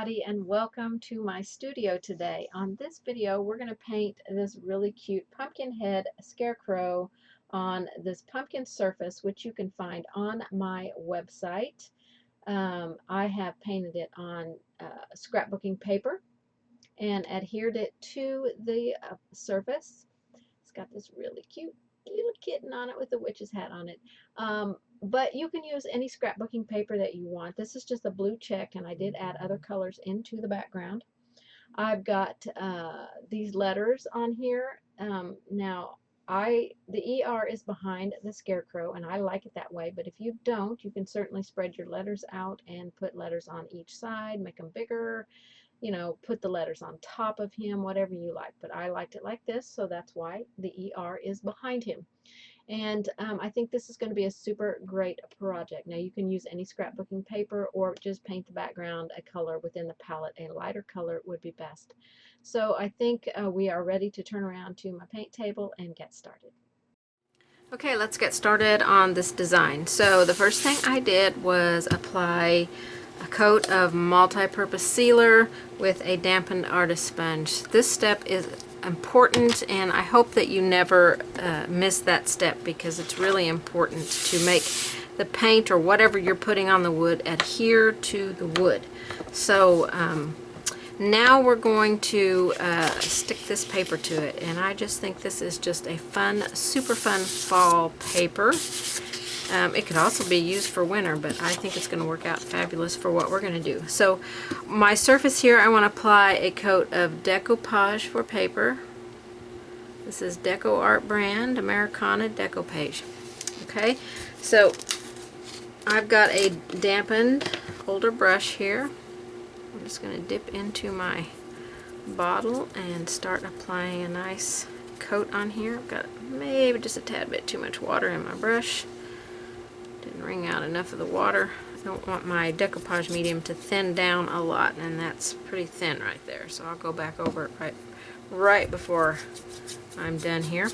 everybody, and welcome to my studio today. On this video we're going to paint this really cute pumpkin head scarecrow on this pumpkin surface, which you can find on my website. I have painted it on scrapbooking paper and adhered it to the surface. It's got this really cute little kitten on it with a witch's hat on it. But you can use any scrapbooking paper that you want. This is just a blue check, and I did add other colors into the background. I've got these letters on here. Now, the ER is behind the scarecrow, and I like it that way, but if you don't, you can certainly spread your letters out and put letters on each side, make them bigger, you know, put the letters on top of him, whatever you like. But I liked it like this, so that's why the ER is behind him. And I think this is going to be a super great project. Now you can use any scrapbooking paper or just paint the background a color within the palette. A lighter color would be best. So I think we are ready to turn around to my paint table and get started. Okay, let's get started on this design. So the first thing I did was apply a coat of multi-purpose sealer with a dampened artist sponge. This step is important, and I hope that you never miss that step, because it's really important to make the paint or whatever you're putting on the wood adhere to the wood. So now we're going to stick this paper to it, and I just think this is just a fun, super fun fall paper. It could also be used for winter, but I think it's going to work out fabulous for what we're going to do. So my surface here, I want to apply a coat of decoupage for paper. This is Deco Art brand, Americana Decoupage. Okay, so I've got a dampened older brush here. I'm just going to dip into my bottle and start applying a nice coat on here. I've got maybe just a tad bit too much water in my brush. Didn't wring out enough of the water. I don't want my decoupage medium to thin down a lot, and that's pretty thin right there. So I'll go back over it right before I'm done here.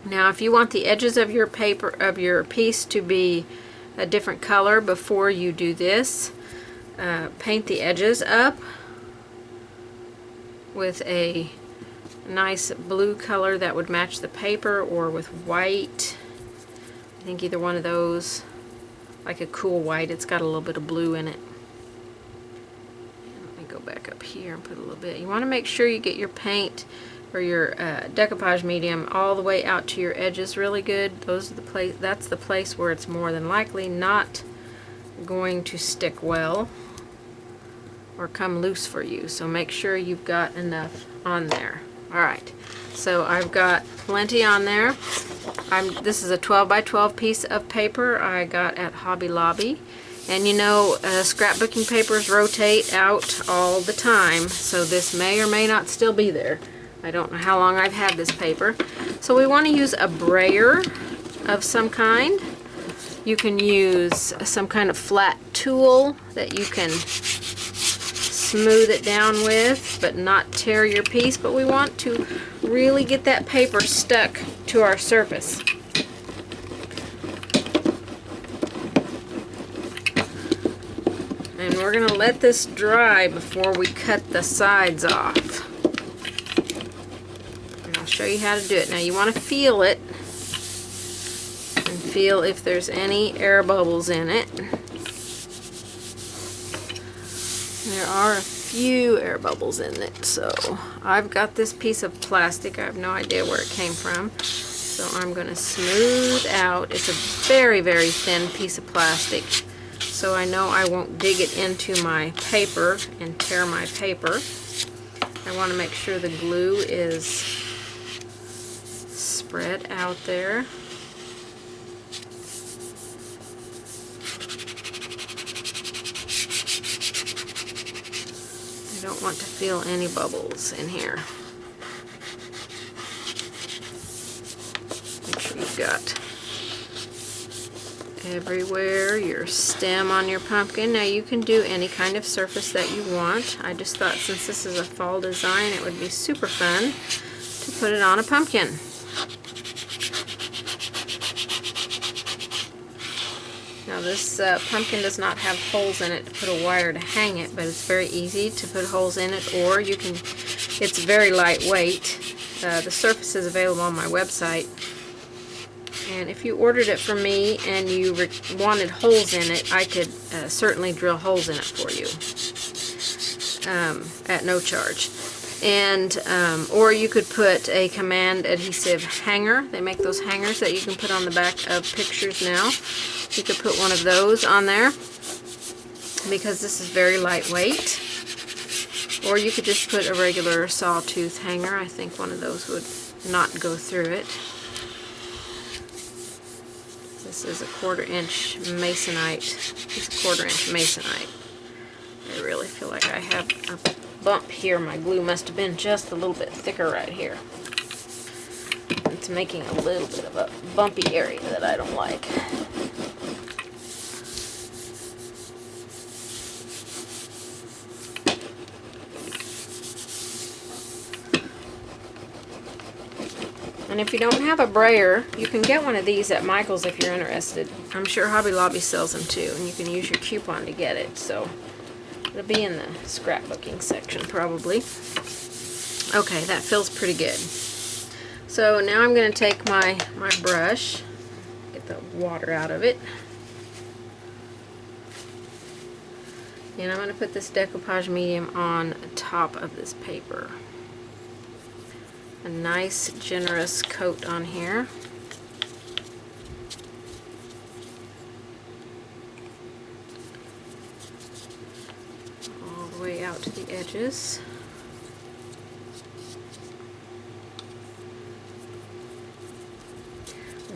Now, if you want the edges of your paper, of your piece, to be a different color before you do this, paint the edges up with a nice blue color that would match the paper, or with white. I think either one of those, like a cool white. It's got a little bit of blue in it. Let me go back up here and put a little bit. You want to make sure you get your paint or your decoupage medium all the way out to your edges really good. Those are the place. That's the place where it's more than likely not going to stick well or come loose for you. So make sure you've got enough on there. All right. So I've got plenty on there. This is a 12 by 12 piece of paper I got at Hobby Lobby. And you know, scrapbooking papers rotate out all the time, so this may or may not still be there. I don't know how long I've had this paper. So we want to use a brayer of some kind. You can use some kind of flat tool that you can smooth it down with, but not tear your piece. But we want to really get that paper stuck to our surface. And we're going to let this dry before we cut the sides off. And I'll show you how to do it. Now you want to feel it and feel if there's any air bubbles in it. There are a few air bubbles in it, so I've got this piece of plastic. I have no idea where it came from, so I'm going to smooth out. It's a very, very thin piece of plastic, so I know I won't dig it into my paper and tear my paper. I want to make sure the glue is spread out there. I don't want to feel any bubbles in here. Make sure you've got everywhere your stem on your pumpkin. Now you can do any kind of surface that you want. I just thought since this is a fall design, it would be super fun to put it on a pumpkin. Now this pumpkin does not have holes in it to put a wire to hang it, but it's very easy to put holes in it, or you can, it's very lightweight. The surface is available on my website, and if you ordered it from me and you wanted holes in it, I could certainly drill holes in it for you at no charge. And or you could put a command adhesive hanger. They make those hangers that you can put on the back of pictures now. You could put one of those on there because this is very lightweight. Or you could just put a regular sawtooth hanger. I think one of those would not go through it. This is a 1/4 inch masonite. It's a 1/4 inch masonite. I really feel like I have a bump here. My glue must have been just a little bit thicker right here. It's making a little bit of a bumpy area that I don't like. And if you don't have a brayer, you can get one of these at Michael's if you're interested. I'm sure Hobby Lobby sells them too, and you can use your coupon to get it. So it'll be in the scrapbooking section probably. Okay, that feels pretty good. So now I'm going to take my brush, get the water out of it, and I'm going to put this decoupage medium on top of this paper. A nice generous coat on here. All the way out to the edges.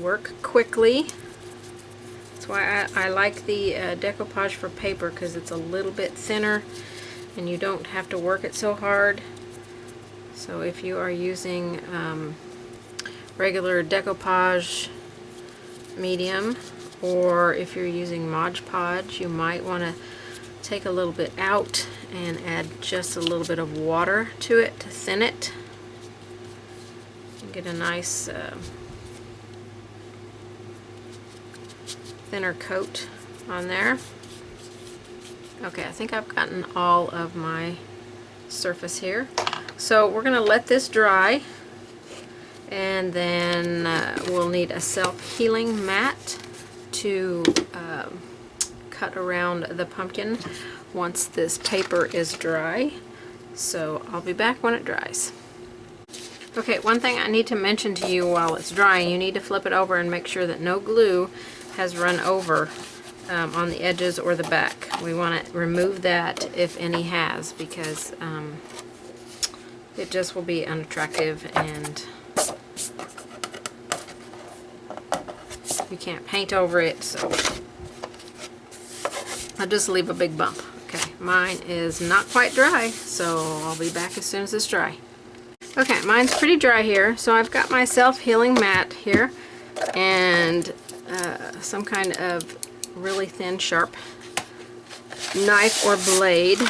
Work quickly. That's why I like the decoupage for paper, because it's a little bit thinner and you don't have to work it so hard. So if you are using regular decoupage medium, or if you're using Mod Podge, you might want to take a little bit out and add just a little bit of water to it to thin it and get a nice thinner coat on there. Okay, I think I've gotten all of my surface here. So we're going to let this dry, and then we'll need a self-healing mat to cut around the pumpkin once this paper is dry. So I'll be back when it dries. Okay, one thing I need to mention to you while it's drying, you need to flip it over and make sure that no glue has run over on the edges or the back. We want to remove that if any has, because it just will be unattractive and you can't paint over it, so I'll just leave a big bump. Okay, mine is not quite dry, so I'll be back as soon as it's dry. Okay, mine's pretty dry here, so I've got my self-healing mat here and some kind of really thin, sharp knife or blade.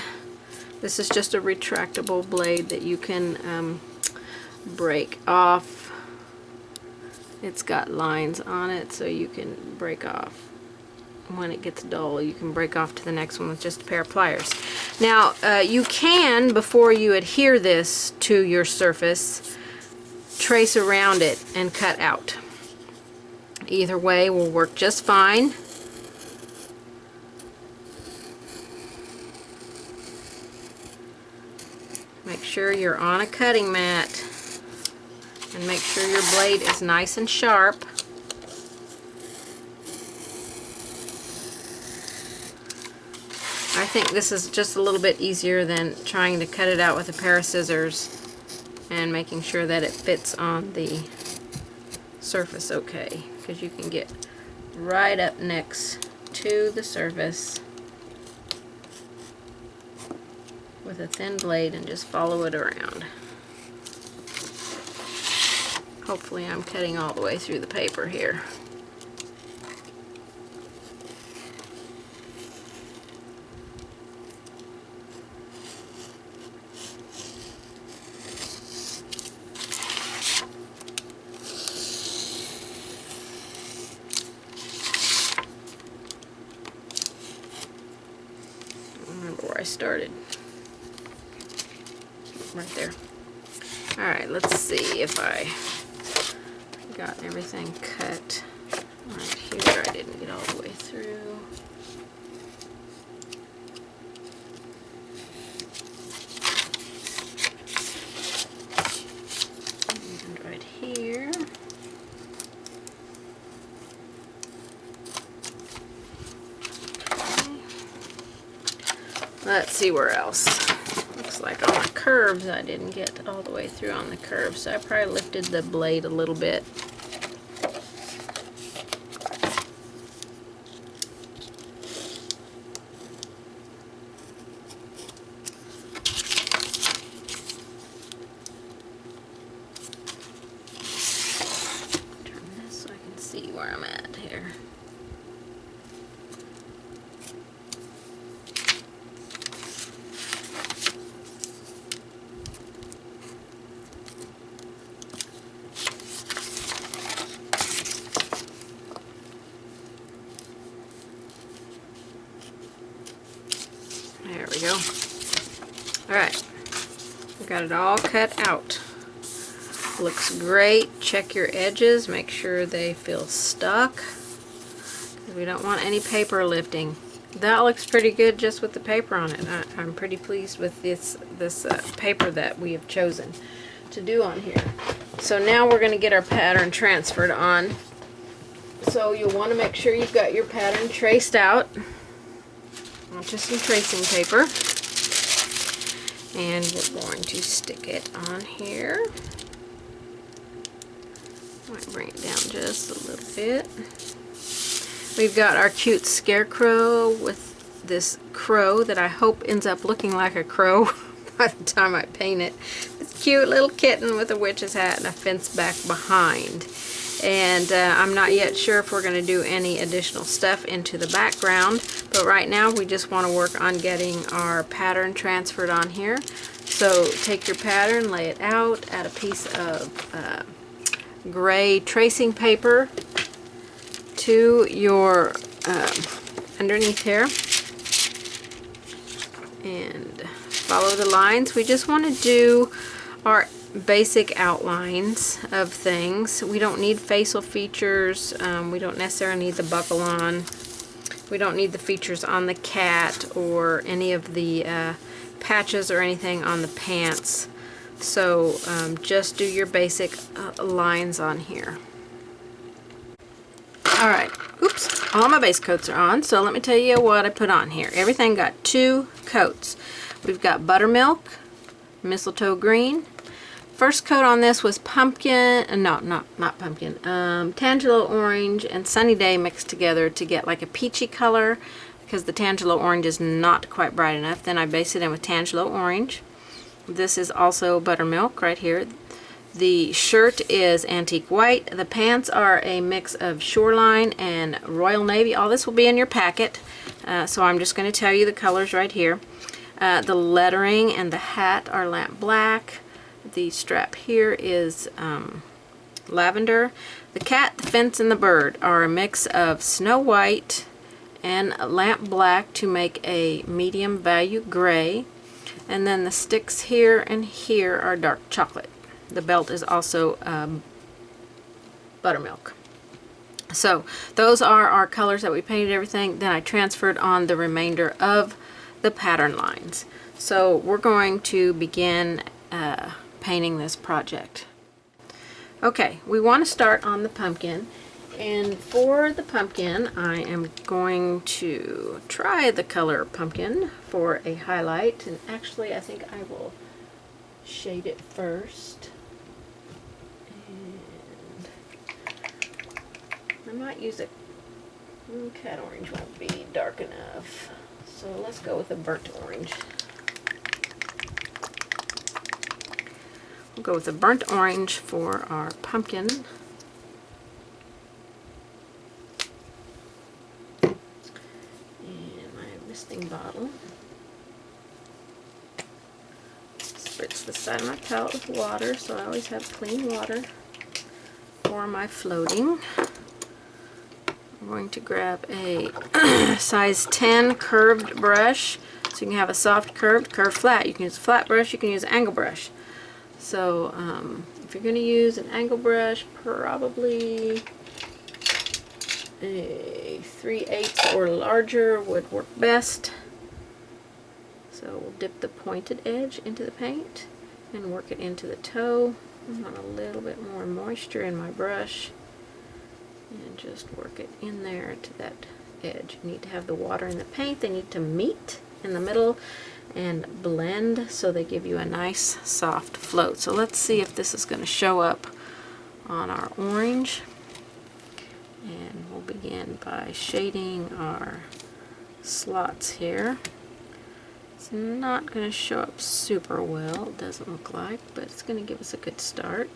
This is just a retractable blade that you can break off. It's got lines on it, so you can break off. When it gets dull, you can break off to the next one with just a pair of pliers. Now, you can, before you adhere this to your surface, trace around it and cut out. Either way will work just fine. Make sure you're on a cutting mat and make sure your blade is nice and sharp. I think this is just a little bit easier than trying to cut it out with a pair of scissors and making sure that it fits on the surface okay, because you can get right up next to the surface with a thin blade and just follow it around. Hopefully I'm cutting all the way through the paper here. started. Right there. Alright, let's see if I got everything cut. Right here, I didn't get all the way through. And right here. Okay. Let's see where else. Looks like on the curves I didn't get all the way through on the curves, so I probably lifted the blade a little bit. Turn this so I can see where I'm at here. There we go. Alright, we got it all cut out. Looks great. Check your edges, make sure they feel stuck. We don't want any paper lifting. That looks pretty good just with the paper on it. I'm pretty pleased with this paper that we have chosen to do on here. So now we're going to get our pattern transferred on. So you'll want to make sure you've got your pattern traced out onto some tracing paper, and we're going to stick it on here. Might bring it down just a little bit. We've got our cute scarecrow with this crow that I hope ends up looking like a crow by the time I paint it. This cute little kitten with a witch's hat and a fence back behind. And I'm not yet sure if we're going to do any additional stuff into the background, but right now we just want to work on getting our pattern transferred on here. So take your pattern, lay it out, add a piece of gray tracing paper to your underneath here, and follow the lines. We just want to do our basic outlines of things. We don't need facial features. We don't necessarily need the buckle on. We don't need the features on the cat or any of the patches or anything on the pants. So just do your basic lines on here. Alright, oops, all my base coats are on, so let me tell you what I put on here. Everything got 2 coats. We've got buttermilk, mistletoe green. First coat on this was pumpkin, not pumpkin, Tangelo orange and Sunny Day mixed together to get like a peachy color, because the Tangelo orange is not quite bright enough. Then I based it in with Tangelo orange. This is also buttermilk right here. The shirt is antique white. The pants are a mix of shoreline and royal navy. All this will be in your packet, so I'm just going to tell you the colors right here. The lettering and the hat are lamp black. The strap here is lavender. The cat, the fence, and the bird are a mix of snow white and lamp black to make a medium value gray. And then the sticks here and here are dark chocolate. The belt is also buttermilk. So those are our colors that we painted everything. Then I transferred on the remainder of the pattern lines. So we're going to begin painting this project. Okay, we want to start on the pumpkin, and for the pumpkin I am going to try the color pumpkin for a highlight, and actually I think I will shade it first, and I might use a cat orange, won't be dark enough, so let's go with a burnt orange. We'll go with a burnt orange for our pumpkin. And my misting bottle. Spritz the side of my palette with water, so I always have clean water for my floating. I'm going to grab a size 10 curved brush, So you can have a soft, curved, flat. You can use a flat brush, you can use an angle brush. So if you're going to use an angle brush, probably a 3/8 or larger would work best. So we'll dip the pointed edge into the paint and work it into the toe. I want a little bit more moisture in my brush and just work it in there to that edge. You need to have the water and the paint, they need to meet in the middle and blend so they give you a nice soft float. So let's see if this is going to show up on our orange. And we'll begin by shading our slots here. It's not going to show up super well, it doesn't look like, but it's going to give us a good start.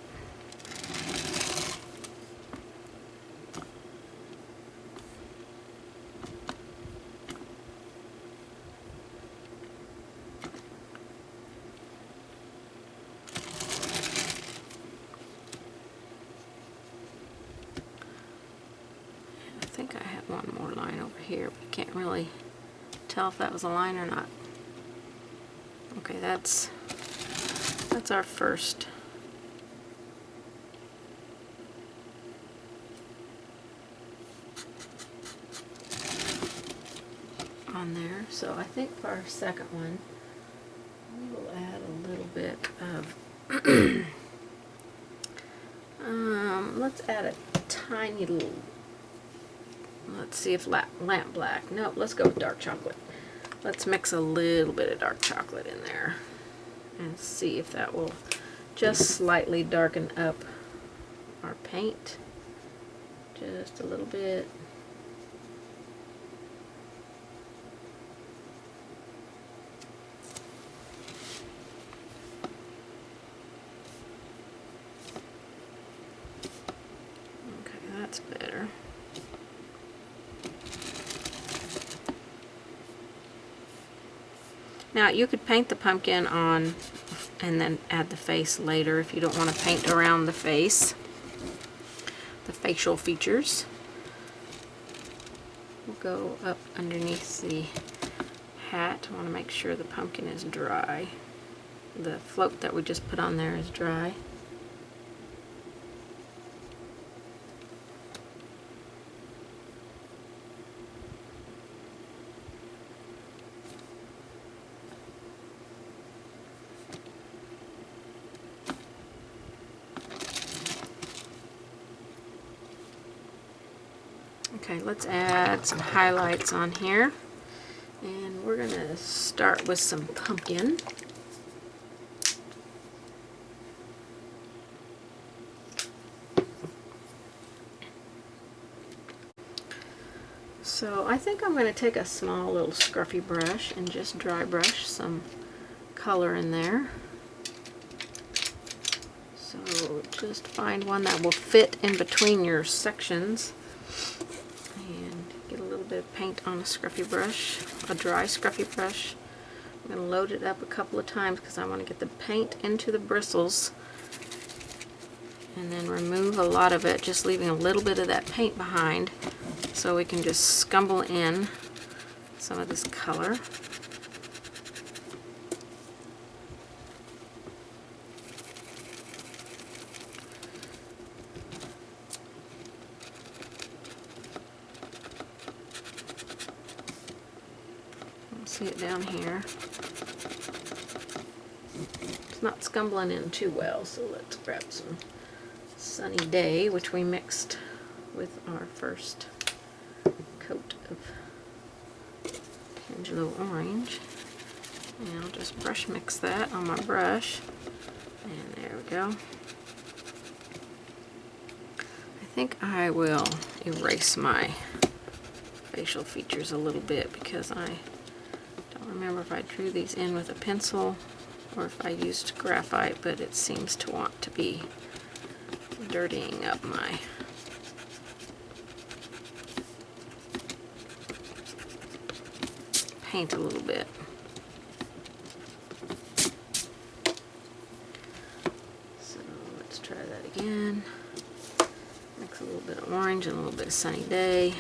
I think I had one more line over here, but I can't really tell if that was a line or not. Okay, that's our first. On there. So I think for our second one, we will add a little bit of let's add a tiny little, let's see if lamp black. Nope, let's go with dark chocolate. Let's mix a little bit of dark chocolate in there and see if that will just slightly darken up our paint. Just a little bit. Okay, that's better. Now you could paint the pumpkin on and then add the face later if you don't want to paint around the face, the facial features. We'll go up underneath the hat. I want to make sure the pumpkin is dry. The float that we just put on there is dry. Okay, let's add some highlights on here. And we're going to start with some pumpkin. So I think I'm going to take a small little scruffy brush and just dry brush some color in there. So just find one that will fit in between your sections. And get a little bit of paint on a scruffy brush, a dry scruffy brush. I'm going to load it up a couple of times because I want to get the paint into the bristles and then remove a lot of it, just leaving a little bit of that paint behind so we can just scumble in some of this color. See it down here. It's not scumbling in too well, so let's grab some Sunny Day, which we mixed with our first coat of Angelo Orange. And I'll just brush mix that on my brush. And there we go. I think I will erase my facial features a little bit because I remember if I drew these in with a pencil or if I used graphite, but it seems to want to be dirtying up my paint a little bit. So let's try that again. Mix a little bit of orange and a little bit of Sunny Day.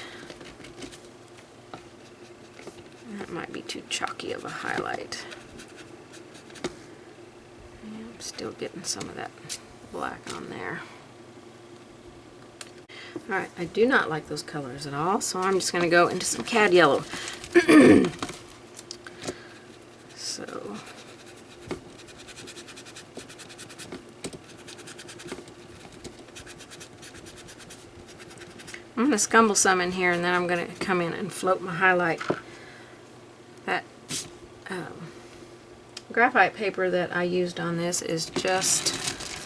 might be too chalky of a highlight. I'm still getting some of that black on there. Alright, I do not like those colors at all, so I'm just going to go into some cad yellow. So, I'm going to scumble some in here, and then I'm going to come in and float my highlight. That graphite paper that I used on this is just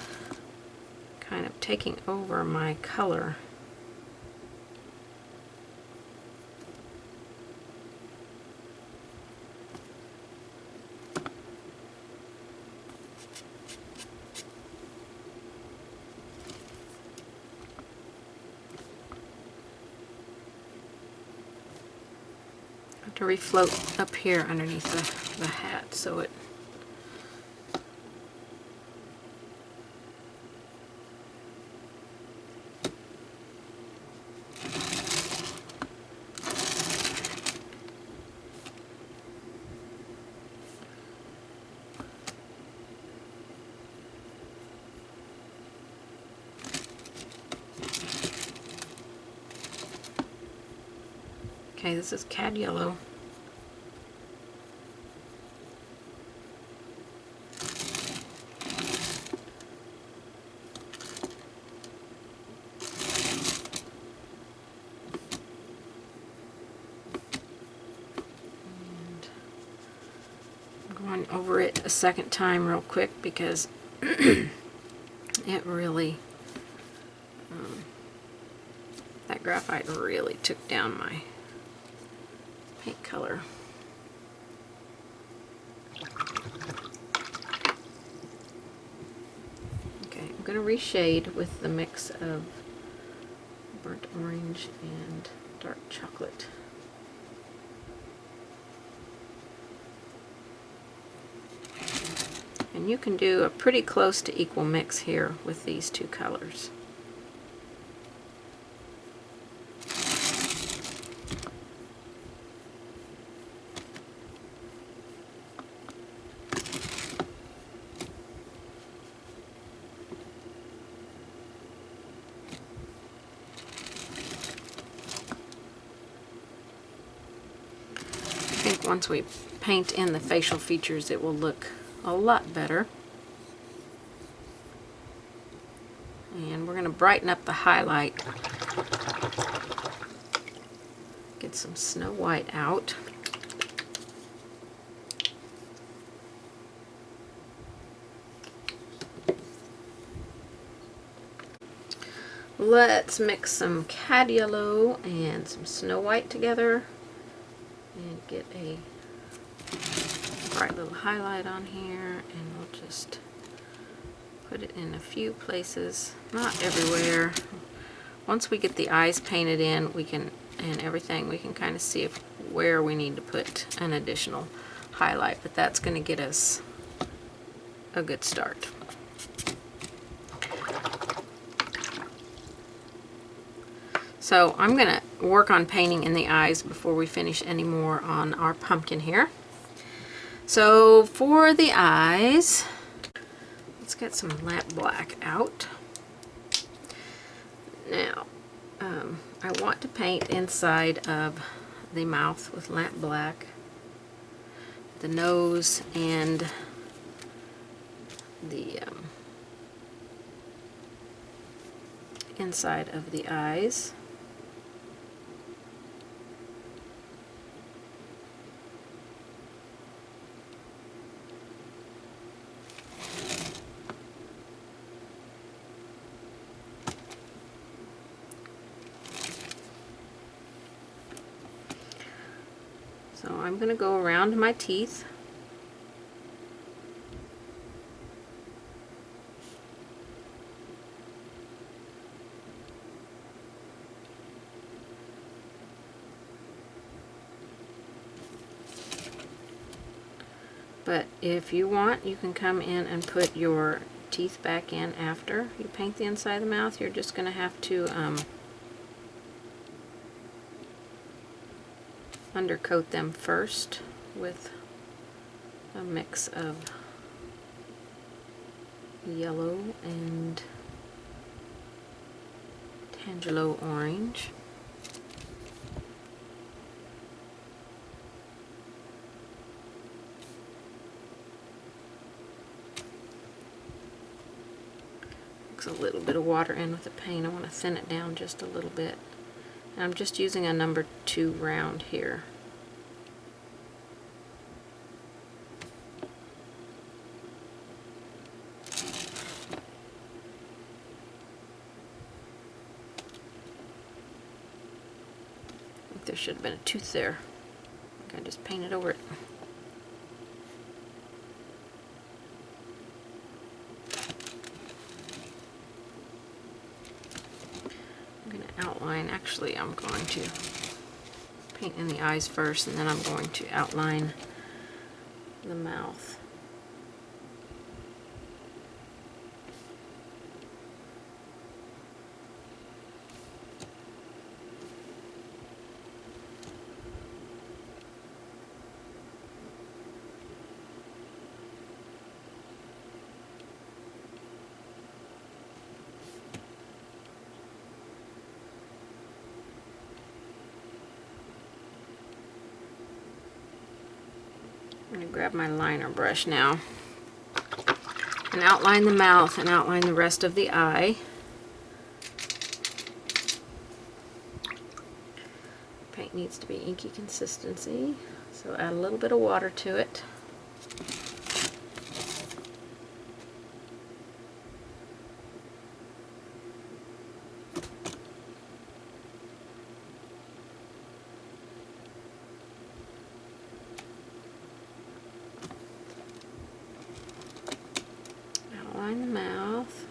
kind of taking over my color. To refloat up here underneath the hat so it okay, this is cad yellow. Going over it a second time real quick because it really, that graphite really took down my paint color. Okay, I'm going to reshade with the mix of burnt orange and dark chocolate. And you can do a pretty close to equal mix here with these two colors. I think once we paint in the facial features, it will look a lot better. And we're going to brighten up the highlight. Get some Snow White out. Let's mix some cad yellow and some Snow White together and get a bright little highlight on here, and we'll just put it in a few places, not everywhere. Once we get the eyes painted in, we can, and everything, we can kind of see where we need to put an additional highlight, but that's going to get us a good start. So I'm going to work on painting in the eyes before we finish any more on our pumpkin here. So for the eyes, let's get some lamp black out. Now, I want to paint inside of the mouth with lamp black, the nose, and the inside of the eyes. So I'm going to go around my teeth. But if you want, you can come in and put your teeth back in after you paint the inside of the mouth. You're just going to have to undercoat them first with a mix of yellow and Tangelo orange. Mix a little bit of water in with the paint. I want to thin it down just a little bit. And I'm just using a number 2 round here. There should have been a tooth there. I think I just painted over it. I'm going to outline, actually I'm going to paint in the eyes first, and then I'm going to outline the mouth. I'm going to grab my liner brush now and outline the mouth and outline the rest of the eye. Paint needs to be inky consistency, so add a little bit of water to it. Outline the mouth.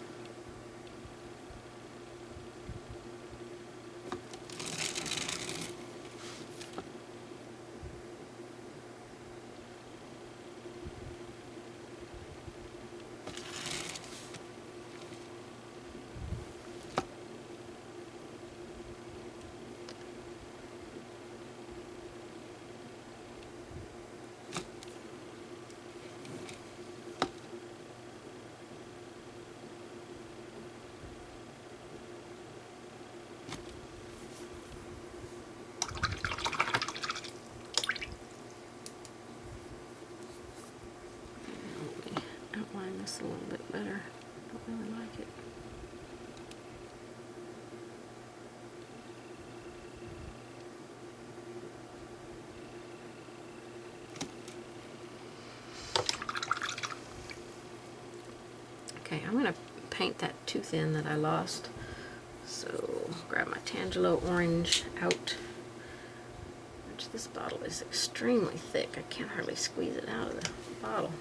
Outline this a little bit better. Don't really like it. Okay, I'm going to paint that tooth in that I lost. So grab my Tangelo orange out, which this bottle is extremely thick. I can't hardly squeeze it out of the bottle.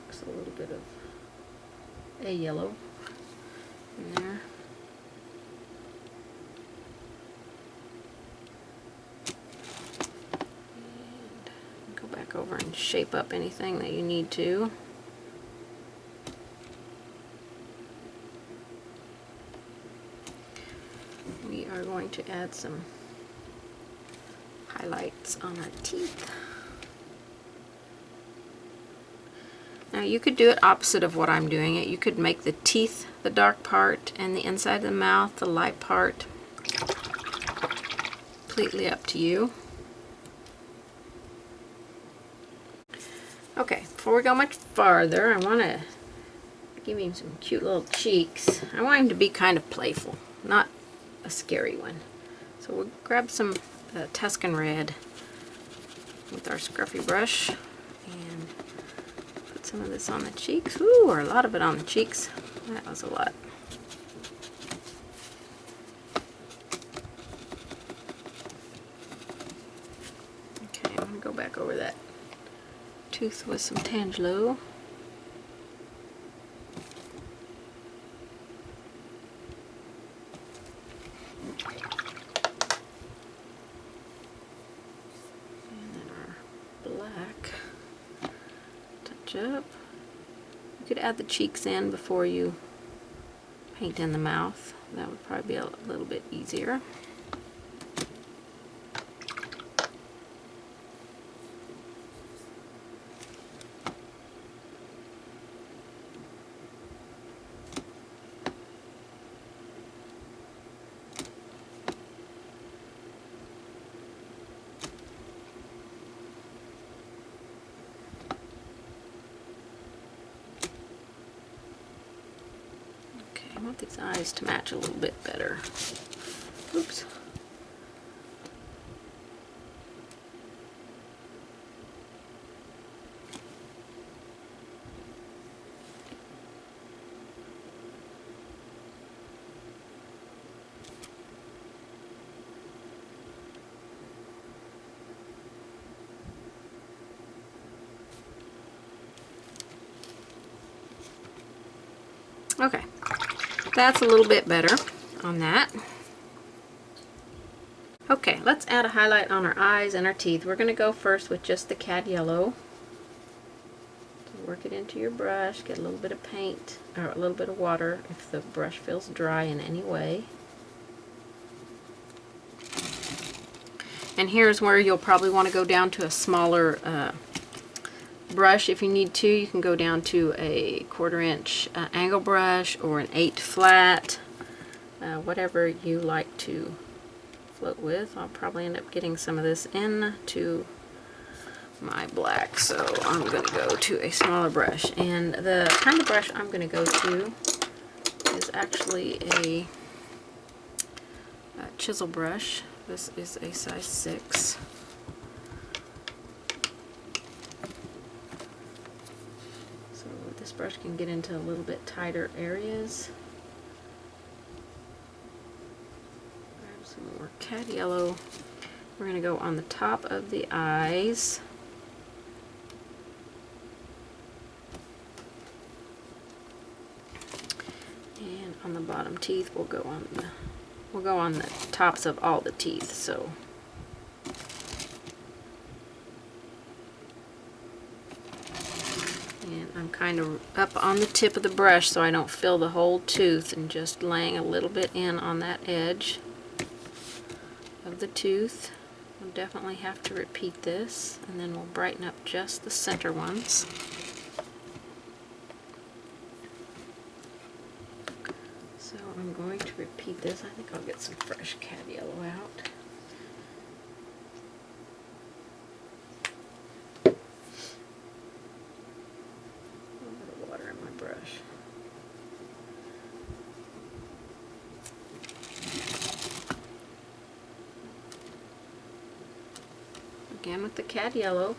Mix a little bit of a yellow in there. And go back over and shape up anything that you need to. We are going to add some highlights on our teeth. Now you could do it opposite of what I'm doing it. You could make the teeth the dark part and the inside of the mouth the light part. Completely up to you. Okay, before we go much farther, I want to give him some cute little cheeks. I want him to be kind of playful, not a scary one. So we'll grab some Tuscan Red with our scruffy brush and put some of this on the cheeks. Ooh, or a lot of it on the cheeks. That was a lot. Okay, I'm going to go back over that tooth with some Tangelo. Up. You could add the cheeks in before you paint in the mouth. That would probably be a little bit easier. I want these eyes to match a little bit better. Oops. Okay, that's a little bit better on that. Okay, let's add a highlight on our eyes and our teeth. We're going to go first with just the cad yellow. So work it into your brush, get a little bit of paint, or a little bit of water if the brush feels dry in any way. And here's where you'll probably want to go down to a smaller brush. If you need to, you can go down to a 1/4 inch angle brush or an 8 flat, whatever you like to float with. I'll probably end up getting some of this into my black, so I'm going to go to a smaller brush. And the kind of brush I'm going to go to is actually a chisel brush. This is a size 6. This brush can get into a little bit tighter areas. Grab some more cad yellow. We're going to go on the top of the eyes. And on the bottom teeth we'll go on the tops of all the teeth. So I'm kind of up on the tip of the brush so I don't fill the whole tooth, and just laying a little bit in on that edge of the tooth. We'll definitely have to repeat this, and then we'll brighten up just the center ones. So I'm going to repeat this. I think I'll get some fresh cad yellow out. Again with the cad yellow,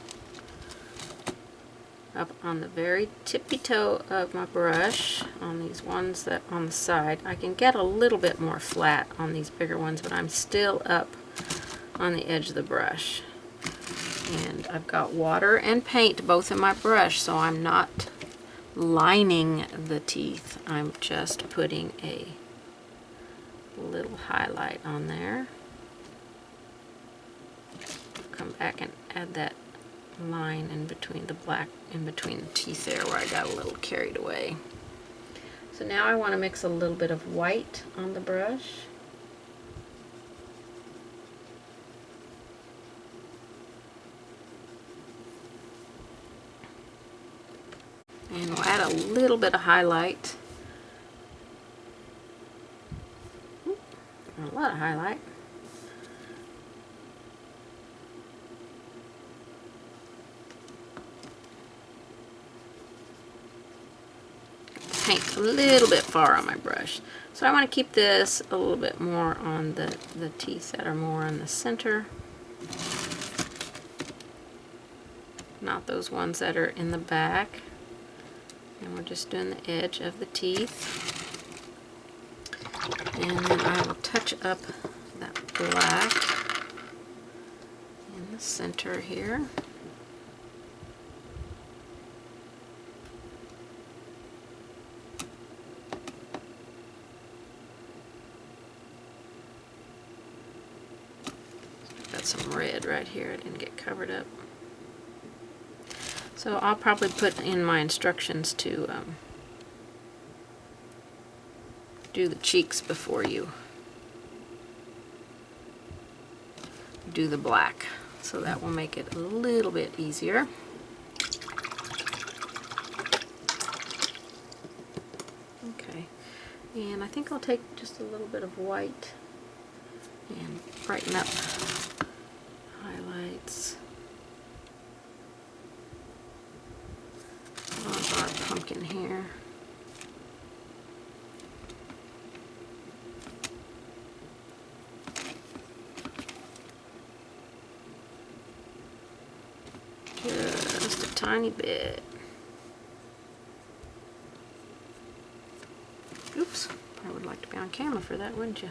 up on the very tippy toe of my brush on these ones that on the side. I can get a little bit more flat on these bigger ones, but I'm still up on the edge of the brush. And I've got water and paint both in my brush, so I'm not lining the teeth. I'm just putting a little highlight on there. Come back and add that line in between the black, in between the teeth there where I got a little carried away. So now I want to mix a little bit of white on the brush. And we'll add a little bit of highlight. A lot of highlight. Paint a little bit far on my brush. So I want to keep this a little bit more on the teeth that are more in the center. Not those ones that are in the back. And we're just doing the edge of the teeth. And then I will touch up that black in the center here. Got some red right here. I didn't get covered up. So I'll probably put in my instructions to do the cheeks before you do the black. So that will make it a little bit easier. Okay, and I think I'll take just a little bit of white and brighten up highlights on our pumpkin here. Just a tiny bit. Oops, I would like to be on camera for that, wouldn't you?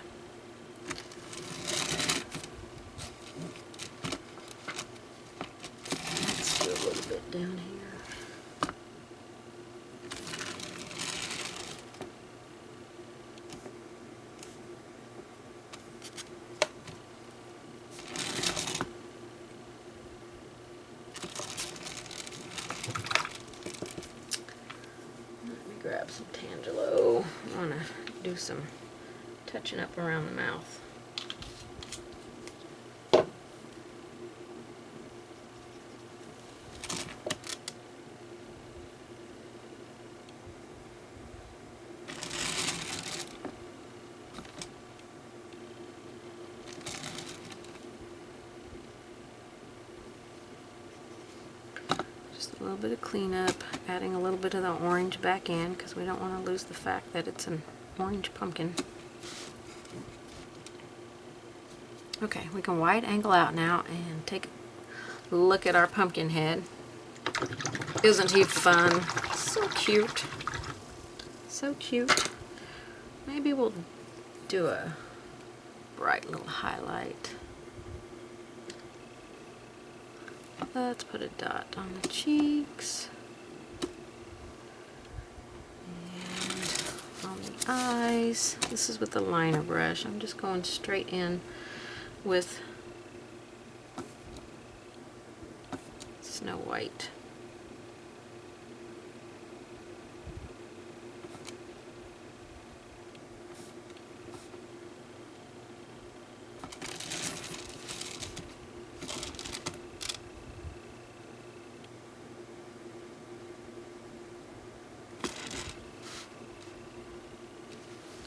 Let's do a little bit down here. Grab some Tangelo. I want to do some touching up around the mouth. A little bit of cleanup, adding a little bit of the orange back in because we don't want to lose the fact that it's an orange pumpkin. Okay, we can wide angle out now and take a look at our pumpkin head. Isn't he fun? So cute. So cute. Maybe we'll do a bright little highlight. Let's put a dot on the cheeks and on the eyes. This is with the liner brush. I'm just going straight in with Snow White.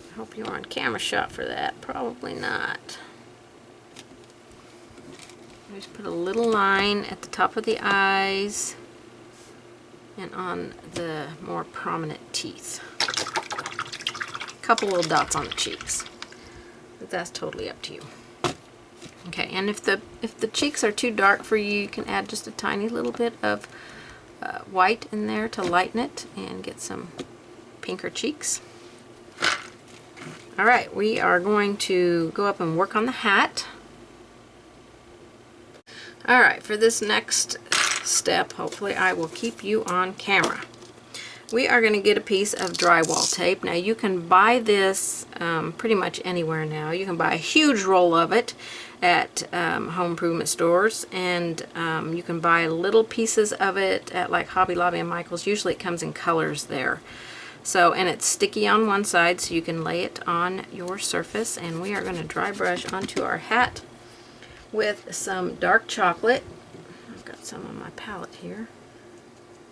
I hope you were on camera shot for that. Probably not. Just put a little line at the top of the eyes and on the more prominent teeth. A couple little dots on the cheeks. But that's totally up to you. Okay, and if the cheeks are too dark for you, you can add just a tiny little bit of white in there to lighten it and get some pinker cheeks. Alright, we are going to go up and work on the hat. Alright, for this next step, hopefully I will keep you on camera. We are going to get a piece of drywall tape. Now you can buy this pretty much anywhere now. You can buy a huge roll of it at home improvement stores, and you can buy little pieces of it at like Hobby Lobby and Michael's. Usually it comes in colors there. So, and it's sticky on one side, so you can lay it on your surface, and we are going to dry brush onto our hat with some dark chocolate. I've got some on my palette here.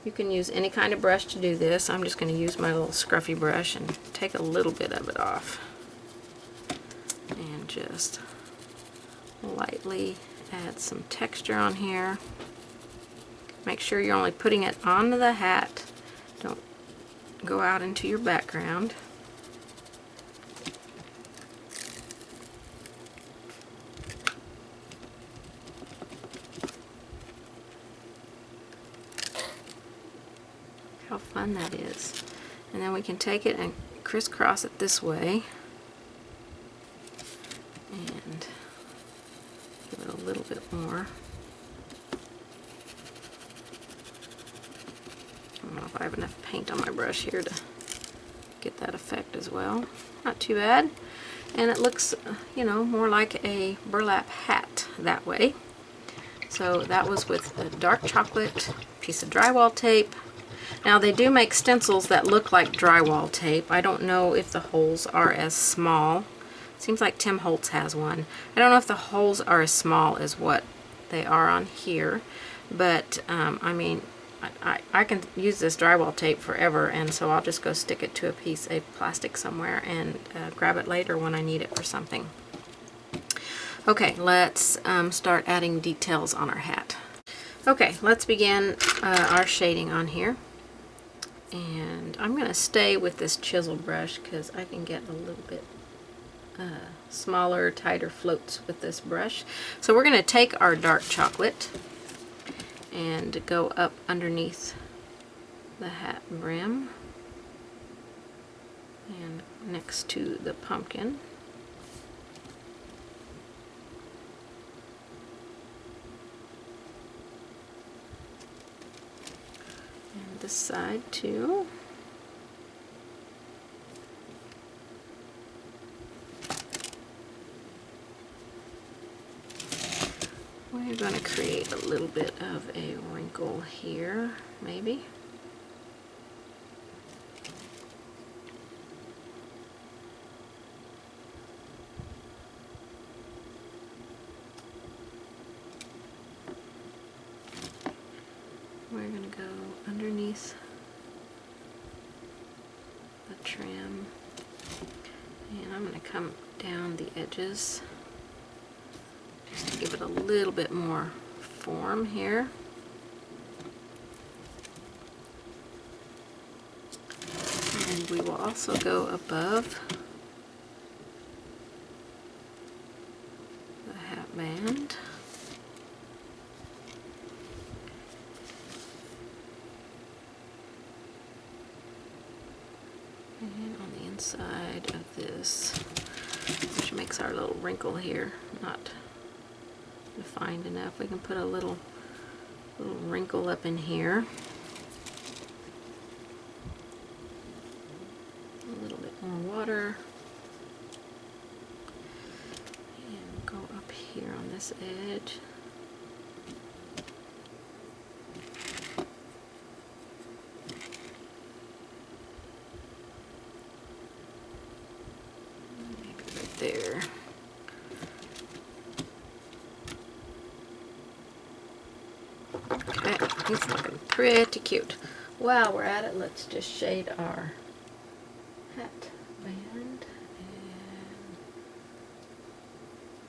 You can use any kind of brush to do this. I'm just going to use my little scruffy brush and take a little bit of it off. And just lightly add some texture on here. Make sure you're only putting it onto the hat. Don't go out into your background. How fun that is. And then we can take it and crisscross it this way and give it a little bit more. I don't know if I have enough paint on my brush here to get that effect as well. Not too bad. And it looks, you know, more like a burlap hat that way. So that was with a dark chocolate, piece of drywall tape. Now they do make stencils that look like drywall tape. I don't know if the holes are as small. Seems like Tim Holtz has one. I don't know if the holes are as small as what they are on here, but I mean, I can use this drywall tape forever, and so I'll just go stick it to a piece of plastic somewhere and grab it later when I need it for something. Okay, let's start adding details on our hat. Okay, let's begin our shading on here. And I'm going to stay with this chisel brush because I can get a little bit smaller, tighter floats with this brush. So we're going to take our dark chocolate and go up underneath the hat brim and next to the pumpkin. And this side too. We're going to create a little bit of a wrinkle here, maybe. We're going to go underneath the trim, and I'm going to come down the edges just to give it a little bit more form here. And we will also go above the hat band. And on the inside of this, which makes our little wrinkle here not defined enough, we can put a little wrinkle up in here. A little bit more water. And go up here on this edge. There. Okay, he's looking pretty cute. While we're at it, let's just shade our hat band.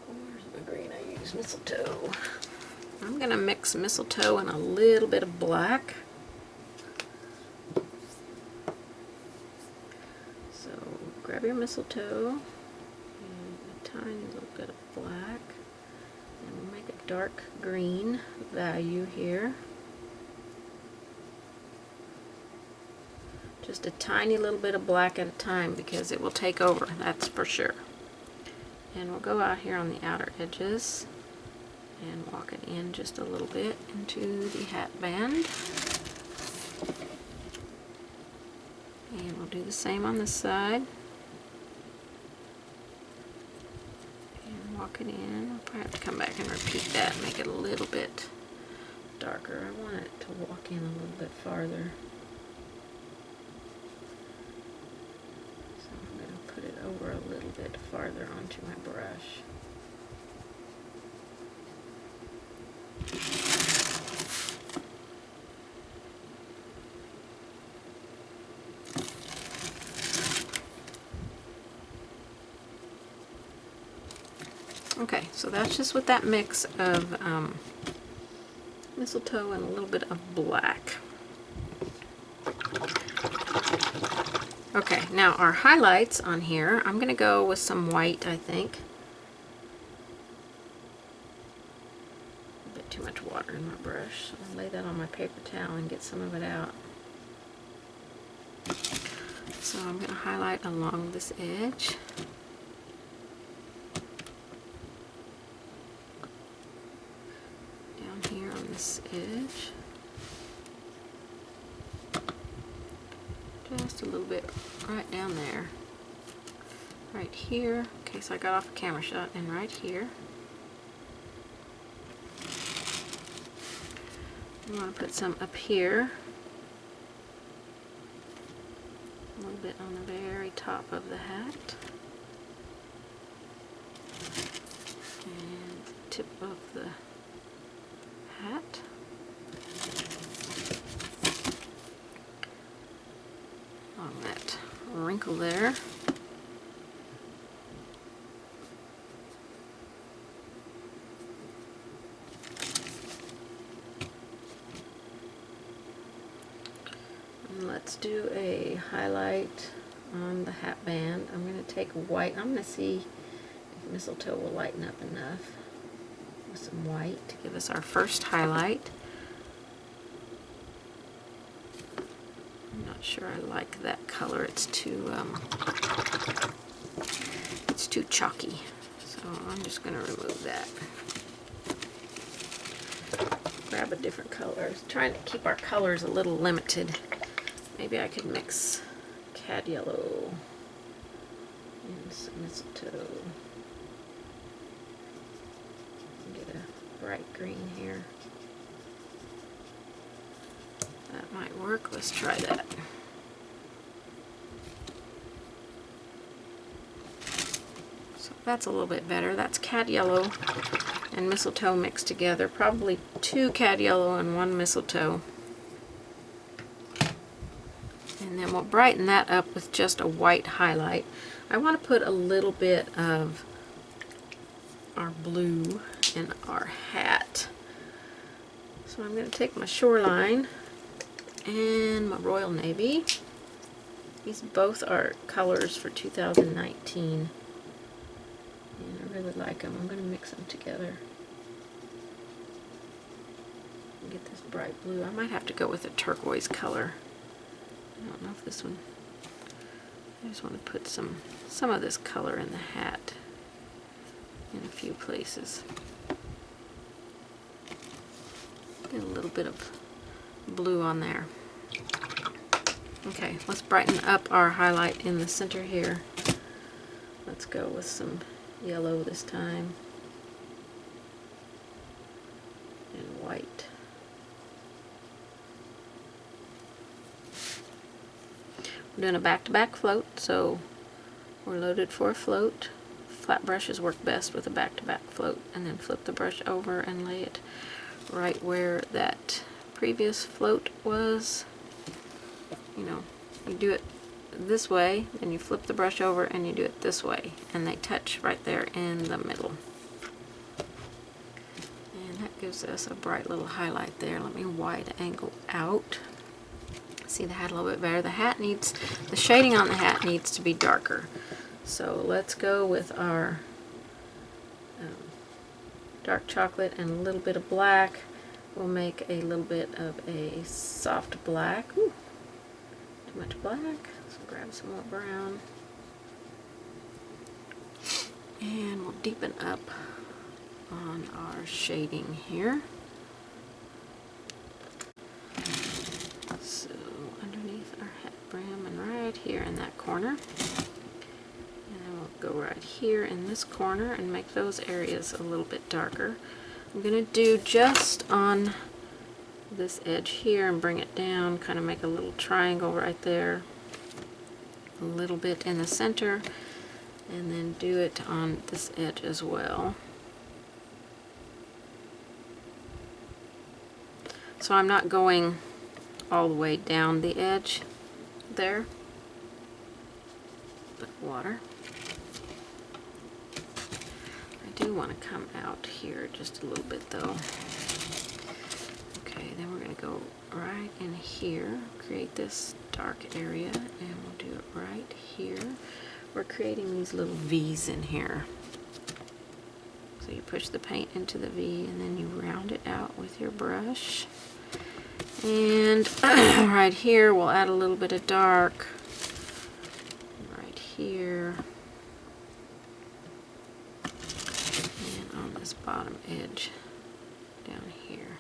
And where's my green? I use mistletoe. I'm going to mix mistletoe and a little bit of black. So grab your mistletoe. Tiny little bit of black, and we'll make a dark green value here. Just a tiny little bit of black at a time because it will take over, that's for sure. And we'll go out here on the outer edges and walk it in just a little bit into the hat band. And we'll do the same on this side. Walk it in. I'll probably have to come back and repeat that, make it a little bit darker. I want it to walk in a little bit farther. So I'm going to put it over a little bit farther onto my brush. Okay, so that's just with that mix of mistletoe and a little bit of black. Okay, now our highlights on here, I'm going to go with some white, I think. A bit too much water in my brush. So I'll lay that on my paper towel and get some of it out. So I'm going to highlight along this edge. Here on this edge, just a little bit right down there, right here. Okay, so I got off a camera shot, and right here. I want to put some up here, bit on the very top of the hat. And the tip of the hat. On that wrinkle there. And let's do a highlight on the hat band. I'm going to take white. I'm going to see if mistletoe will lighten up enough with some white to give us our first highlight. I'm not sure I like that color. It's too chalky. So I'm just going to remove that. Grab a different color. I was trying to keep our colors a little limited. Maybe I could mix cad yellow and some mistletoe. Get a bright green here. That might work. Let's try that. So that's a little bit better. That's cad yellow and mistletoe mixed together. Probably 2 cad yellow and 1 mistletoe. And then we'll brighten that up with just a white highlight. I want to put a little bit of our blue in our hat. So I'm going to take my Shoreline and my Royal Navy. These both are colors for 2019. And I really like them. I'm going to mix them together. And get this bright blue. I might have to go with a turquoise color. I don't know if this one, I just want to put some of this color in the hat in a few places. Get a little bit of blue on there. Okay, let's brighten up our highlight in the center here. Let's go with some yellow this time and white. We're doing a back-to-back float, so we're loaded for a float. Flat brushes work best with a back-to-back float, and then flip the brush over and lay it right where that previous float was. You know, you do it this way, and you flip the brush over and you do it this way, and they touch right there in the middle. And that gives us a bright little highlight there. Let me wide angle out. See the hat a little bit better. The shading on the hat needs to be darker. So let's go with our dark chocolate and a little bit of black. We'll make a little bit of a soft black. Ooh, too much black. So grab some more brown. And we'll deepen up on our shading here. So underneath our hat brim and right here in that corner. And then we'll go right here in this corner and make those areas a little bit darker. I'm going to do just on this edge here and bring it down, kind of make a little triangle right there. A little bit in the center, and then do it on this edge as well. So I'm not going all the way down the edge there. But water. I do want to come out here just a little bit though. Okay, then we're going to go right in here, create this dark area, and we'll do it right here. We're creating these little V's in here. So you push the paint into the V and then you round it out with your brush. And right here we'll add a little bit of dark. Right here. And on this bottom edge down here.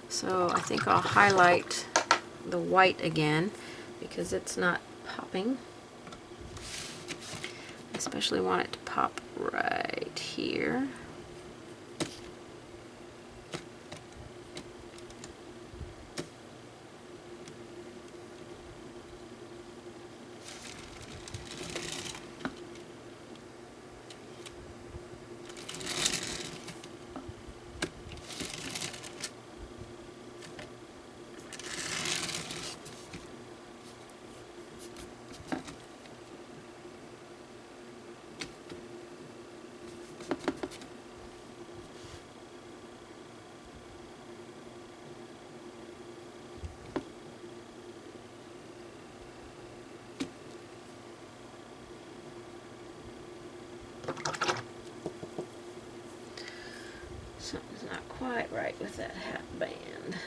So I think I'll highlight the white again because it's not popping. I especially want it to pop right here. Something's not quite right with that hat band,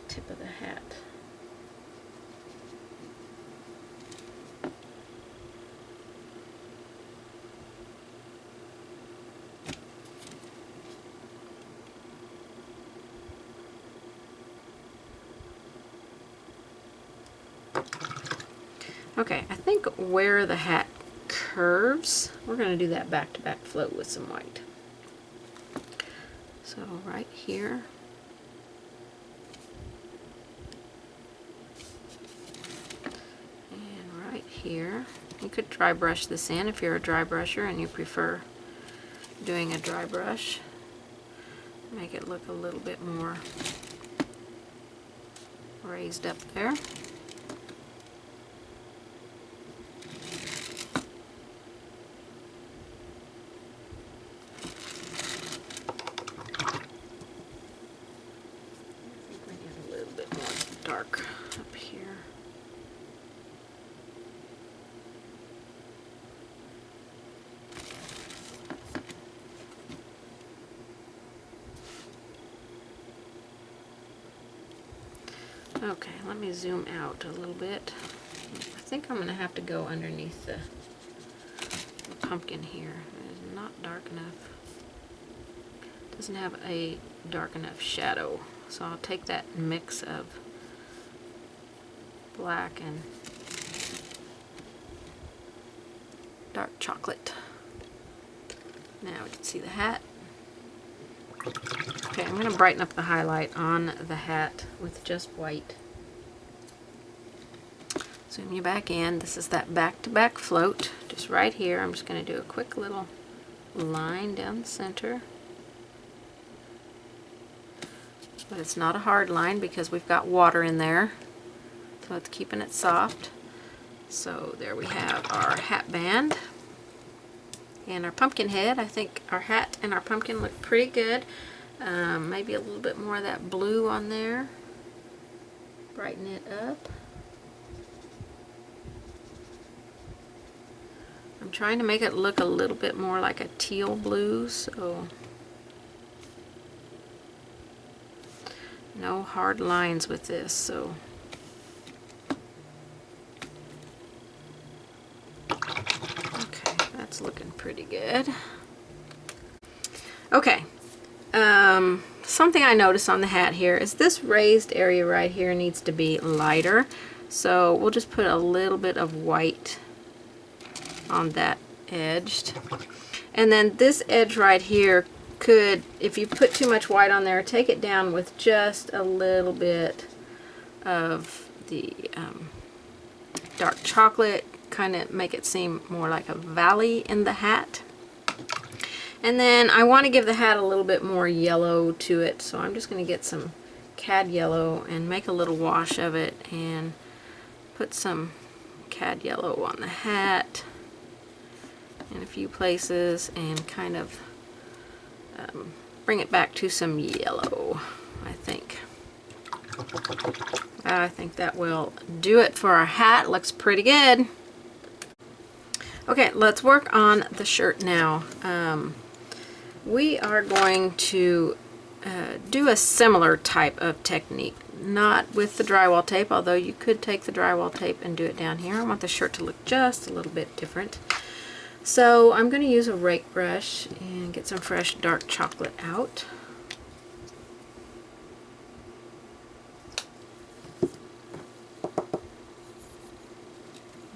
tip of the hat. Okay, I think where the hat curves, we're going to do that back-to-back float with some white. So right here, and right here. You could dry brush this in if you're a dry brusher and you prefer doing a dry brush. Make it look a little bit more raised up there. Dark up here. Okay, let me zoom out a little bit. I think I'm going to have to go underneath the pumpkin here. It is not dark enough. Doesn't have a dark enough shadow. So I'll take that mix of black and dark chocolate. Now we can see the hat. Okay, I'm going to brighten up the highlight on the hat with just white. Zoom you back in. This is that back-to-back float. Just right here, I'm just going to do a quick little line down the center. But it's not a hard line because we've got water in there. So it's keeping it soft. So there we have our hat band and our pumpkin head. I think our hat and our pumpkin look pretty good. Maybe a little bit more of that blue on there. Brighten it up. I'm trying to make it look a little bit more like a teal blue, so no hard lines with this. So okay, that's looking pretty good. Okay, something I noticed on the hat here is this raised area right here needs to be lighter. So we'll just put a little bit of white on that edge. And then this edge right here could, if you put too much white on there, take it down with just a little bit of the dark chocolate, kind of make it seem more like a valley in the hat. And then I want to give the hat a little bit more yellow to it, so I'm just going to get some cad yellow and make a little wash of it and put some cad yellow on the hat in a few places and kind of bring it back to some yellow, I think. I think that will do it for our hat. Looks pretty good. Okay, let's work on the shirt now. We are going to do a similar type of technique, not with the drywall tape, although you could take the drywall tape and do it down here. I want the shirt to look just a little bit different. So I'm going to use a rake brush and get some fresh dark chocolate out.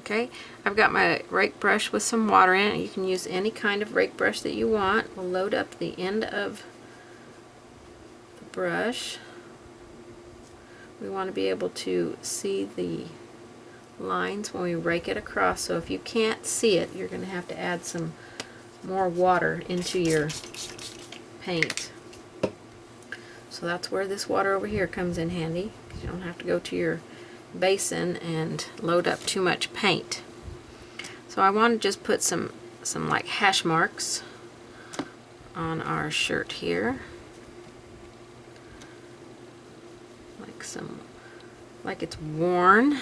Okay, I've got my rake brush with some water in it. You can use any kind of rake brush that you want. We'll load up the end of the brush. We want to be able to see the lines when we rake it across, so if you can't see it, you're going to have to add some more water into your paint. So that's where this water over here comes in handy. You don't have to go to your basin and load up too much paint. So I want to just put some like hash marks on our shirt here, like it's worn,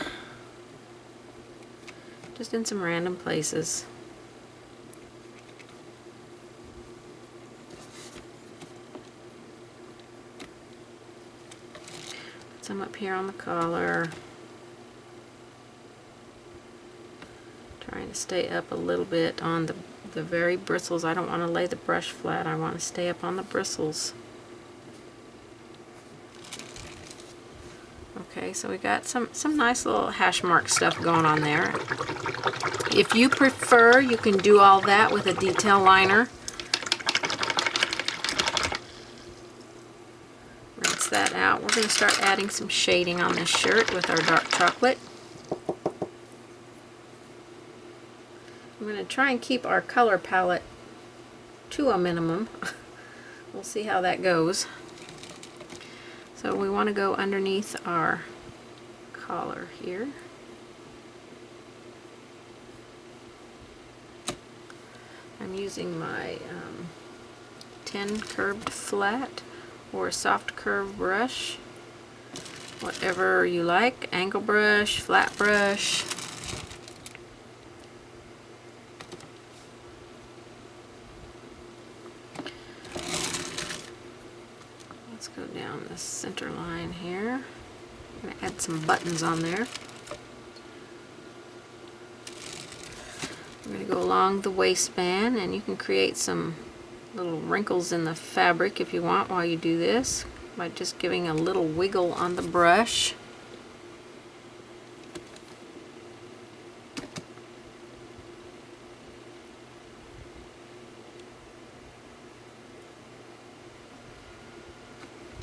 just in some random places. some up here on the collar. Trying to stay up a little bit on the very bristles. I don't want to lay the brush flat. I want to stay up on the bristles. Okay, so we got some nice little hash mark stuff going on there. If you prefer, you can do all that with a detail liner. Rinse that out. We're going to start adding some shading on this shirt with our dark chocolate. I'm going to try and keep our color palette to a minimum. We'll see how that goes. So we want to go underneath our collar here. I'm using my 10 curved flat or a soft curve brush, whatever you like, angle brush, flat brush. Let's go down the center line here. I'm going to add some buttons on there. I'm going to go along the waistband, and you can create some little wrinkles in the fabric if you want while you do this by just giving a little wiggle on the brush.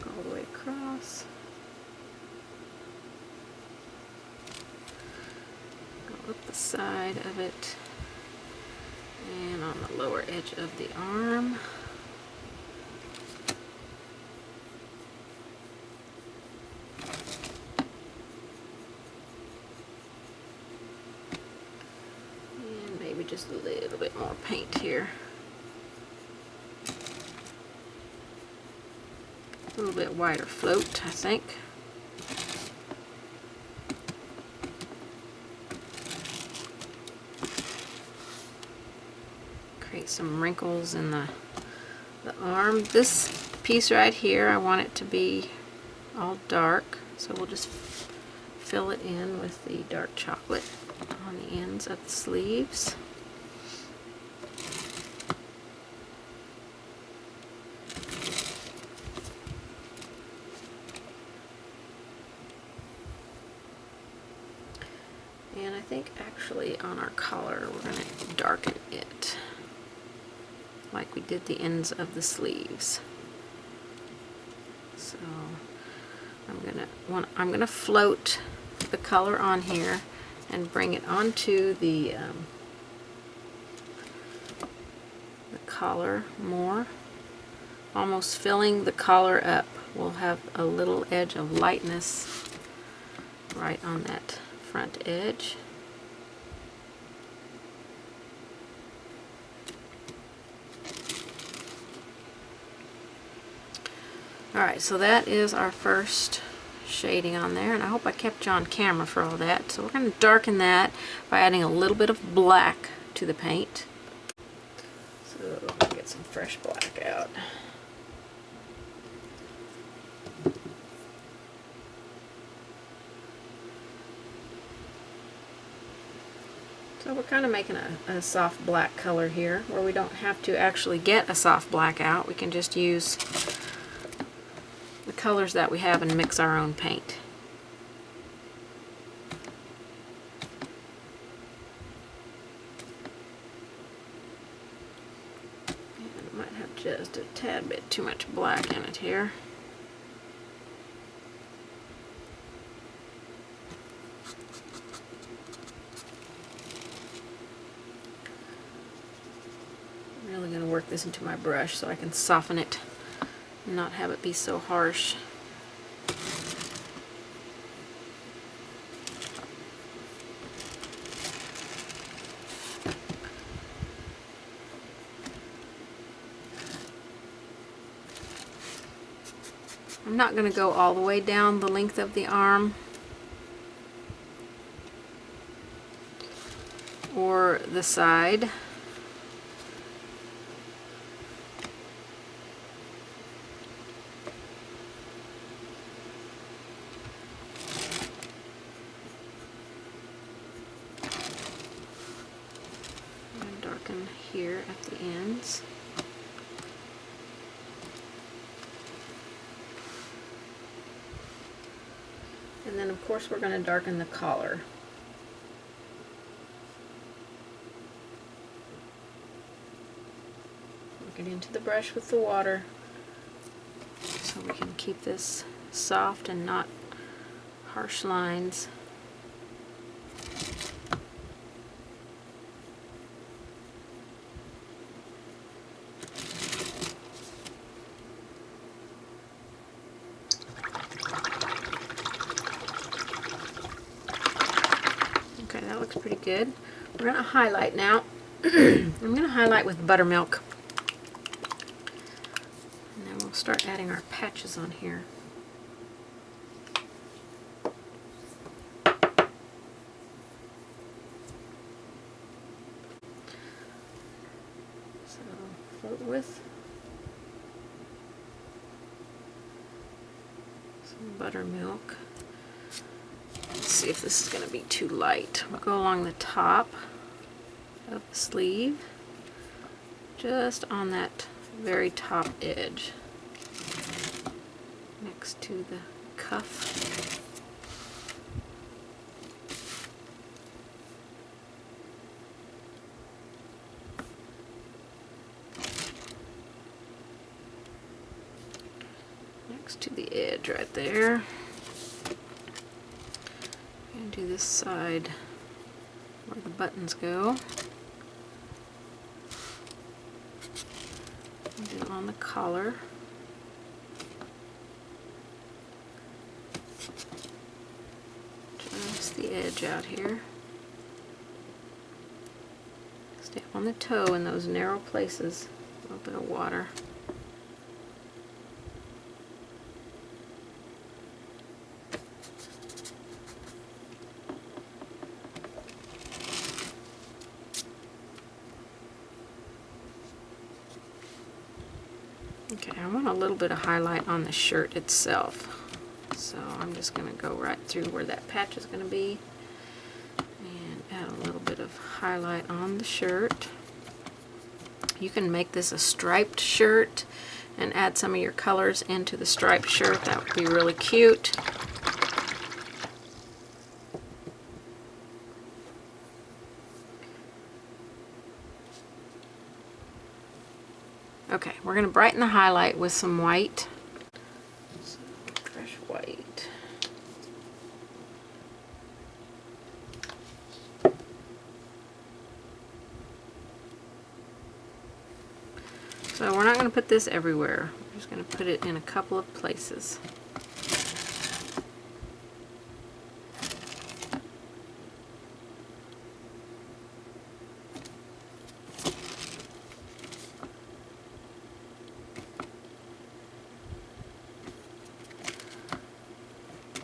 Go all the way across. Go up the side of it. And on the lower edge of the arm. And maybe just a little bit more paint here. A little bit wider float, I think. Create some wrinkles in the arm. This piece right here, I want it to be all dark, so we'll just fill it in with the dark chocolate on the ends of the sleeves. And I think actually on our collar we're going to darken it like we did the ends of the sleeves. So I'm gonna float the color on here and bring it onto the collar more, almost filling the collar up. We'll have a little edge of lightness right on that front edge. Alright, so that is our first shading on there, and I hope I kept you on camera for all that. So we're going to darken that by adding a little bit of black to the paint. So I'll get some fresh black out. So we're kind of making a soft black color here, where we don't have to actually get a soft black out. We can just use the colors that we have and mix our own paint. And it might have just a tad bit too much black in it here. I'm really going to work this into my brush so I can soften it and not have it be so harsh. I'm not going to go all the way down the length of the arm or the side. at the ends. And then of course we're going to darken the collar. Work it into the brush with the water so we can keep this soft and not harsh lines. Okay, that looks pretty good. We're going to highlight now. I'm going to highlight with buttermilk. And then we'll start adding our patches on here. So, float with some buttermilk. Let's see if this is going to be too light. We'll go along the top of the sleeve, just on that very top edge, next to the cuff. Next to the edge right there. And do this side where the buttons go. And do it on the collar. Just the edge out here. Stay up on the toe in those narrow places. A little bit of water. Okay, I want a little bit of highlight on the shirt itself. So I'm just going to go right through where that patch is going to be and add a little bit of highlight on the shirt. You can make this a striped shirt and add some of your colors into the striped shirt. That would be really cute. Okay, we're going to brighten the highlight with some white. So, fresh white. So we're not going to put this everywhere. We're just going to put it in a couple of places.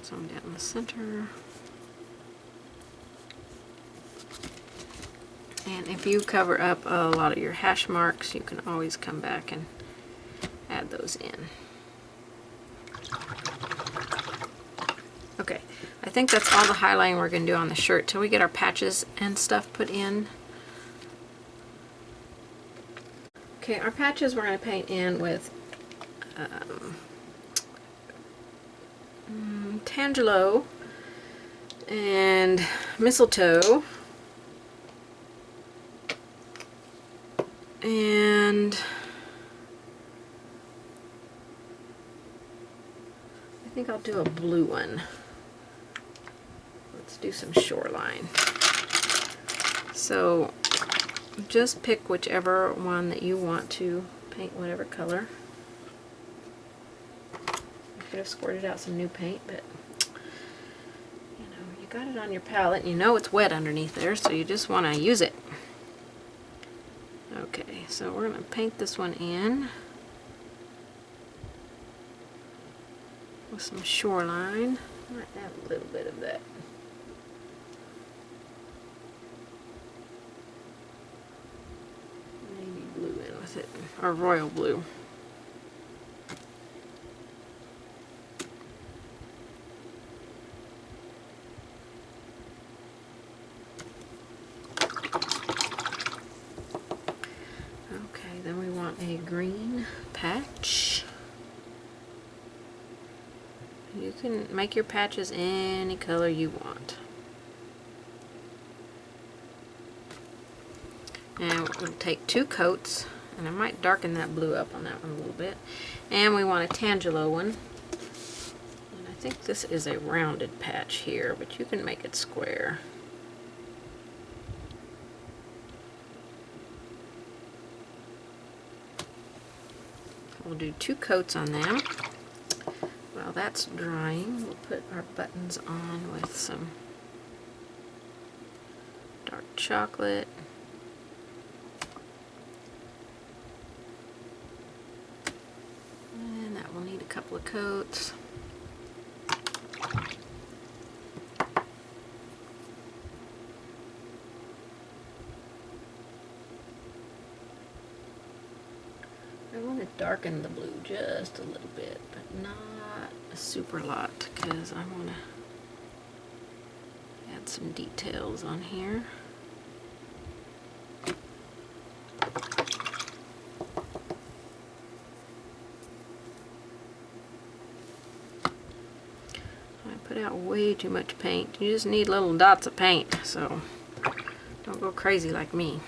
Some down the center. And if you cover up a lot of your hash marks, you can always come back and add those in. Okay, I think that's all the highlighting we're going to do on the shirt till we get our patches and stuff put in. Okay, our patches we're going to paint in with Tangelo and mistletoe and I think I'll do a blue one. Let's do some shoreline. So just pick whichever one that you want to paint, whatever color. I could have squirted out some new paint, but you know, you got it on your palette and you know it's wet underneath there, so you just want to use it. Okay, so we're going to paint this one in with some shoreline. Might add a little bit of that. Maybe blue in with it, or royal blue. You can make your patches any color you want. And we'll take 2 coats, and I might darken that blue up on that one a little bit. And we want a Tangelo one. And I think this is a rounded patch here, but you can make it square. We'll do 2 coats on them. While that's drying, we'll put our buttons on with some dark chocolate. And that will need a couple of coats. I want to darken the blue just a little bit, but not a super lot, because I want to add some details on here. I put out way too much paint. You just need little dots of paint, so don't go crazy like me.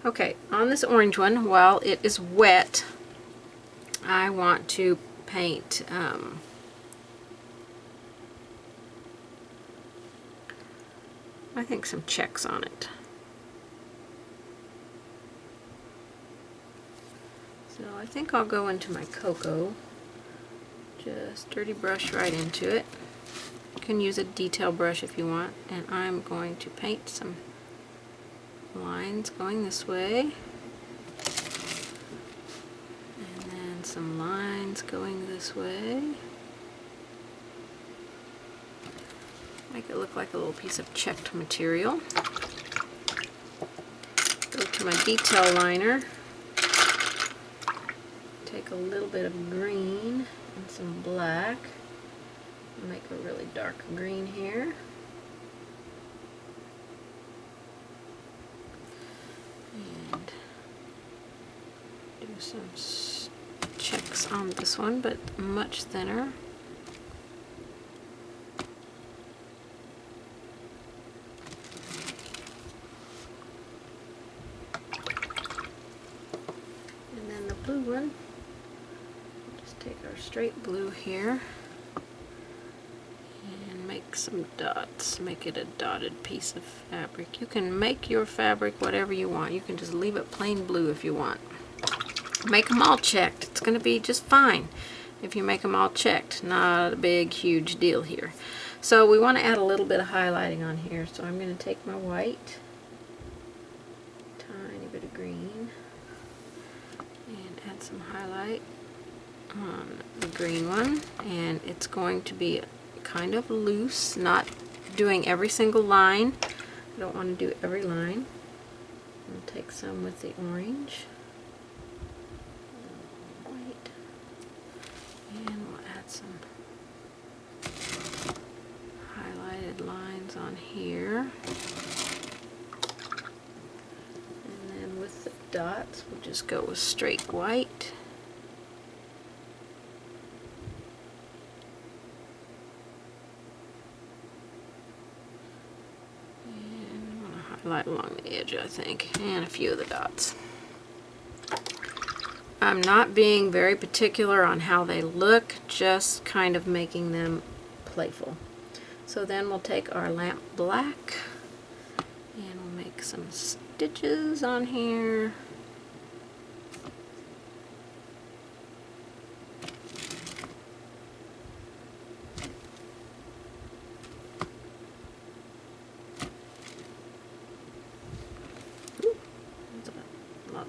Okay, on this orange one, while it is wet, I want to paint I think some checks on it. So I think I'll go into my cocoa, just dirty brush right into it. You can use a detail brush if you want, and I'm going to paint some lines going this way, and then some lines going this way. Make it look like a little piece of checked material. Go to my detail liner, take a little bit of green and some black, make a really dark green here. And do some checks on this one, but much thinner. And then the blue one, just take our straight blue here and make some dots. Make it a dotted piece of fabric. You can make your fabric whatever you want. You can just leave it plain blue if you want. Make them all checked. It's going to be just fine if you make them all checked. Not a big, huge deal here. So we want to add a little bit of highlighting on here. So I'm going to take my white, tiny bit of green, and add some highlight on the green one. And it's going to be kind of loose, not doing every single line. I don't want to do every line. We'll take some with the orange, white, and we'll add some highlighted lines on here. And then with the dots, we'll just go with straight white. Light along the edge, I think, and a few of the dots. I'm not being very particular on how they look, just kind of making them playful. So then we'll take our lamp black and we'll make some stitches on here.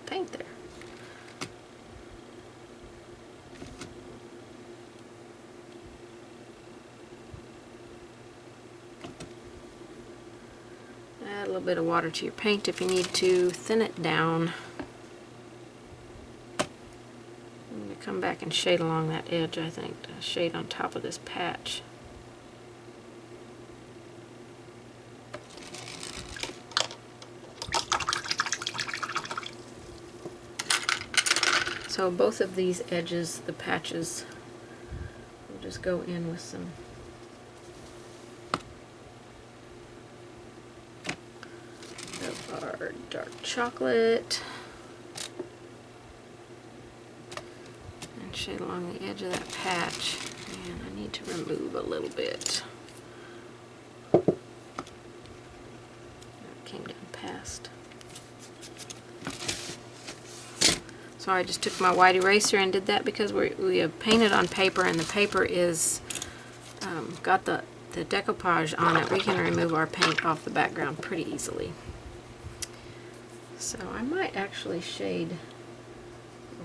Paint there. Add a little bit of water to your paint if you need to thin it down. I'm going to come back and shade along that edge, I think, to shade on top of this patch. So both of these edges, the patches, will just go in with some of our dark chocolate and shade along the edge of that patch. And I need to remove a little bit. That came down past. So I just took my white eraser and did that because we have painted on paper, and the paper is got the decoupage on it. We can remove our paint off the background pretty easily. So I might actually shade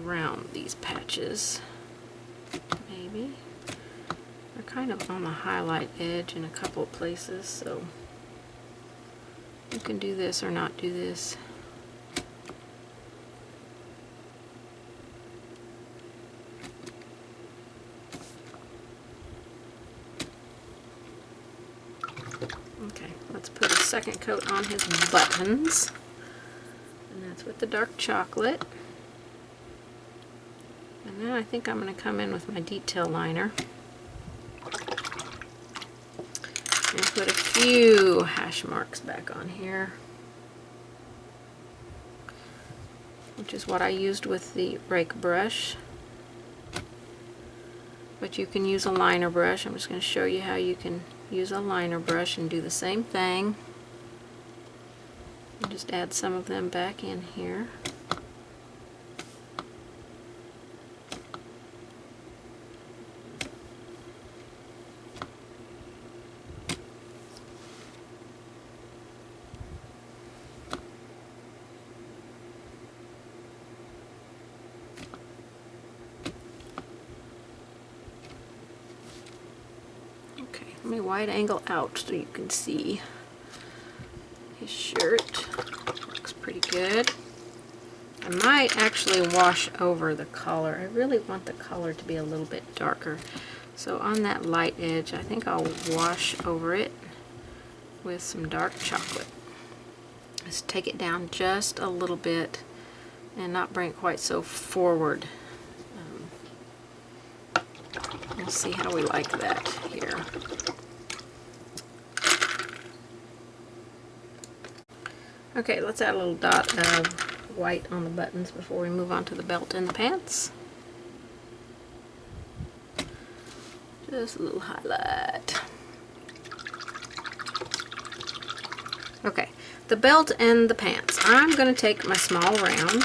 around these patches, maybe. They're kind of on the highlight edge in a couple of places, so you can do this or not do this. Okay, let's put a second coat on his buttons, and that's with the dark chocolate. And then I think I'm going to come in with my detail liner and put a few hash marks back on here, which is what I used with the rake brush. But you can use a liner brush. I'm just going to show you how you can use a liner brush and do the same thing. And just add some of them back in here. Let me wide angle out so you can see his shirt. Looks pretty good. I might actually wash over the color. I really want the color to be a little bit darker. So on that light edge, I think I'll wash over it with some dark chocolate. Just take it down just a little bit and not bring it quite so forward. We'll see how we like that here. Okay, let's add a little dot of white on the buttons before we move on to the belt and the pants. Just a little highlight. Okay, the belt and the pants. I'm going to take my small round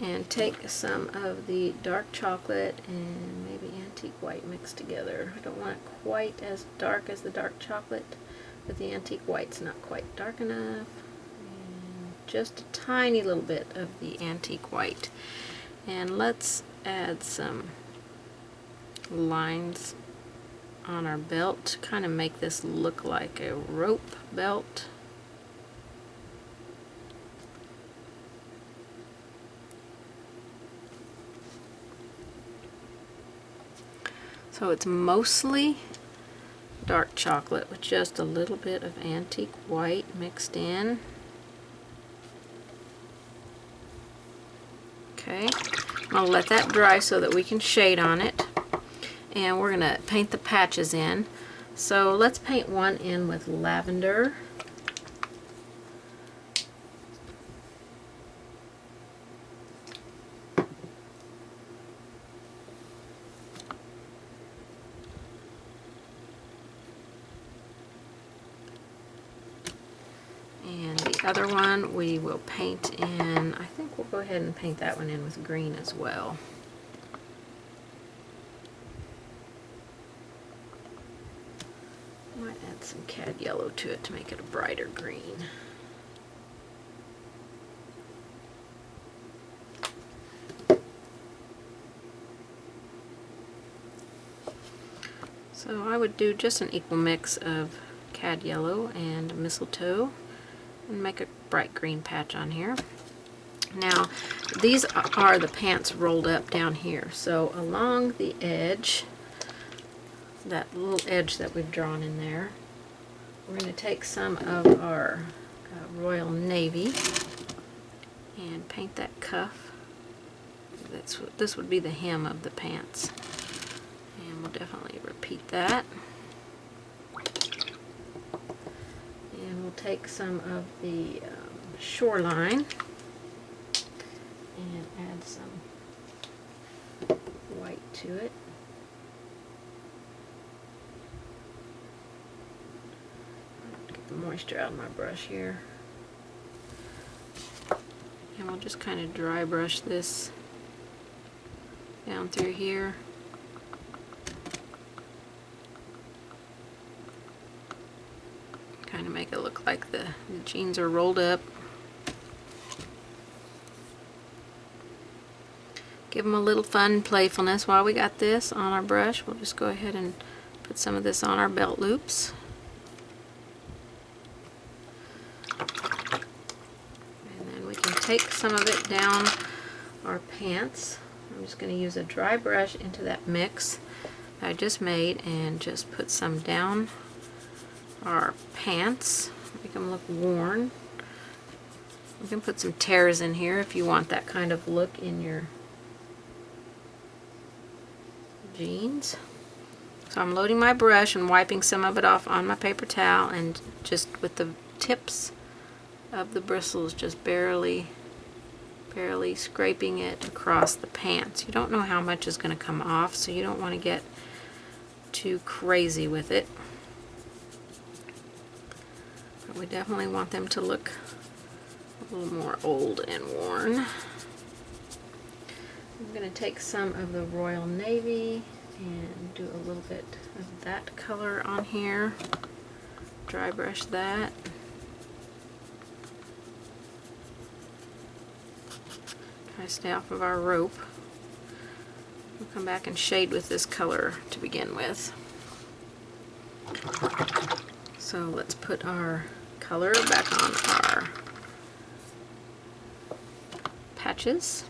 and take some of the dark chocolate and maybe antique white mixed together. I don't want it quite as dark as the dark chocolate, but the antique white's not quite dark enough. And just a tiny little bit of the antique white. And let's add some lines on our belt to kind of make this look like a rope belt. So it's mostly dark chocolate with just a little bit of antique white mixed in. Okay, I'll let that dry so that we can shade on it. And we're going to paint the patches in. So let's paint one in with lavender. And the other one we will paint in, I think we'll go ahead and paint that one in with green as well. Might add some cad yellow to it to make it a brighter green. So I would do just an equal mix of cad yellow and mistletoe and make a bright green patch on here. Now these are the pants rolled up down here, so along the edge, that little edge that we've drawn in there, we're going to take some of our Royal Navy and paint that cuff. This would be the hem of the pants. And we'll definitely repeat that. And we'll take some of the shoreline and add some white to it. Get the moisture out of my brush here. And we'll just kind of dry brush this down through here. Kind of make it look like the jeans are rolled up. Give them a little fun playfulness. While we got this on our brush, we'll just go ahead and put some of this on our belt loops. And then we can take some of it down our pants. I'm just going to use a dry brush into that mix that I just made and just put some down our pants. Make them look worn. You can put some tears in here if you want that kind of look in your jeans. So I'm loading my brush and wiping some of it off on my paper towel, and just with the tips of the bristles just barely scraping it across the pants. You don't know how much is going to come off, so you don't want to get too crazy with it. But we definitely want them to look a little more old and worn. I'm going to take some of the Royal Navy and do a little bit of that color on here. Dry brush that. Try to stay off of our rope. We'll come back and shade with this color to begin with. So let's put our color back on our patches.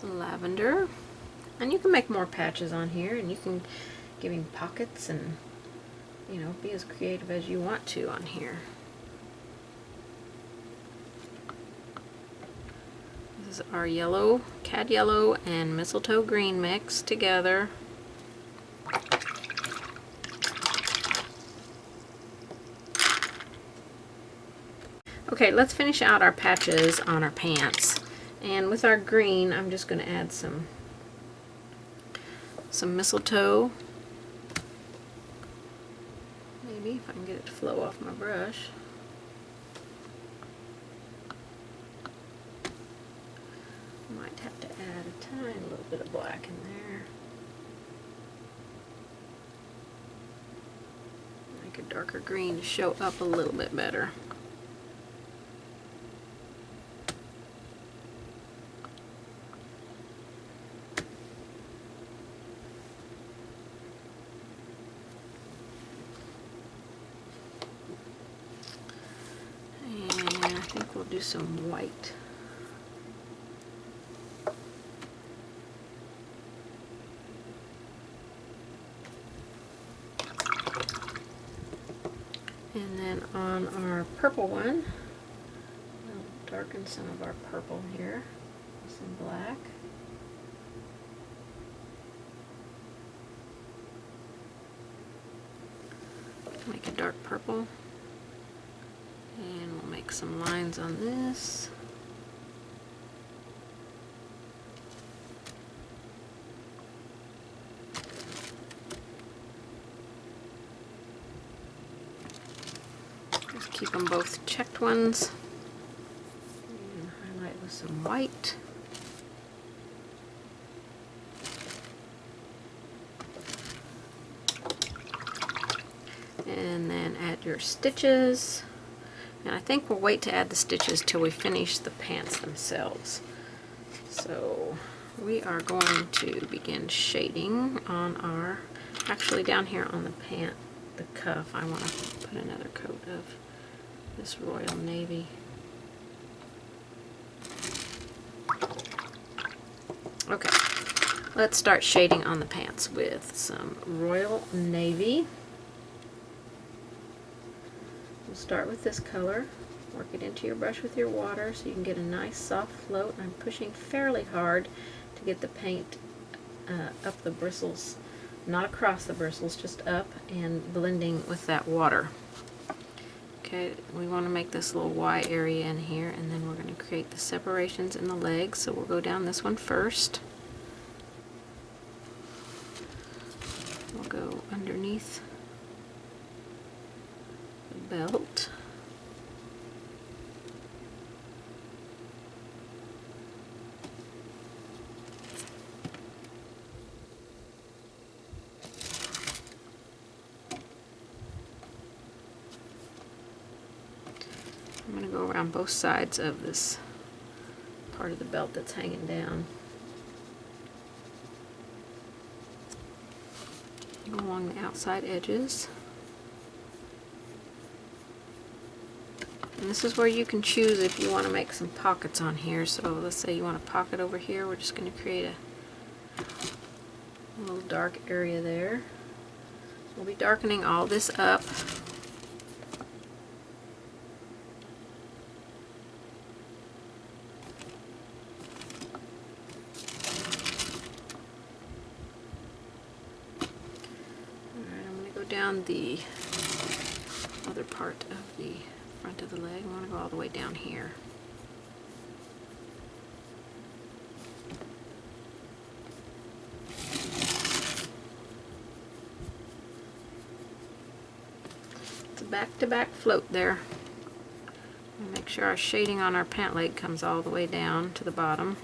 Lavender. And you can make more patches on here, and you can give him pockets and, you know, be as creative as you want to on here. This is our yellow, cad yellow and mistletoe green mix together. Okay, let's finish out our patches on our pants. And with our green, I'm just going to add some mistletoe. Maybe if I can get it to flow off my brush. Might have to add a tiny little bit of black in there. Make a darker green to show up a little bit better. We'll do some white. And then on our purple one, we'll darken some of our purple here with some black. Make a dark purple. And we'll make some lines on this. Just keep them both checked ones. And highlight with some white. And then add your stitches. And I think we'll wait to add the stitches till we finish the pants themselves. So we are going to begin shading on our, actually down here on the pant, the cuff, I want to put another coat of this Royal Navy. Okay, let's start shading on the pants with some Royal Navy. We'll start with this color. Work it into your brush with your water so you can get a nice soft float. I'm pushing fairly hard to get the paint up the bristles, not across the bristles, just up and blending with that water. Okay, we want to make this little Y area in here, and then we're going to create the separations in the legs. So we'll go down this one first. We'll go underneath the belt. I'm going to go around both sides of this part of the belt that's hanging down. Go along the outside edges. And this is where you can choose if you want to make some pockets on here. So let's say you want a pocket over here. We're just going to create a little dark area there. We'll be darkening all this up. Down the other part of the front of the leg. I want to go all the way down here. It's a back-to-back float there. Make sure our shading on our pant leg comes all the way down to the bottom.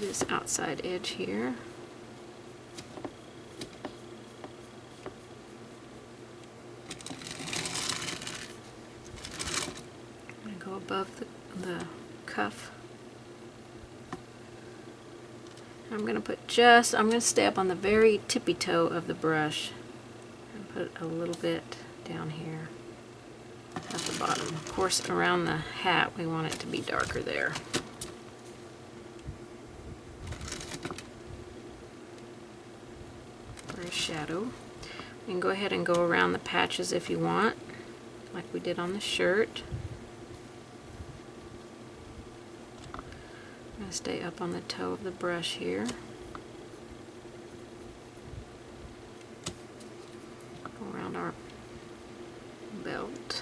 This outside edge here. I'm going to go above the cuff. I'm going to stay up on the very tippy toe of the brush and put a little bit down here at the bottom. Of course, around the hat we want it to be darker there. A shadow. You can go ahead and go around the patches if you want, like we did on the shirt. I'm going to stay up on the toe of the brush here. Go around our belt.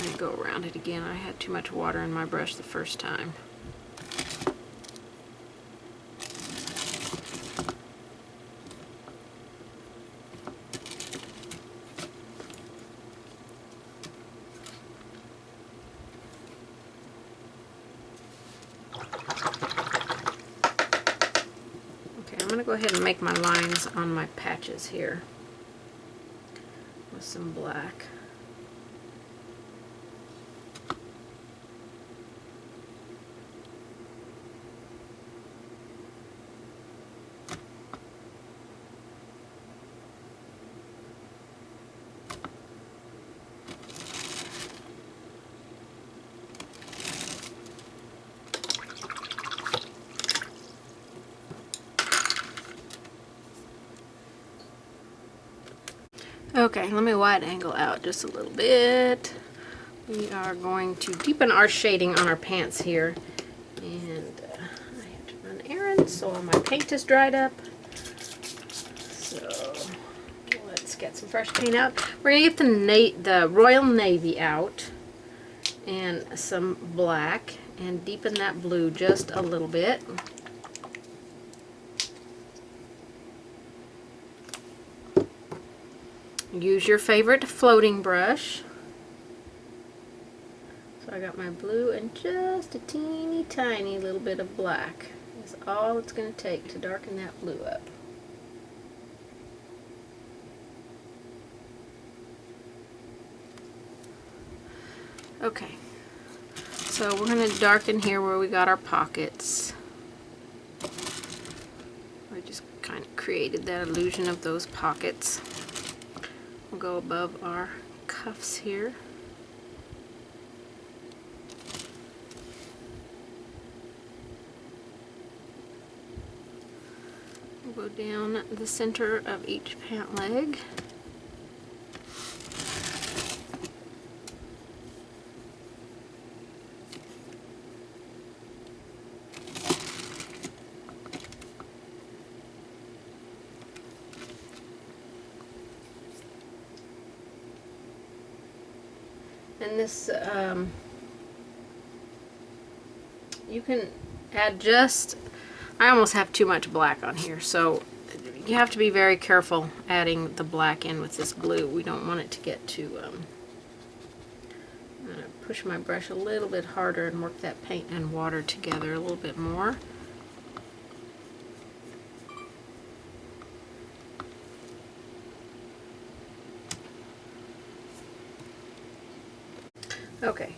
And go around it again. I had too much water in my brush the first time. I'm going to go ahead and make my lines on my patches here with some black. Okay, let me wide angle out just a little bit. We are going to deepen our shading on our pants here. And I have to run errands, so all my paint is dried up. So let's get some fresh paint out. We're going to get the Royal Navy out and some black and deepen that blue just a little bit. Use your favorite floating brush. So I got my blue and just a teeny tiny little bit of black. That's all it's going to take to darken that blue up. Okay, so we're going to darken here where we got our pockets. I just kind of created that illusion of those pockets. We'll go above our cuffs here. We'll go down the center of each pant leg. And this, you can add just, I almost have too much black on here, so you have to be very careful adding the black in with this glue. We don't want it to get too, I'm going to push my brush a little bit harder and work that paint and water together a little bit more. Okay,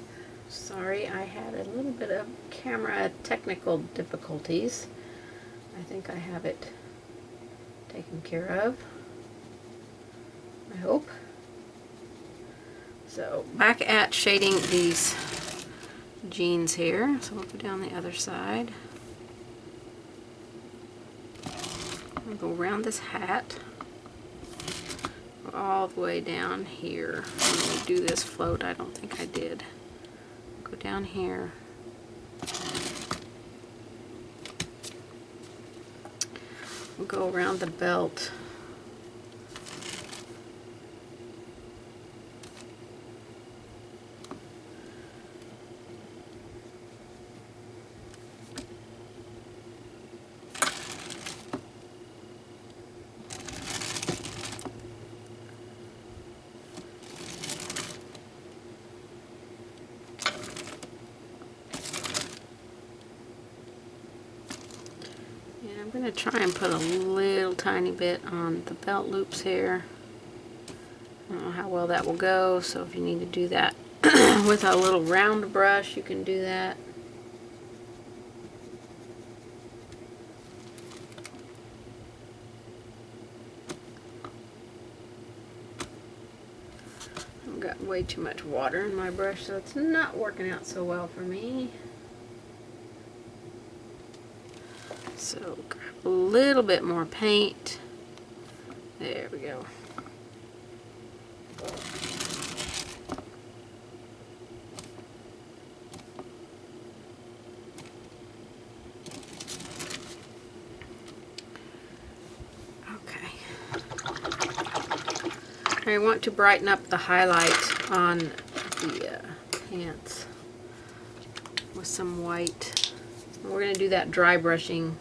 sorry, I had a little bit of camera technical difficulties. I think I have it taken care of, I hope. So back at shading these jeans here, so we'll go down the other side. I'll go around this hat, go all the way down here. I'm going to do this float, I don't think I did. Go down here. We'll go around the belt. I'm going to try and put a little tiny bit on the belt loops here. I don't know how well that will go, so if you need to do that with a little round brush, you can do that. I've got way too much water in my brush, so it's not working out so well for me. So grab a little bit more paint. There we go. Okay. I want to brighten up the highlight on the pants with some white. We're going to do that dry brushing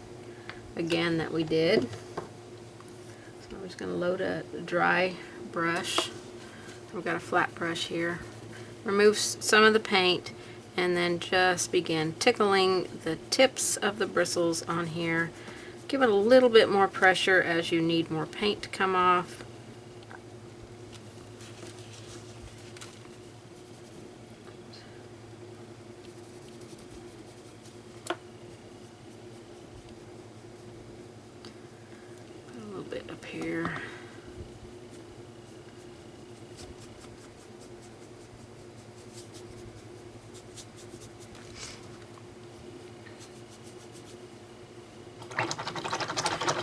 again that we did. So I'm just going to load a dry brush. We've got a flat brush here. Remove some of the paint and then just begin tickling the tips of the bristles on here. Give it a little bit more pressure as you need more paint to come off. Up here.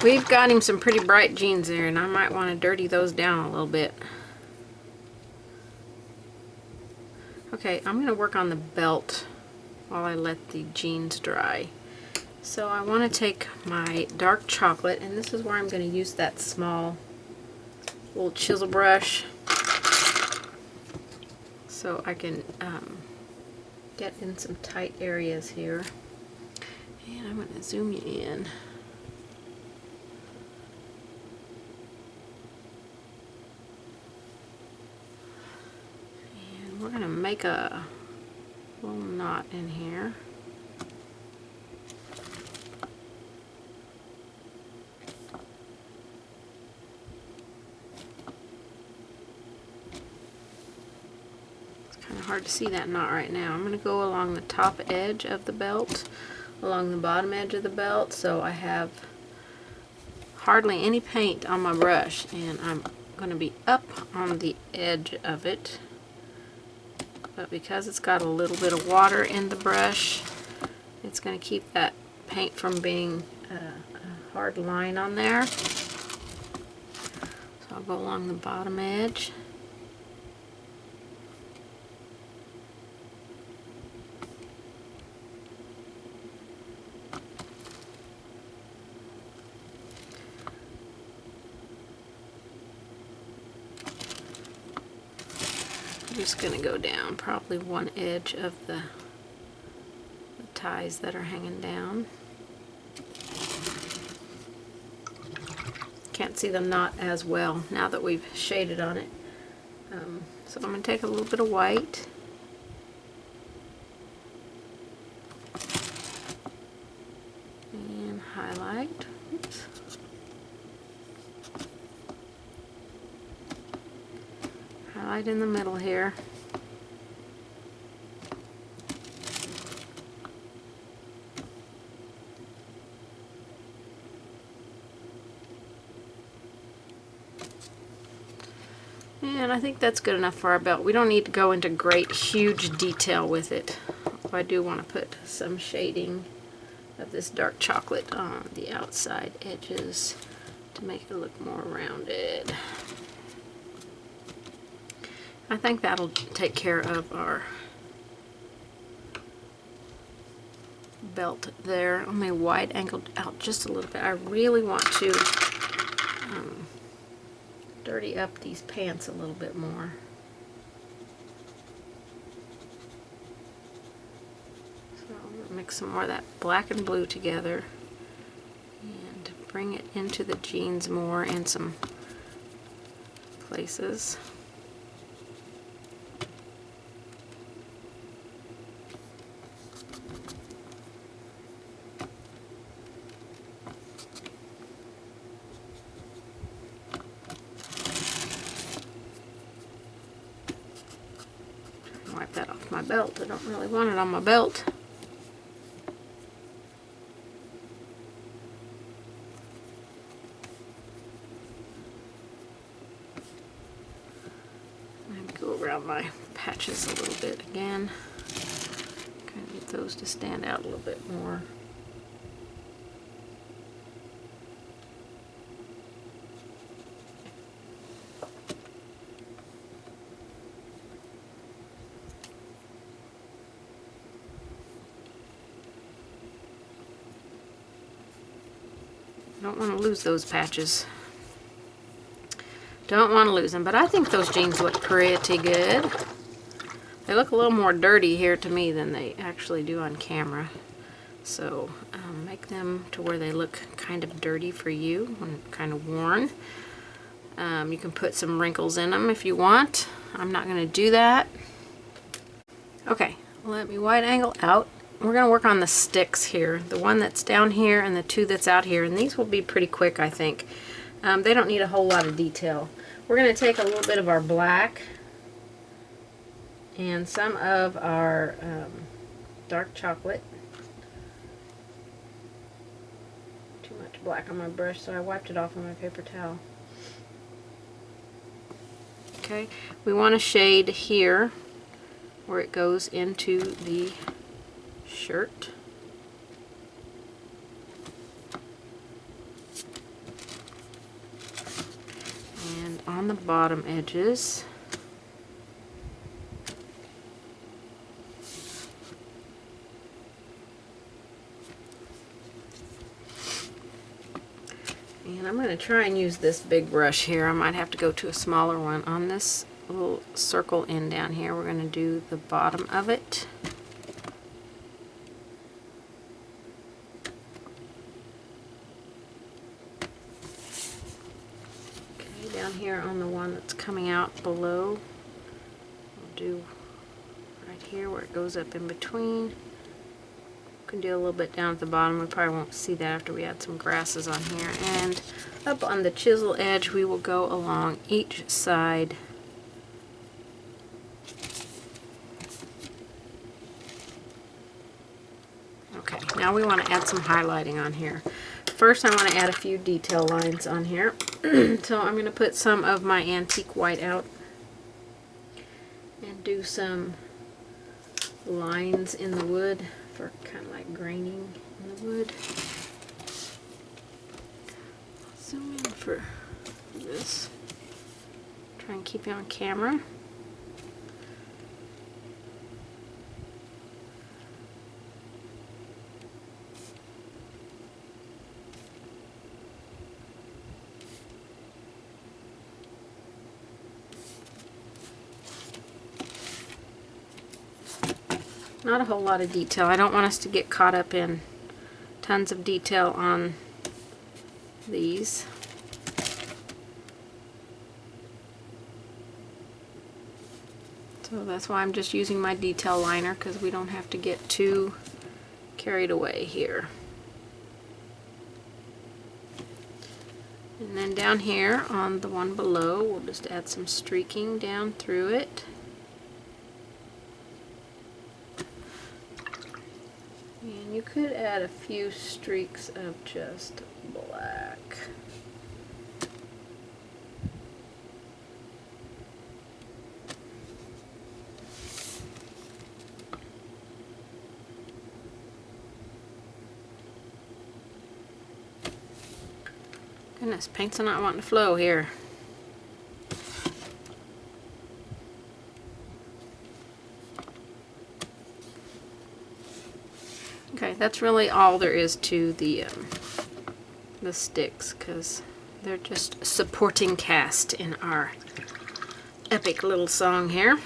We've got him some pretty bright jeans there, and I might want to dirty those down a little bit. Okay, I'm going to work on the belt while I let the jeans dry. So I want to take my dark chocolate, and this is where I'm going to use that small little chisel brush so I can get in some tight areas here. And I'm going to zoom you in. And we're going to make a little knot in here. Hard to see that knot right now. I'm going to go along the top edge of the belt, along the bottom edge of the belt, so I have hardly any paint on my brush, and I'm going to be up on the edge of it. But because it's got a little bit of water in the brush, it's going to keep that paint from being hard line on there. So I'll go along the bottom edge. I'm just going to go down probably one edge of the ties that are hanging down. Can't see the knot as well now that we've shaded on it. So I'm going to take a little bit of white and highlight. Oops. Highlight in the middle here. And I think that's good enough for our belt. We don't need to go into great, huge detail with it. I do want to put some shading of this dark chocolate on the outside edges to make it look more rounded. I think that'll take care of our belt there. Let me wide angled out just a little bit. I really want to dirty up these pants a little bit more. So I'm going to mix some more of that black and blue together and bring it into the jeans more in some places. Wipe that off my belt. I don't really want it on my belt. And go around my patches a little bit again. Kind of get those to stand out a little bit more. Don't want to lose those patches. Don't want to lose them, but I think those jeans look pretty good. They look a little more dirty here to me than they actually do on camera. So make them to where they look kind of dirty for you and kind of worn. You can put some wrinkles in them if you want. I'm not going to do that. Okay, let me wide angle out. We're going to work on the sticks here. The one that's down here and the two that's out here. And these will be pretty quick, I think. They don't need a whole lot of detail. We're going to take a little bit of our black and some of our dark chocolate. Too much black on my brush, so I wiped it off on my paper towel. Okay, we want to shade here where it goes into the shirt. And on the bottom edges. And I'm going to try and use this big brush here. I might have to go to a smaller one. On this little circle end down here, we're going to do the bottom of it. Down here on the one that's coming out below, we'll do right here where it goes up in between. We can do a little bit down at the bottom. We probably won't see that after we add some grasses on here. And up on the chisel edge, we will go along each side. Okay, now we want to add some highlighting on here. First, I want to add a few detail lines on here. So I'm going to put some of my antique white out and do some lines in the wood for kind of like graining in the wood. zoom in for this. Try and keep you on camera. Not a whole lot of detail. I don't want us to get caught up in tons of detail on these. So that's why I'm just using my detail liner, because we don't have to get too carried away here. And then down here on the one below, we'll just add some streaking down through it. And you could add a few streaks of just black. Goodness, paint's not wanting to flow here. Okay, that's really all there is to the sticks, because they're just supporting cast in our epic little song here.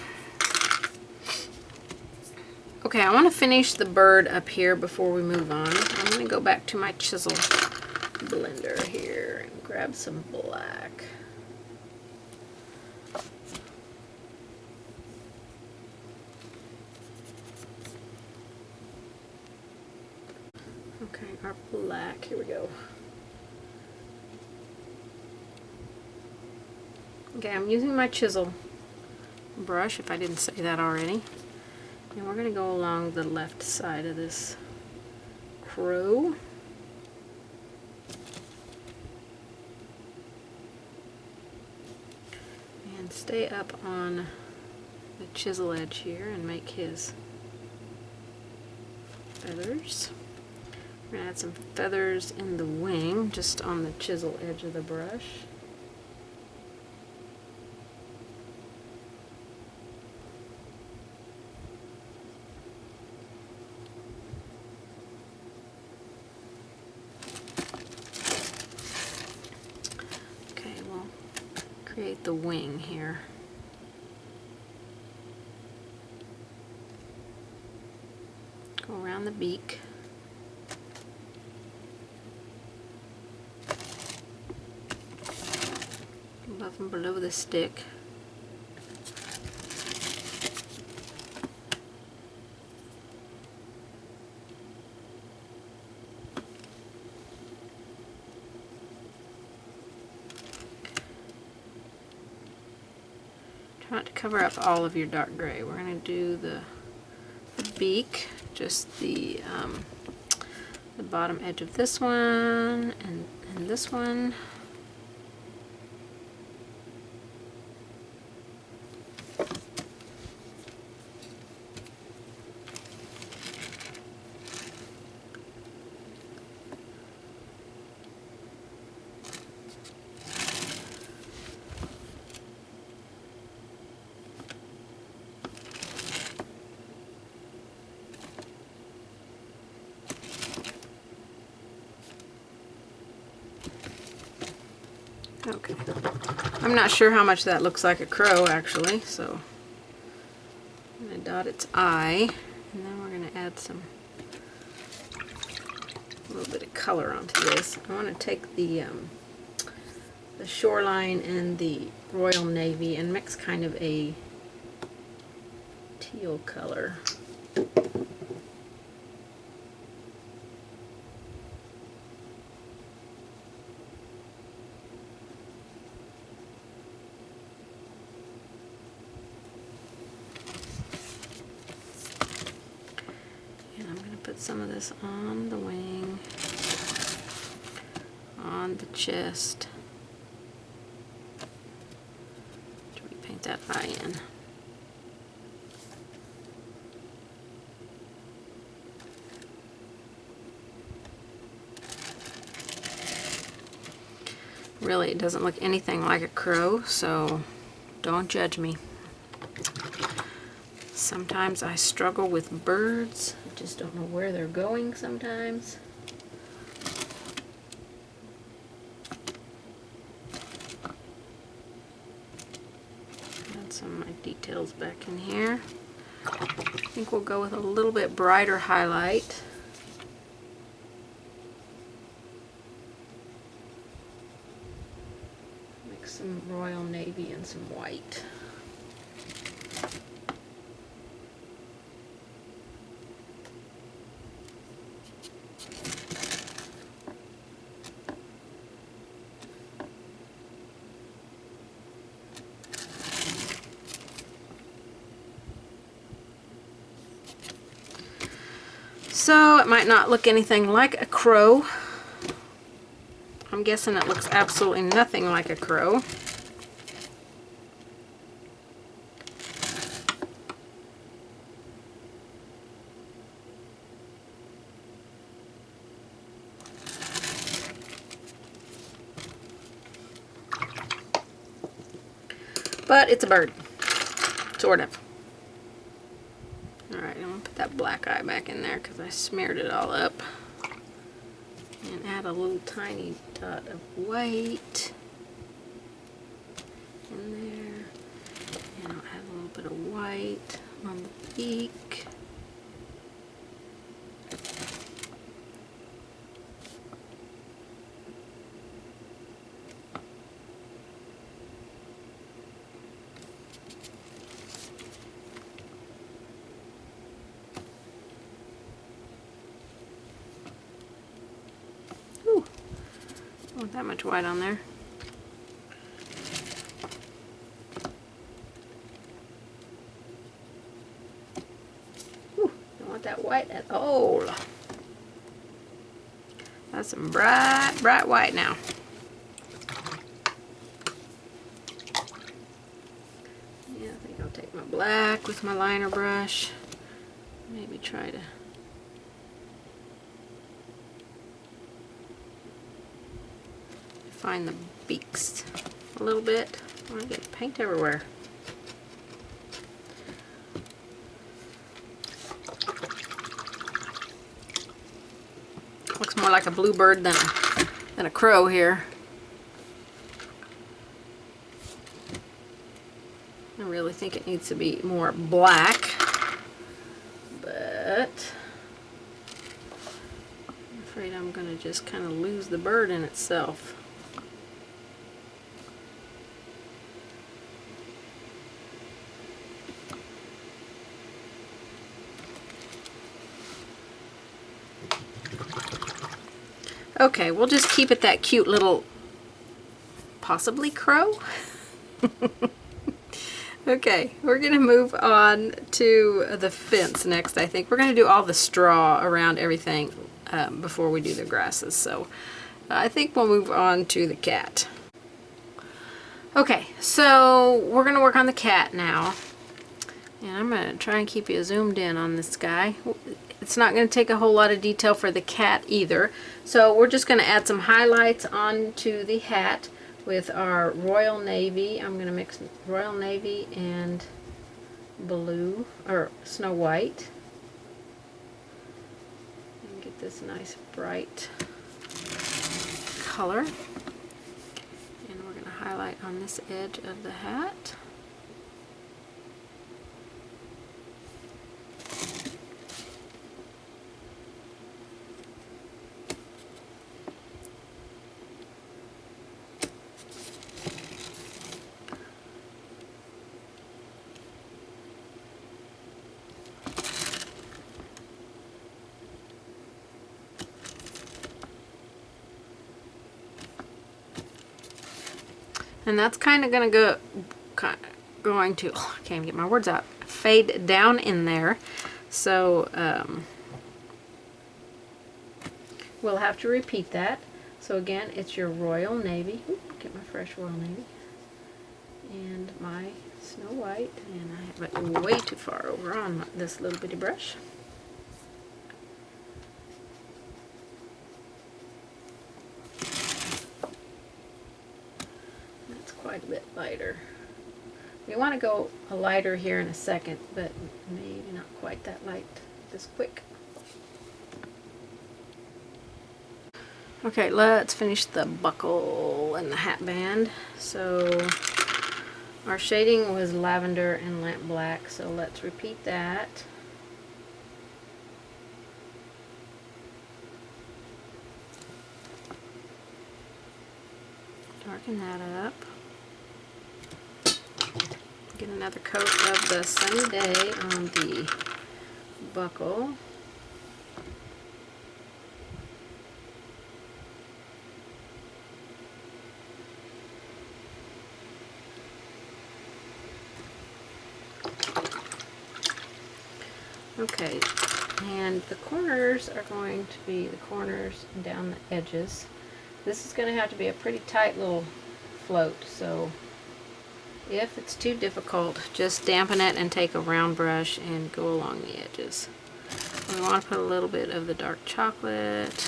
Okay, I want to finish the bird up here before we move on. I'm going to go back to my chisel blender here and grab some black. Okay, our black, here we go. Okay, I'm using my chisel brush, if I didn't say that already. And we're going to go along the left side of this crow. And stay up on the chisel edge here and make his feathers. We're going to add some feathers in the wing, just on the chisel edge of the brush. Okay, we'll create the wing here. Go around the beak. Above and below the stick. Try not to cover up all of your dark gray. We're going to do the beak, just the bottom edge of this one and this one. Okay, I'm not sure how much that looks like a crow actually, so I'm going to dot its eye, and then we're going to add a little bit of color onto this. I want to take the shoreline and the Royal Navy and mix kind of a teal color. Put some of this on the wing, on the chest. After we paint that eye in. Really, it doesn't look anything like a crow, so don't judge me. Sometimes I struggle with birds. I just don't know where they're going sometimes. Add some of my details back in here. I think we'll go with a little bit brighter highlight. Mix some royal navy and some white. So it might not look anything like a crow. I'm guessing it looks absolutely nothing like a crow. But it's a bird, sort of. Alright, I'm going to put that black eye back in there because I smeared it all up. And add a little tiny dot of white in there. And I'll add a little bit of white on the beak. Not that much white on there. Ooh, don't want that white at all. That's some bright, bright white now. Yeah, I think I'll take my black with my liner brush. Maybe try to find the beaks a little bit. I want to get paint everywhere. Looks more like a bluebird than a crow here. I really think it needs to be more black, but I'm afraid I'm going to just kind of lose the bird in itself. Okay, we'll just keep it that cute little, possibly crow. Okay, we're going to move on to the fence next, I think. We're going to do all the straw around everything before we do the grasses. So I think we'll move on to the cat. Okay, so we're going to work on the cat now. And I'm going to try and keep you zoomed in on this guy. It's not going to take a whole lot of detail for the cat either. So we're just going to add some highlights onto the hat with our royal navy. I'm going to mix royal navy and blue, or snow white. And get this nice bright color. And we're going to highlight on this edge of the hat. And that's kind of going to I can't even get my words out, fade down in there. So we'll have to repeat that. So again, it's your royal navy. Ooh, get my fresh royal navy. And my snow white. And I have it way too far over on this little bitty brush. quite a bit lighter. We want to go a lighter here in a second, but maybe not quite that light this quick. Okay, let's finish the buckle and the hat band. So our shading was lavender and lamp black, so let's repeat that. Darken that up. Get another coat of the Sunny Day on the buckle. Okay, and the corners are going to be the corners down the edges. This is going to have to be a pretty tight little float, so if it's too difficult, just dampen it and take a round brush and go along the edges. We want to put a little bit of the dark chocolate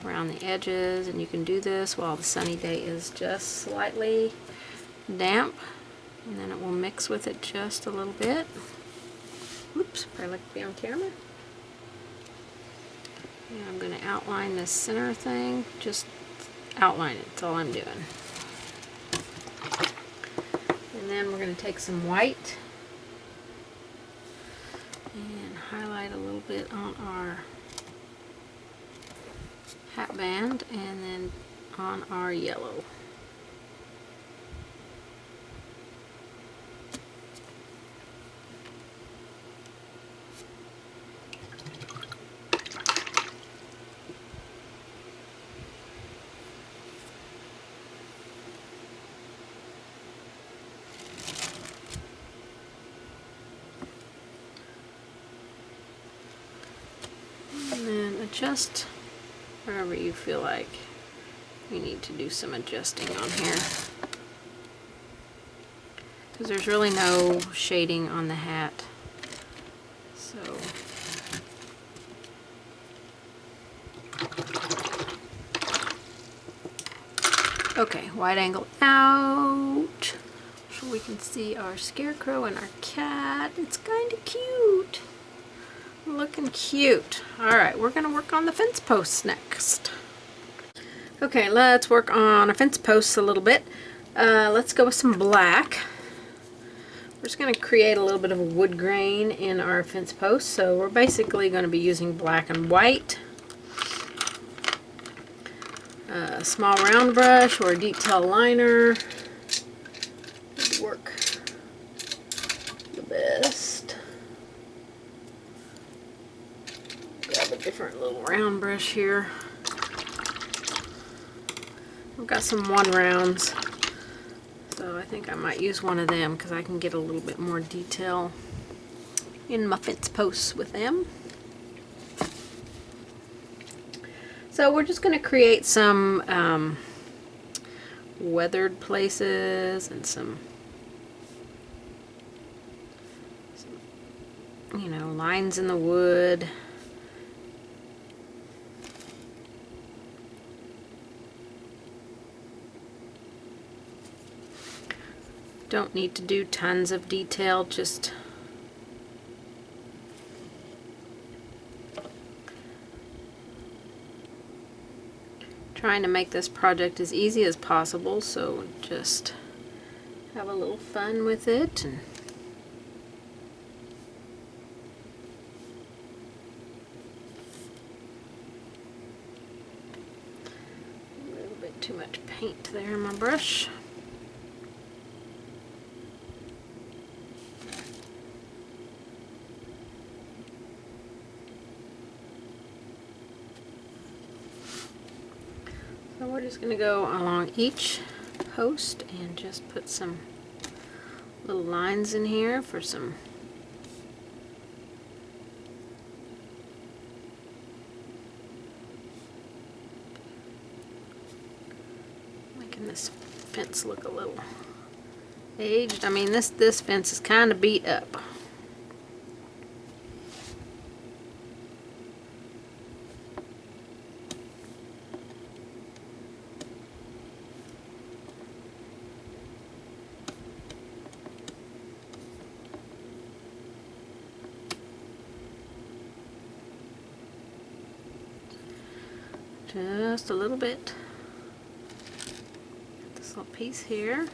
around the edges, and you can do this while the Sunny Day is just slightly damp, and then it will mix with it just a little bit. Oops, probably like to be on camera. And I'm going to outline this center thing, just outline it, that's all I'm doing. And then we're going to take some white and highlight a little bit on our hat band and then on our yellow. And then adjust wherever you feel like you need to do some adjusting on here, because there's really no shading on the hat. So okay, wide angle out so we can see our scarecrow and our cat. It's kind of cute. Looking cute. Alright, we're going to work on the fence posts next. Okay, let's work on our fence posts a little bit. Let's go with some black. We're just going to create a little bit of a wood grain in our fence posts. So we're basically going to be using black and white. A small round brush or a detail liner would work the best. Grab a different little round brush here. I've got some 1 rounds, so I think I might use one of them because I can get a little bit more detail in my fence posts with them. So we're just going to create some weathered places and some, you know, lines in the wood. Don't need to do tons of detail, just trying to make this project as easy as possible, so just have a little fun with it. And a little bit too much paint there in my brush. So we're just going to go along each post and just put some little lines in here for some making this fence look a little aged. I mean, this fence is kind of beat up. Just a little bit. This little piece here.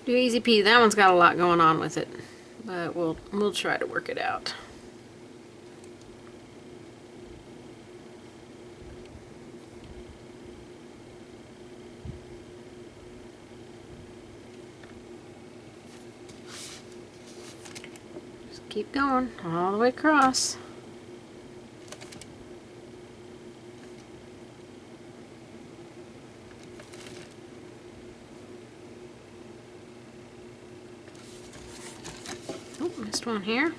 Do easy peasy. That one's got a lot going on with it, but we'll try to work it out. Just keep going all the way across. Oh, missed one here.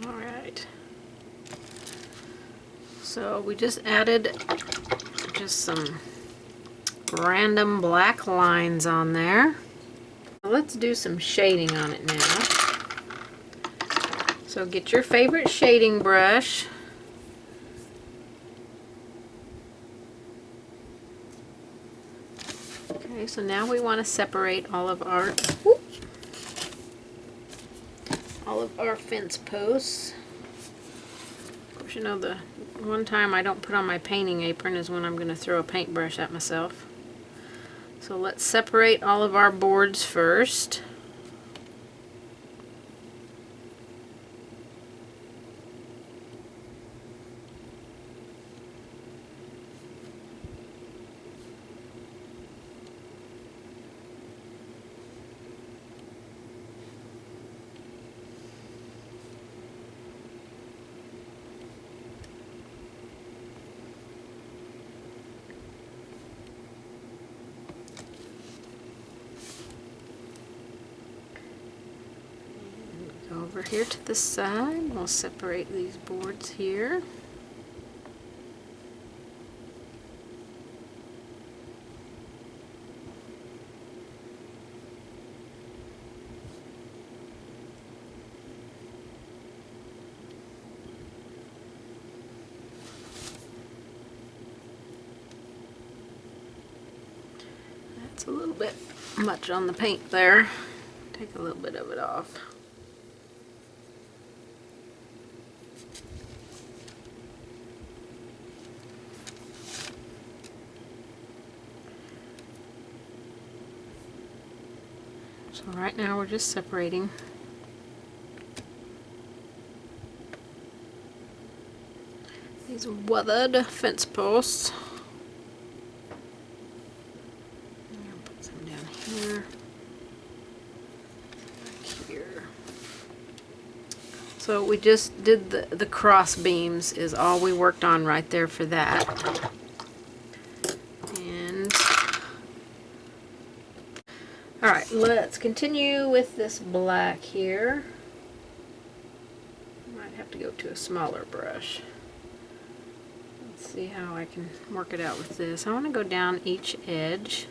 All right. So we just added just some random black lines on there. Let's do some shading on it now. So get your favorite shading brush. Okay, so now we want to separate all of our fence posts. Of course, you know, the one time I don't put on my painting apron is when I'm going to throw a paintbrush at myself. So let's separate all of our boards first. Over here to the side, we'll separate these boards here. That's a little bit much on the paint there. Take a little bit of it off. So right now we're just separating these weathered fence posts. I'll put some down here, back here. So we just did the cross beams is all we worked on right there for that. Alright, let's continue with this black here. Might have to go to a smaller brush. Let's see how I can work it out with this. I want to go down each edge.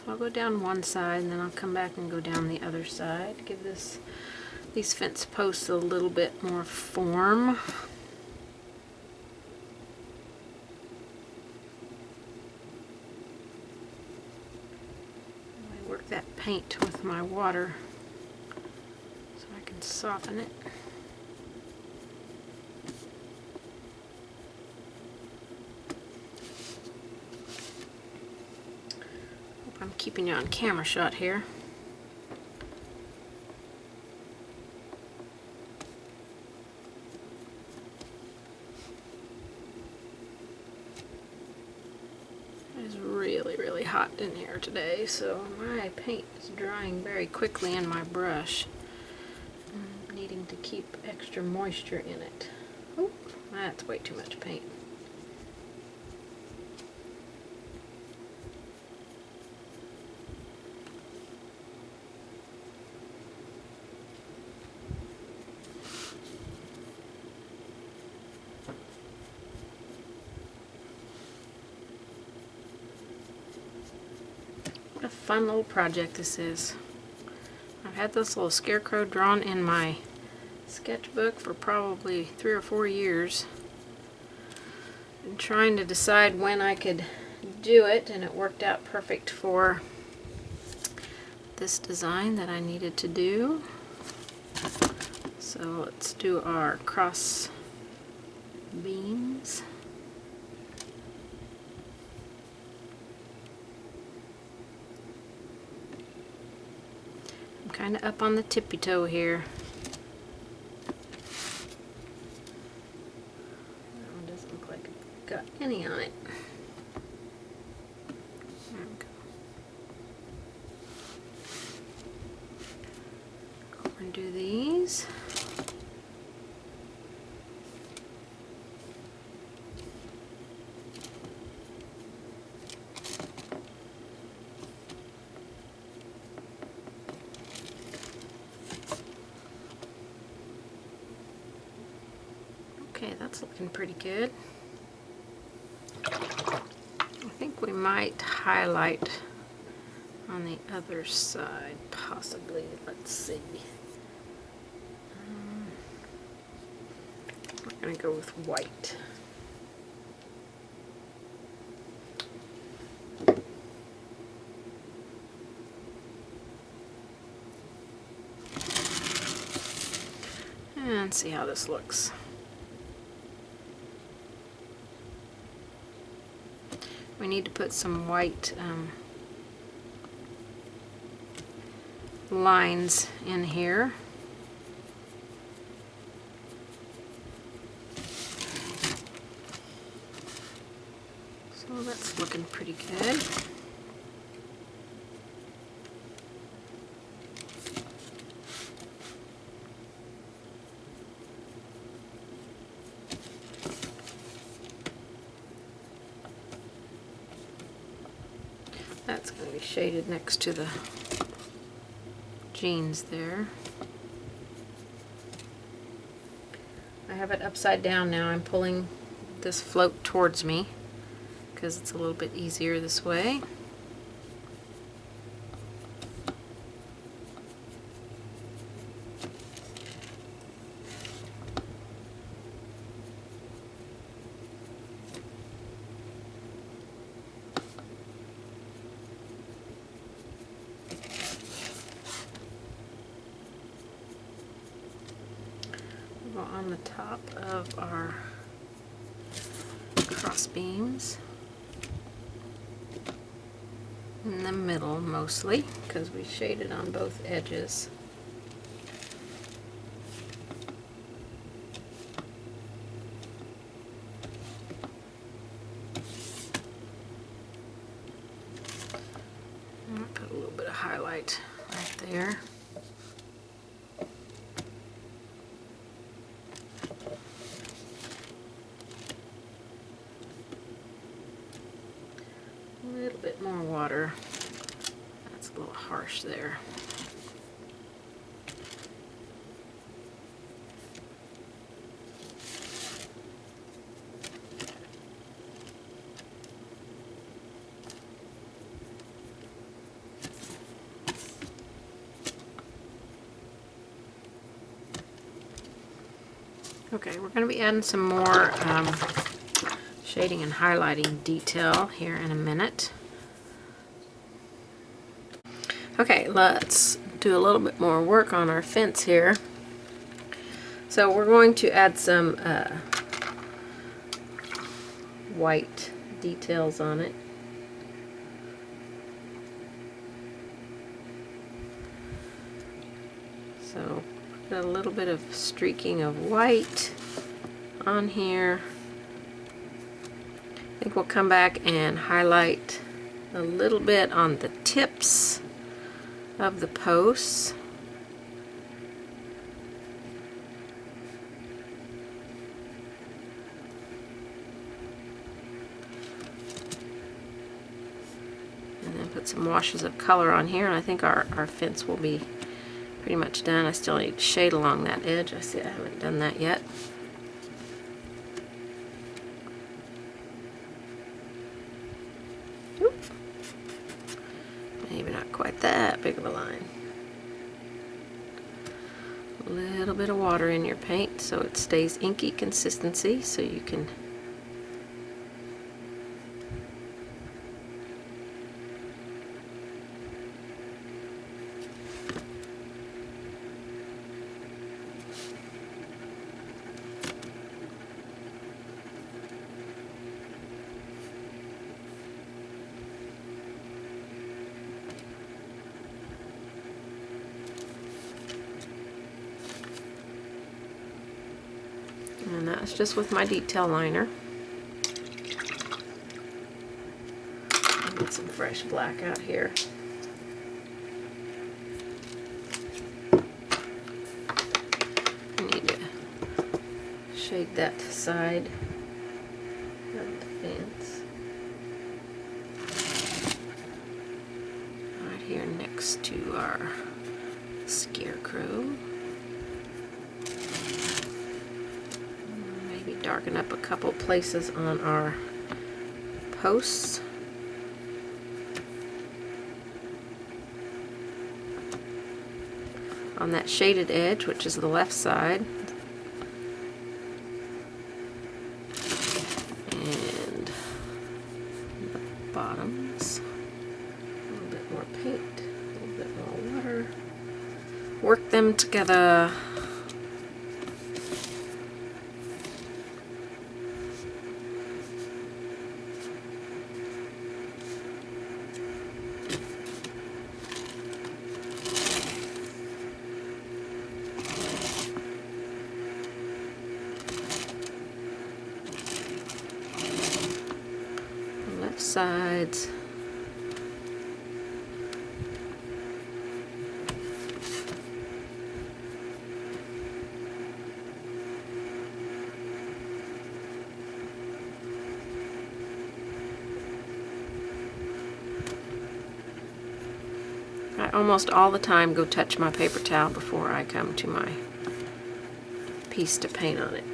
I'll go down one side and then I'll come back and go down the other side. Give these fence posts a little bit more form. I work that paint with my water so I can soften it. I'm keeping you on camera shot here. It's really hot in here today, so my paint is drying very quickly in my brush. I'm needing to keep extra moisture in it. Oh, that's way too much paint. a fun little project this is. I've had this little scarecrow drawn in my sketchbook for probably 3 or 4 years. I'm trying to decide when I could do it, and it worked out perfect for this design that I needed to do. So let's do our cross beams. I'm kind of up on the tippy toe here. That one doesn't look like it's got any on it. There we go. Go over and do these. Okay, that's looking pretty good. I think we might highlight on the other side, possibly. Let's see. We're going to go with white. And see how this looks. We need to put some white lines in here. So that's looking pretty good. That's going to be shaded next to the jeans there. I have it upside down now. I'm pulling this float towards me because it's a little bit easier this way. On the top of our cross beams, in the middle mostly, because we shaded on both edges. I'll put a little bit of highlight right there. A little bit more water. That's a little harsh there. Okay, we're going to be adding some more shading and highlighting detail here in a minute. Okay, let's do a little bit more work on our fence here. So we're going to add some white details on it. So put a little bit of streaking of white on here. I think we'll come back and highlight a little bit on the tips of the posts. And then put some washes of color on here, and I think our fence will be pretty much done. I still need shade along that edge. I see I haven't done that yet. Maybe not quite that big of a line. A little bit of water in your paint so it stays inky consistency, so you can and that's just with my detail liner. I'll get some fresh black out here. I need to shade that side of the fence. Right here next to our scarecrow. Darken up a couple places on our posts. On that shaded edge, which is the left side. And the bottoms. A little bit more paint, a little bit more water. Work them together. Sides. I almost all the time go touch my paper towel before I come to my piece to paint on it.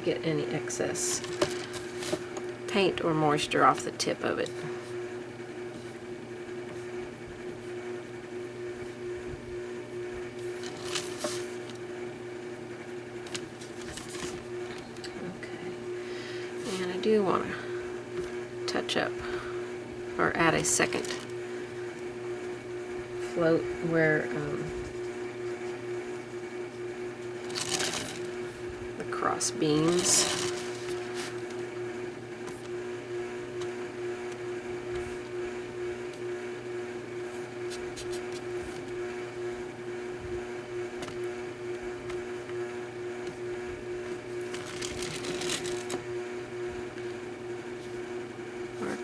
Get any excess paint or moisture off the tip of it. Okay, and I do want to touch up or add a second float where the cross beams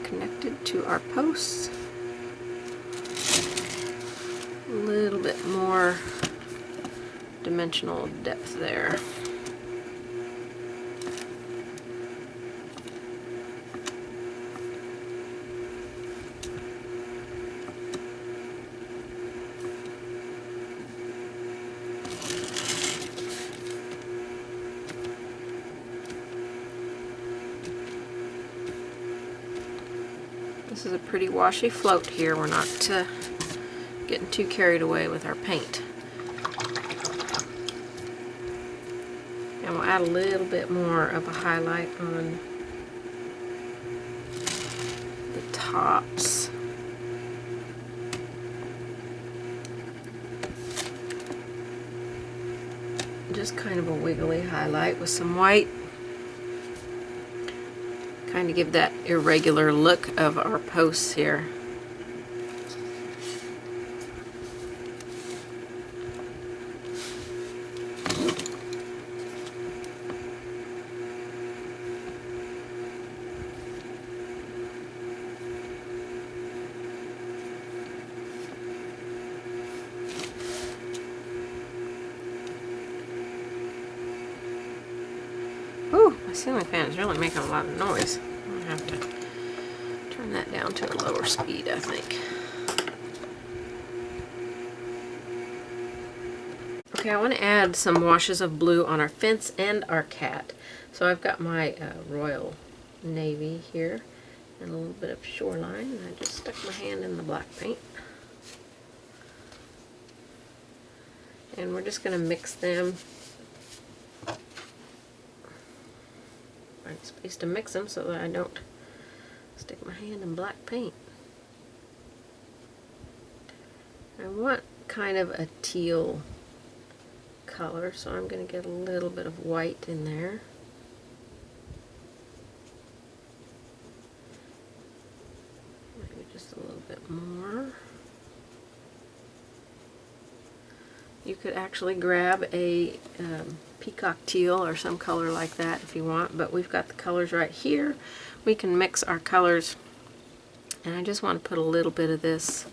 connected to our posts. A little bit more dimensional depth there. This is a pretty washy float here. We're not getting too carried away with our paint. And we'll add a little bit more of a highlight on the tops. Just kind of a wiggly highlight with some white. Kind of give that irregular look of our posts here. Ooh, my ceiling fan is really making a lot of noise. I'll have to turn that down to a lower speed, I think. Okay, I want to add some washes of blue on our fence and our cat. So I've got my royal navy here and a little bit of shoreline. And I just stuck my hand in the black paint. And we're just going to mix them. Find space to mix them so that I don't stick my hand in black paint. I want kind of a teal color, so I'm going to get a little bit of white in there. Maybe just a little bit more. You could actually grab a peacock teal or some color like that if you want, but we've got the colors right here. We can mix our colors, and I just want to put a little bit of this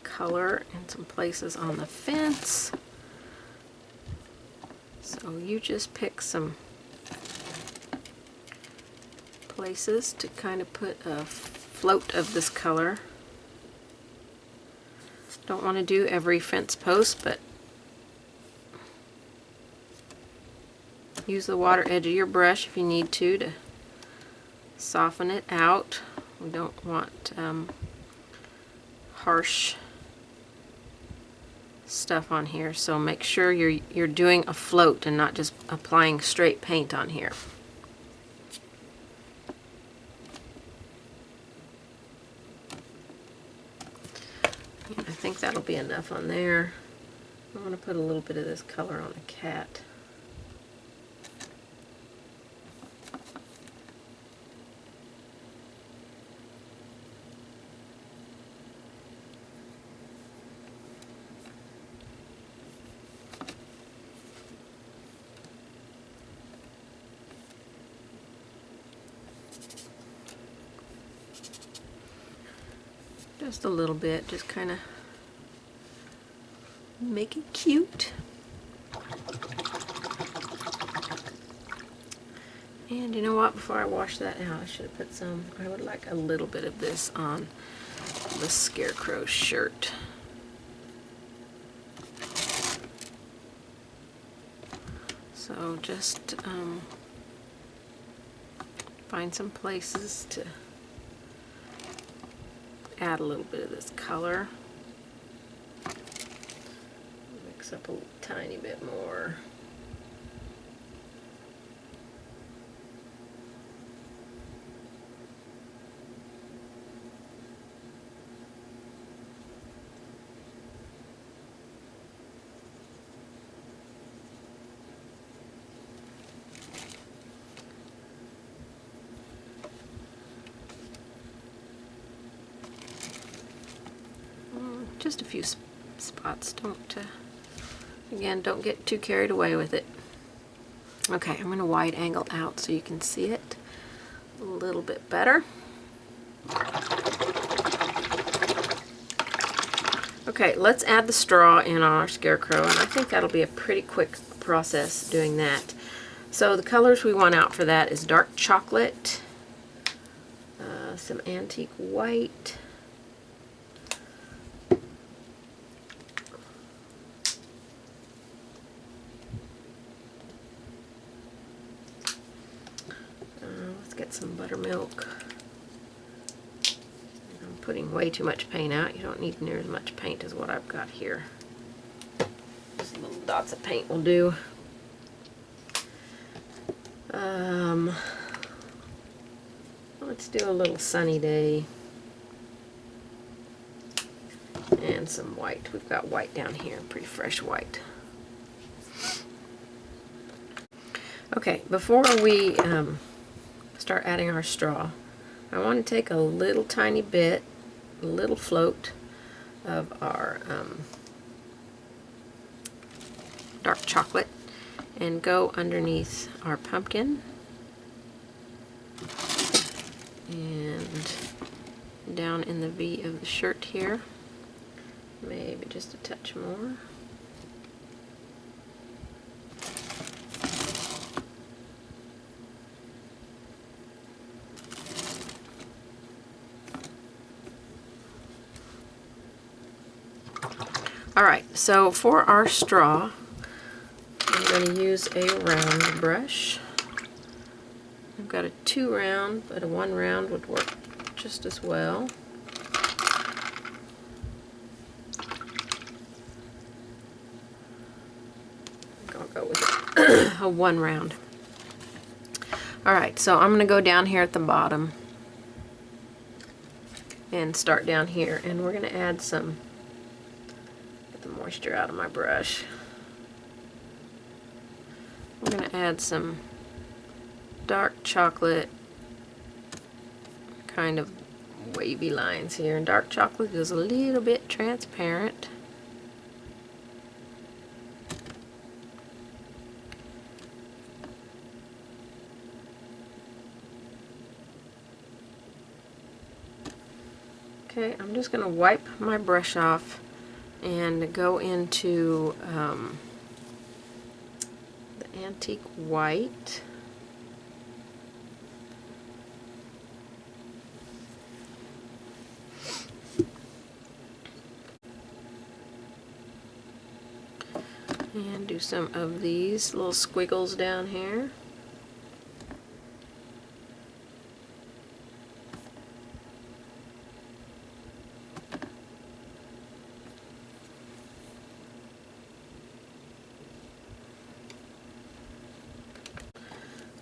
color in some places on the fence. So you just pick some places to kind of put a float of this color. Don't want to do every fence post, but use the water edge of your brush if you need to soften it out. We don't want harsh stuff on here, so make sure you're doing a float and not just applying straight paint on here. And I think that'll be enough on there. I want to put a little bit of this color on the cat. Just a little bit, just kind of make it cute. And you know what, before I wash that out, I should have put some, I would like a little bit of this on the scarecrow shirt. So just find some places to add a little bit of this color. Mix up a tiny bit more. Just a few spots. Again, don't get too carried away with it. Okay, I'm going to wide angle out so you can see it a little bit better. Okay, let's add the straw in on our scarecrow, and I think that'll be a pretty quick process doing that. So the colors we want out for that is dark chocolate, some antique white, get some buttermilk. I'm putting way too much paint out. You don't need near as much paint as what I've got here. Just little dots of paint will do. Let's do a little sunny day. And some white. We've got white down here, pretty fresh white. Okay, before we start adding our straw, I want to take a little tiny bit, a little float of our dark chocolate and go underneath our pumpkin and down in the V of the shirt here, maybe just a touch more. Alright, so for our straw, I'm going to use a round brush. I've got a 2 round, but a 1 round would work just as well. one round. Alright, so I'm going to go down here at the bottom and start down here, and we're going to add some, get the moisture out of my brush. We're going to add some dark chocolate kind of wavy lines here, and dark chocolate is a little bit transparent. Okay, I'm just going to wipe my brush off and go into the antique white. And do some of these little squiggles down here.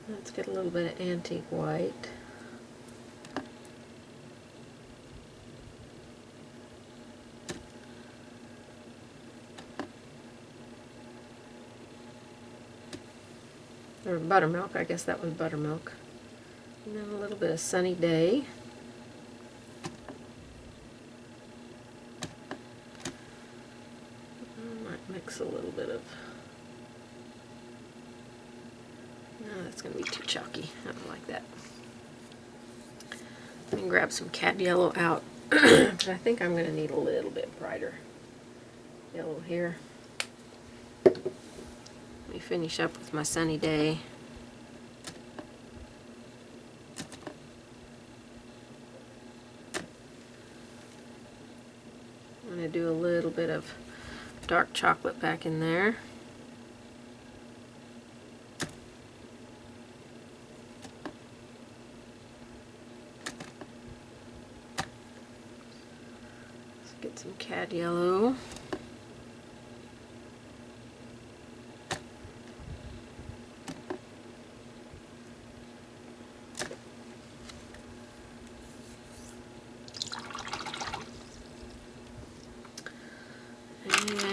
Let's get a little bit of antique white. Or buttermilk, I guess that was buttermilk. And then a little bit of Sunny Day. I might mix a little bit of... No, that's going to be too chalky. I don't like that. And grab some cad yellow out. But I think I'm going to need a little bit brighter yellow here. Let me finish up with my Sunny Day. I'm going to do a little bit of dark chocolate back in there. Let's get some cad yellow.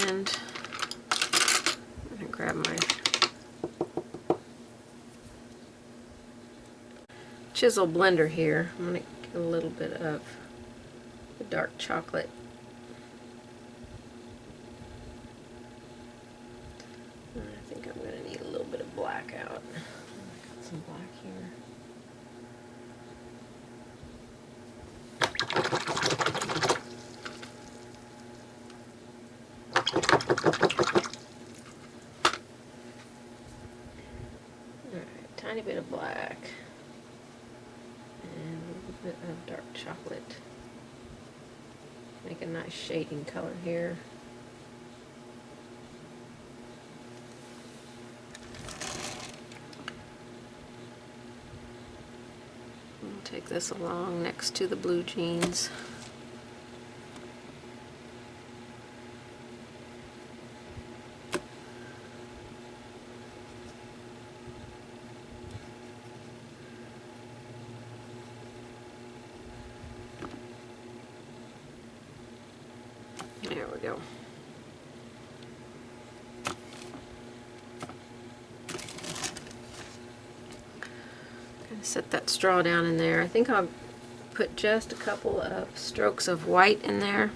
And I'm going to grab my chisel blender here. I'm going to get a little bit of the dark chocolate. And I think I'm going to need a little bit of black out. Got some black here. Alright, tiny bit of black and a little bit of dark chocolate. Make a nice shading color here. We'll take this along next to the blue jeans. There we go. Gonna set that straw down in there. I think I'll put just a couple of strokes of white in there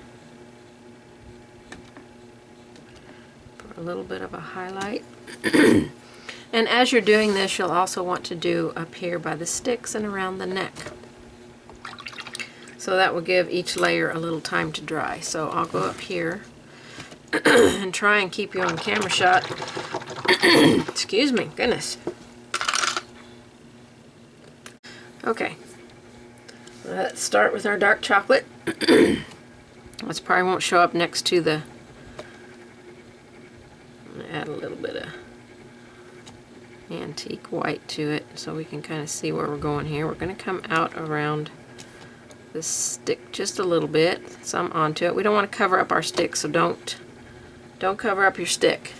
for a little bit of a highlight. And as you're doing this, you'll also want to do up here by the sticks and around the neck. So that will give each layer a little time to dry. So I'll go up here and try and keep you on camera shot. Excuse me, goodness. Okay, let's start with our dark chocolate. This probably won't show up next to the... I'm going to add a little bit of antique white to it so we can kind of see where we're going here. We're going to come out around this stick just a little bit, some onto it. We don't want to cover up our stick, so don't cover up your stick.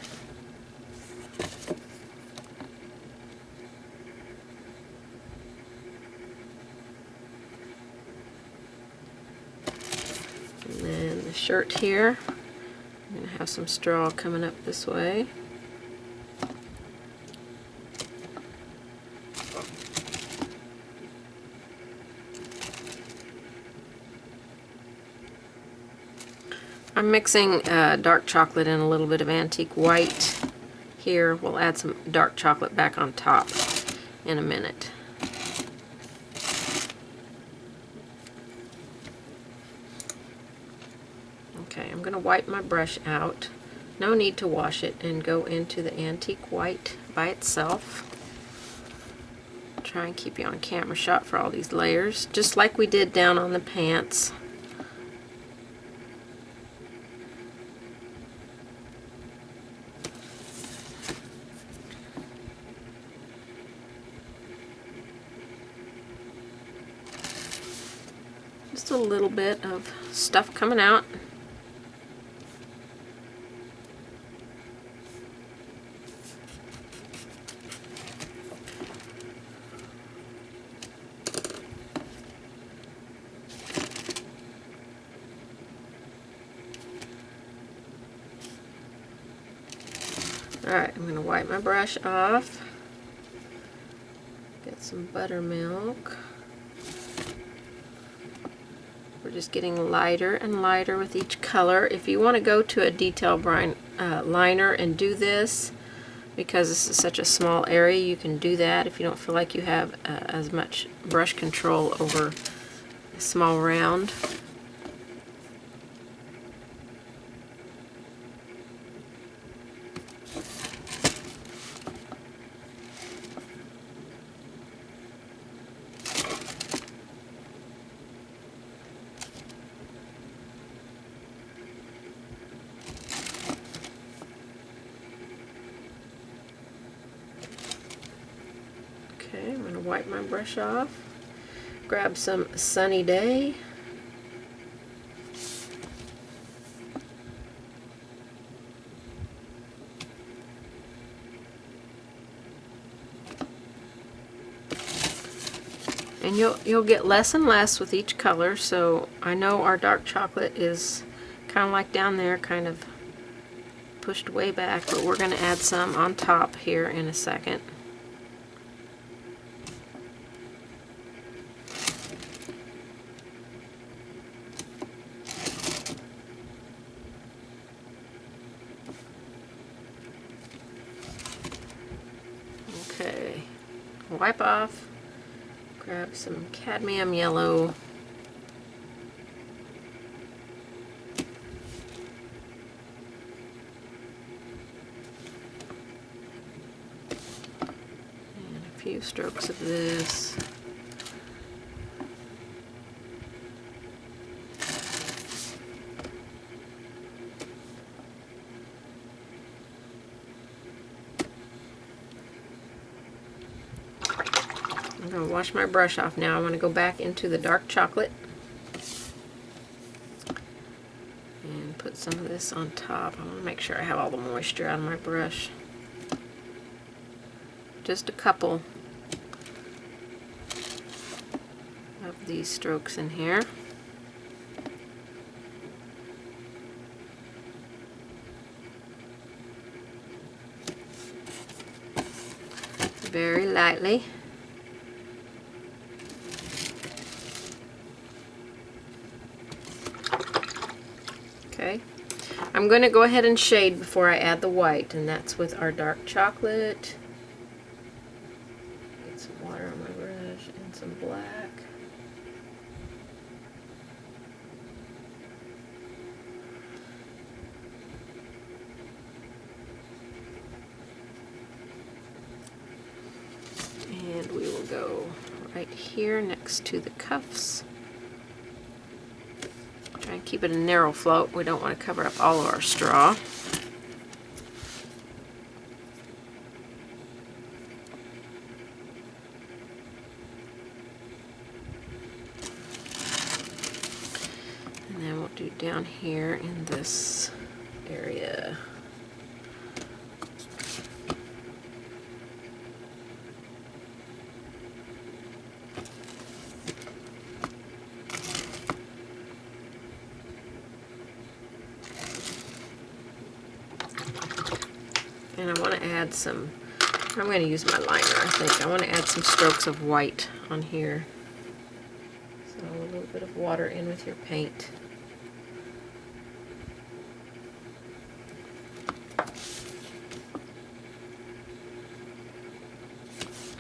the shirt here. I'm going to have some straw coming up this way. I'm mixing dark chocolate and a little bit of antique white here. We'll add some dark chocolate back on top in a minute. Okay, I'm going to wipe my brush out. No need to wash it, and go into the antique white by itself. Try and keep you on camera shot for all these layers, just like we did down on the pants. Just a little bit of stuff coming out. Alright, I'm going to wipe my brush off. Get some buttermilk. We're just getting lighter and lighter with each color. If you want to go to a detail liner and do this, because this is such a small area, you can do that if you don't feel like you have as much brush control over a small round. Okay, I'm going to wipe my brush off, grab some Sunny Day, and you'll get less and less with each color. So I know our dark chocolate is kind of like down there, kind of pushed way back, but we're going to add some on top here in a second. Okay, wipe off, grab some cadmium yellow, and a few strokes of this. I'm going to wash my brush off now. I want to go back into the dark chocolate and put some of this on top. I want to make sure I have all the moisture out of my brush. Just a couple of these strokes in here. Very lightly. Okay, I'm going to go ahead and shade before I add the white, and that's with our dark chocolate. Get some water on my brush and some black. And we will go right here next to the cuffs. Try and keep it a narrow float. We don't want to cover up all of our straw. And then we'll do down here in this area. add some, I'm going to use my liner, I think. I want to add some strokes of white on here. So a little bit of water in with your paint.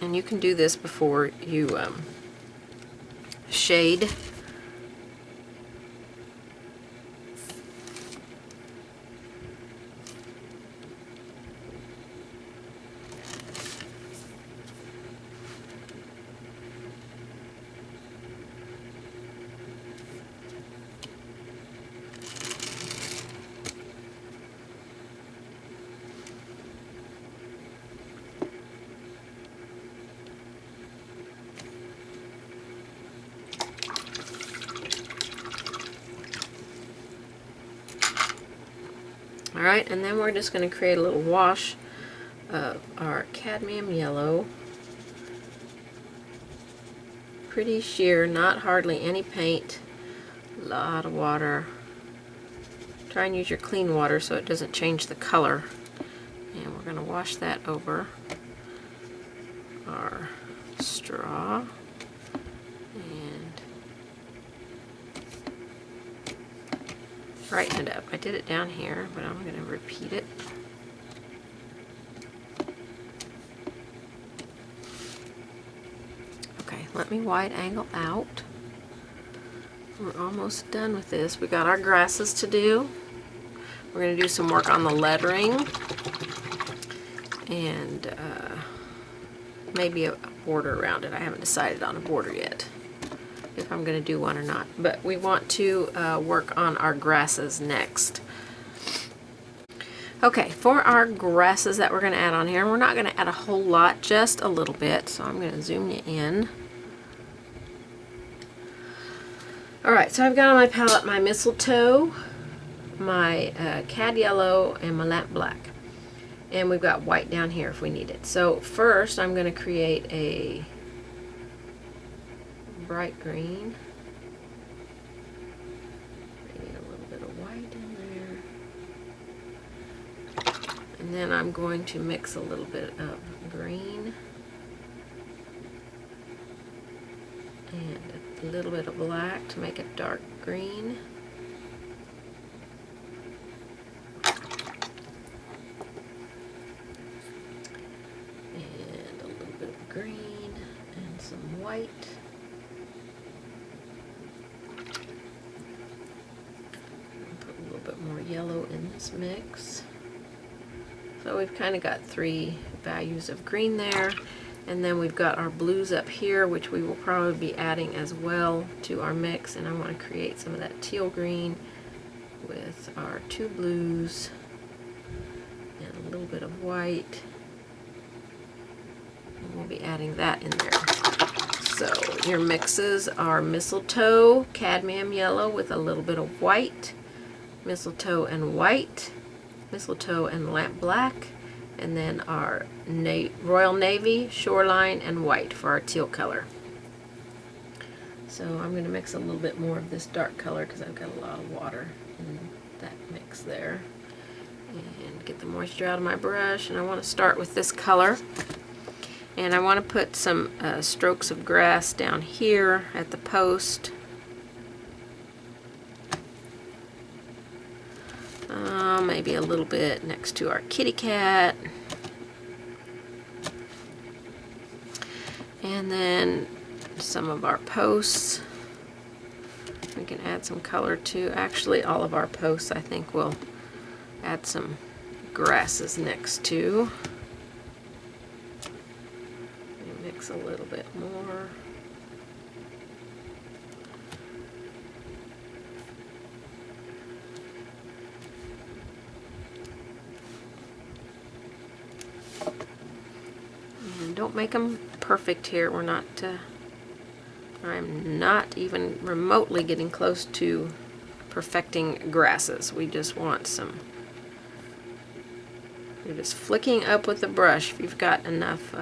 And you can do this before you shade. Alright, and then we're just going to create a little wash of our cadmium yellow. Pretty sheer, not hardly any paint. A lot of water. Try and use your clean water so it doesn't change the color. And we're going to wash that over our straw. And brighten it up. I did it down here, but I'm going to repeat it. Okay, let me wide angle out. We're almost done with this. We got our grasses to do. We're going to do some work on the lettering and maybe a border around it. I haven't decided on a border yet, if I'm going to do one or not. But we want to work on our grasses next. Okay, for our grasses that we're going to add on here, we're not going to add a whole lot, just a little bit. So I'm going to zoom you in. Alright, so I've got on my palette my mistletoe, my cad yellow, and my lamp black. And we've got white down here if we need it. So first I'm going to create a bright green. I need a little bit of white in there. And then I'm going to mix a little bit of green and a little bit of black to make it dark green. And a little bit of green and some white. Put a little bit more yellow in this mix. So we've kind of got 3 values of green there. And then we've got our blues up here, which we will probably be adding as well to our mix. And I want to create some of that teal green with our 2 blues and a little bit of white. And we'll be adding that in there. So your mixes are mistletoe, cadmium yellow with a little bit of white, mistletoe and white, mistletoe and lamp black, and then our Royal Navy, shoreline, and white for our teal color. So I'm going to mix a little bit more of this dark color because I've got a lot of water in that mix there. And get the moisture out of my brush, and I want to start with this color. And I want to put some strokes of grass down here at the post. Maybe a little bit next to our kitty cat. And then some of our posts. We can add some color to. Actually, all of our posts, I think we'll add some grasses next to. Mix a little bit more. And don't make them perfect here. We're not, I'm not even remotely getting close to perfecting grasses. We just want some, you're just flicking up with the brush. If you've got enough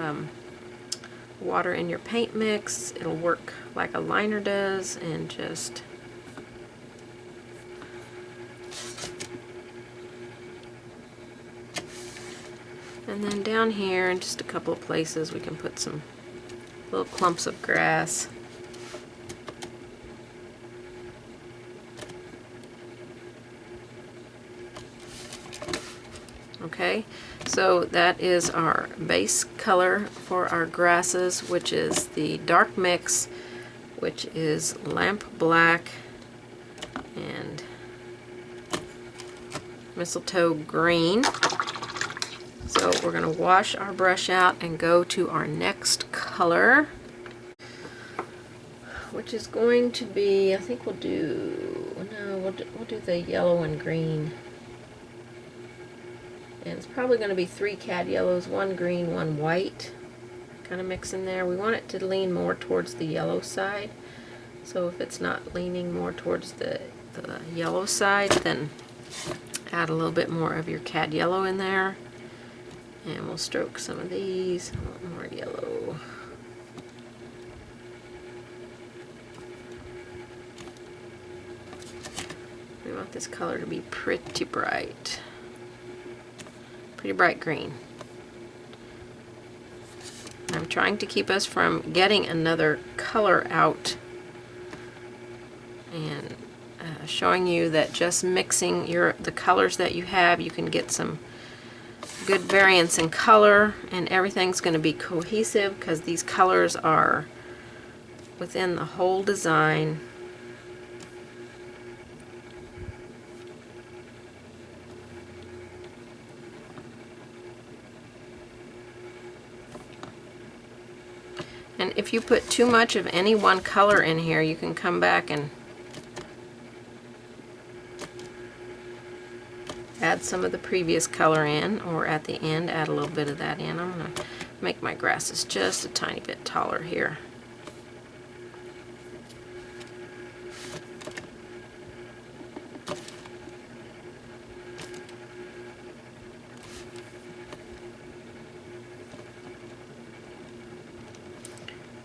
water in your paint mix, it'll work like a liner does, and just And then down here in just a couple of places we can put some little clumps of grass. Okay, so that is our base color for our grasses, which is the dark mix, which is lamp black and mistletoe green. So we're going to wash our brush out and go to our next color, which is going to be, I think we'll do the yellow and green. And it's probably going to be 3 cad yellows, 1 green, 1 white, kind of mix in there. We want it to lean more towards the yellow side. So if it's not leaning more towards the yellow side, then add a little bit more of your cad yellow in there. And we'll stroke some of these, a little more yellow. We want this color to be pretty bright green. I'm trying to keep us from getting another color out, and showing you that just mixing the colors that you have, you can get some good variance in color, and everything's going to be cohesive because these colors are within the whole design. And if you put too much of any one color in here, you can come back and add some of the previous color in, or at the end add a little bit of that in. I'm going to make my grasses just a tiny bit taller here.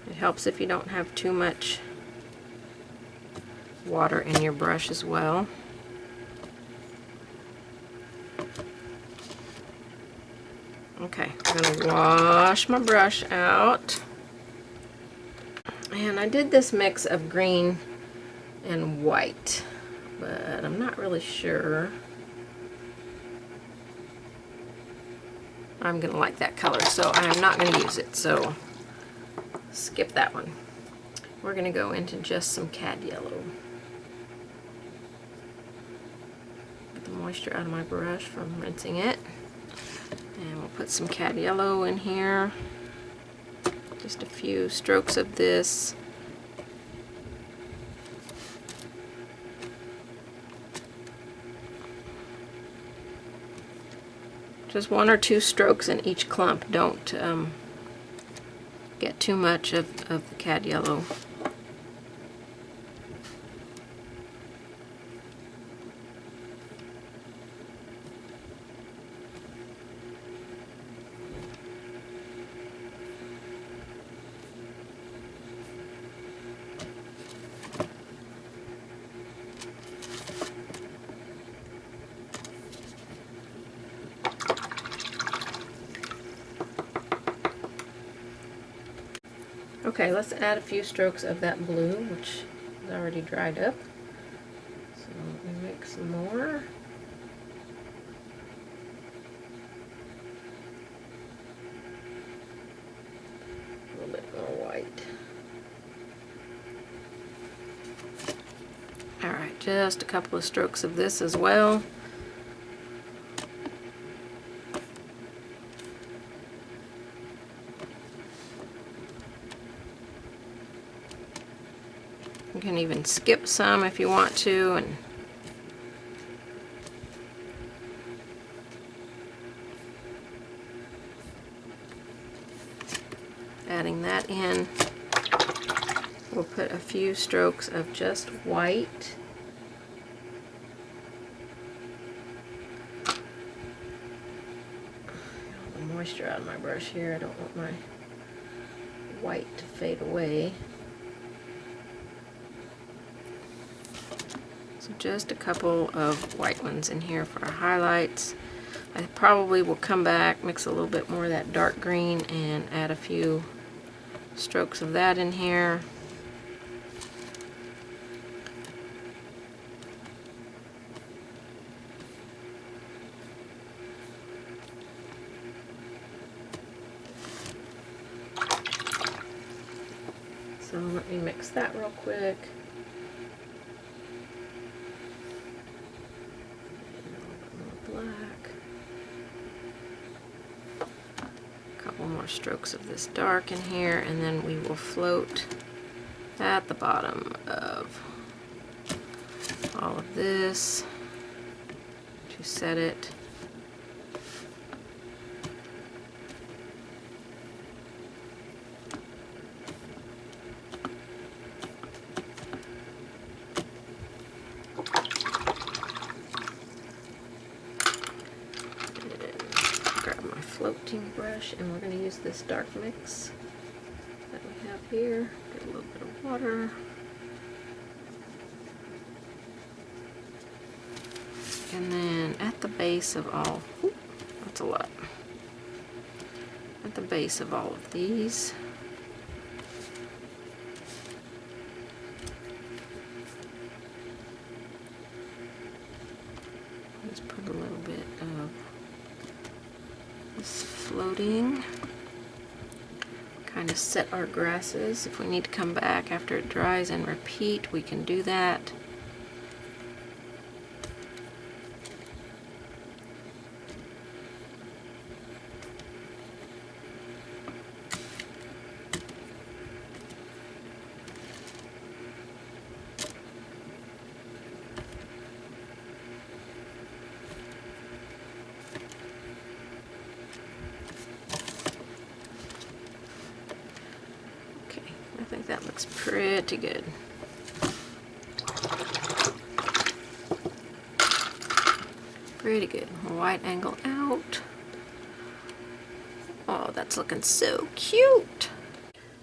It helps if you don't have too much water in your brush as well. Okay, I'm going to wash my brush out. And I did this mix of green and white, but I'm not really sure I'm going to like that color, so I'm not going to use it. So skip that one. We're going to go into just some cad yellow. Get the moisture out of my brush from rinsing it. And we'll put some cad yellow in here. Just a few strokes of this. Just 1 or 2 strokes in each clump. Don't get too much of the cad yellow. Okay, let's add a few strokes of that blue, which is already dried up. So let me make some more. A little bit more white. Alright, just a couple of strokes of this as well. You can even skip some if you want to, and adding that in. We'll put a few strokes of just white. Get the moisture out of my brush here. I don't want my white to fade away. So just a couple of white ones in here for our highlights. I probably will come back, mix a little bit more of that dark green, and add a few strokes of that in here. So let me mix that real quick. Black. A couple more strokes of this dark in here, and then we will float at the bottom of all of this to set it. Floating brush, and we're going to use this dark mix that we have here. Get a little bit of water. And then at the base of all, that's a lot. At the base of all of these, let's put a little bit of this floating. Kind of set our grasses. If we need to come back after it dries and repeat, we can do that. I think that looks pretty good. Pretty good. Wide angle out. Oh, that's looking so cute.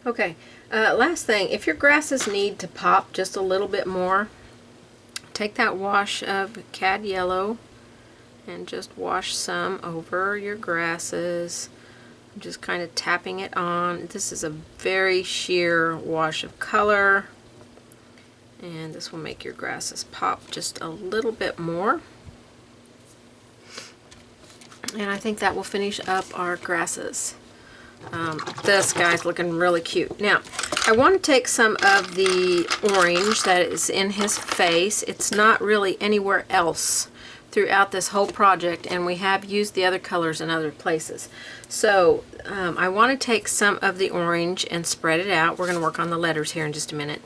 Okay, last thing, if your grasses need to pop just a little bit more, take that wash of cad yellow and just wash some over your grasses. I'm just kind of tapping it on. This is a very sheer wash of color, and this will make your grasses pop just a little bit more. And I think that will finish up our grasses. This guy's looking really cute. Now, I want to take some of the orange that is in his face. It's not really anywhere else throughout this whole project, and we have used the other colors in other places. So I want to take some of the orange and spread it out. We're going to work on the letters here in just a minute.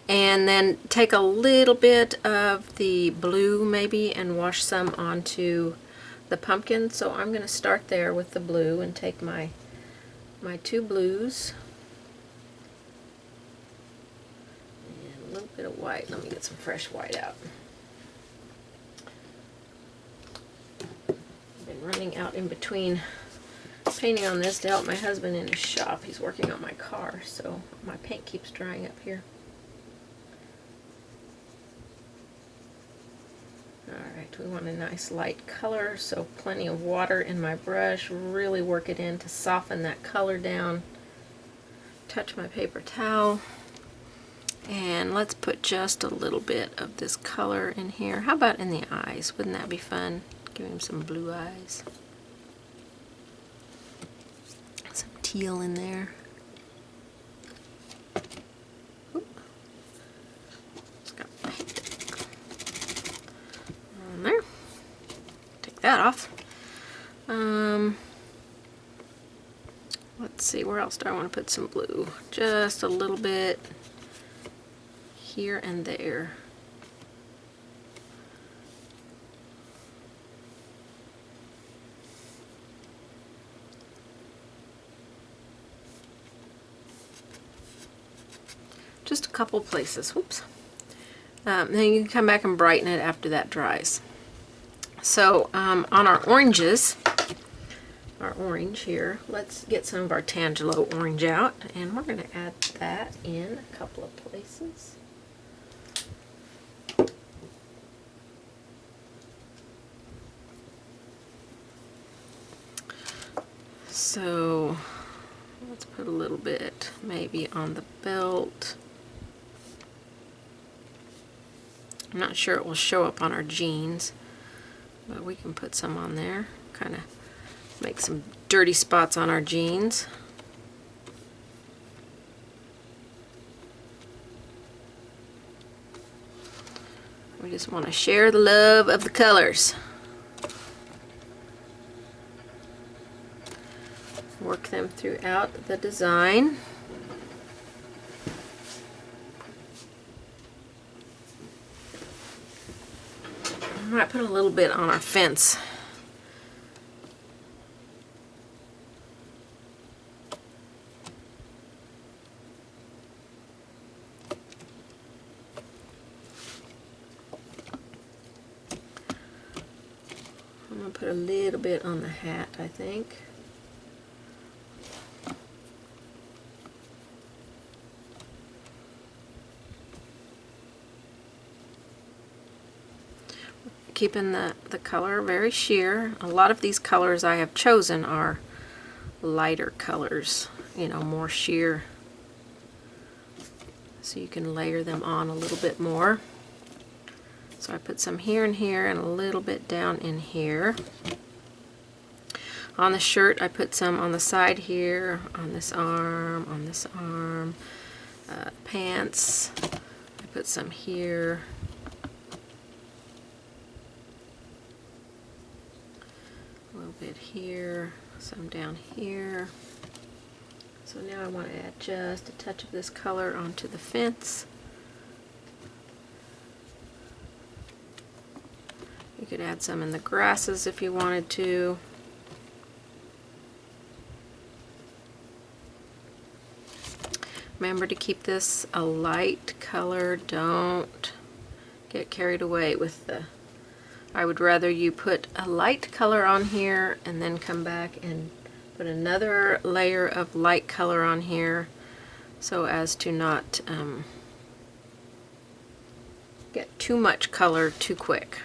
And then take a little bit of the blue maybe and wash some onto the pumpkin. So I'm going to start there with the blue and take my two blues and a little bit of white. Let me get some fresh white out. I've been running out in between painting on this to help my husband in his shop. He's working on my car, so my paint keeps drying up here. Alright, we want a nice light color, so plenty of water in my brush. Really work it in to soften that color down. Touch my paper towel. And let's put just a little bit of this color in here. How about in the eyes? Wouldn't that be fun? Give him some blue eyes. Some teal in there. Oop. Just got on there. Take that off. Let's see, where else do I want to put some blue? Just a little bit here and there. Just a couple places. Whoops. Then you can come back and brighten it after that dries. So on our oranges, our orange here, let's get some of our Tangelo orange out, and we're going to add that in a couple of places. So let's put a little bit maybe on the belt. I'm not sure it will show up on our jeans, but we can put some on there. Kind of make some dirty spots on our jeans. We just want to share the love of the colors. Work them throughout the design. I might put a little bit on our fence. I'm going to put a little bit on the hat, I think. Keeping the color very sheer. A lot of these colors I have chosen are lighter colors, you know, more sheer. So you can layer them on a little bit more. So I put some here and here and a little bit down in here. On the shirt I put some on the side here, on this arm, pants. I put some here. A little bit here, some down here. So now I want to add just a touch of this color onto the fence. You could add some in the grasses if you wanted to. Remember to keep this a light color. Don't get carried away with the... I would rather you put a light color on here and then come back and put another layer of light color on here so as to not get too much color too quick.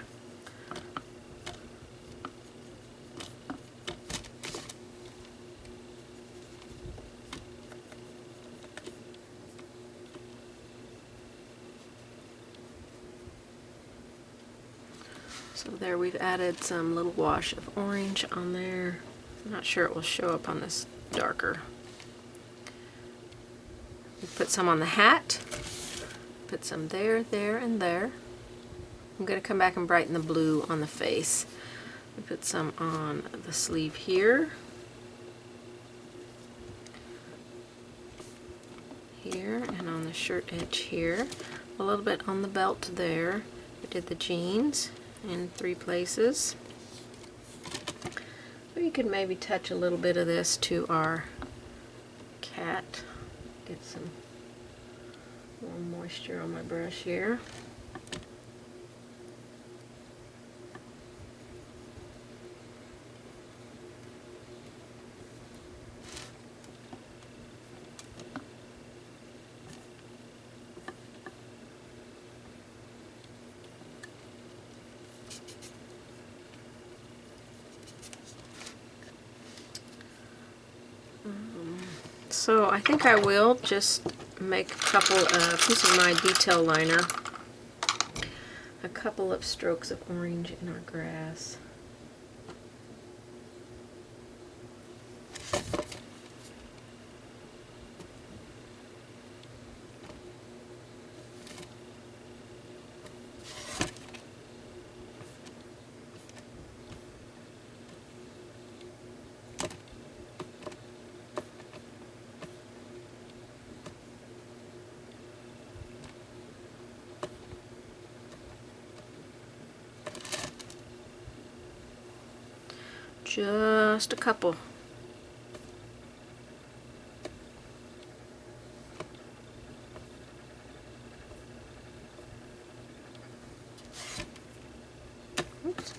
So there we've added some little wash of orange on there. I'm not sure it will show up on this darker. We put some on the hat, put some there, there, and there. I'm going to come back and brighten the blue on the face. We put some on the sleeve here, here, and on the shirt edge here. A little bit on the belt there. We did the jeans in 3 places. So you could maybe touch a little bit of this to our cat. Get some more moisture on my brush here. So I think I will just make a couple of pieces of my detail liner, a couple of strokes of orange in our grass. Just a couple. Oops.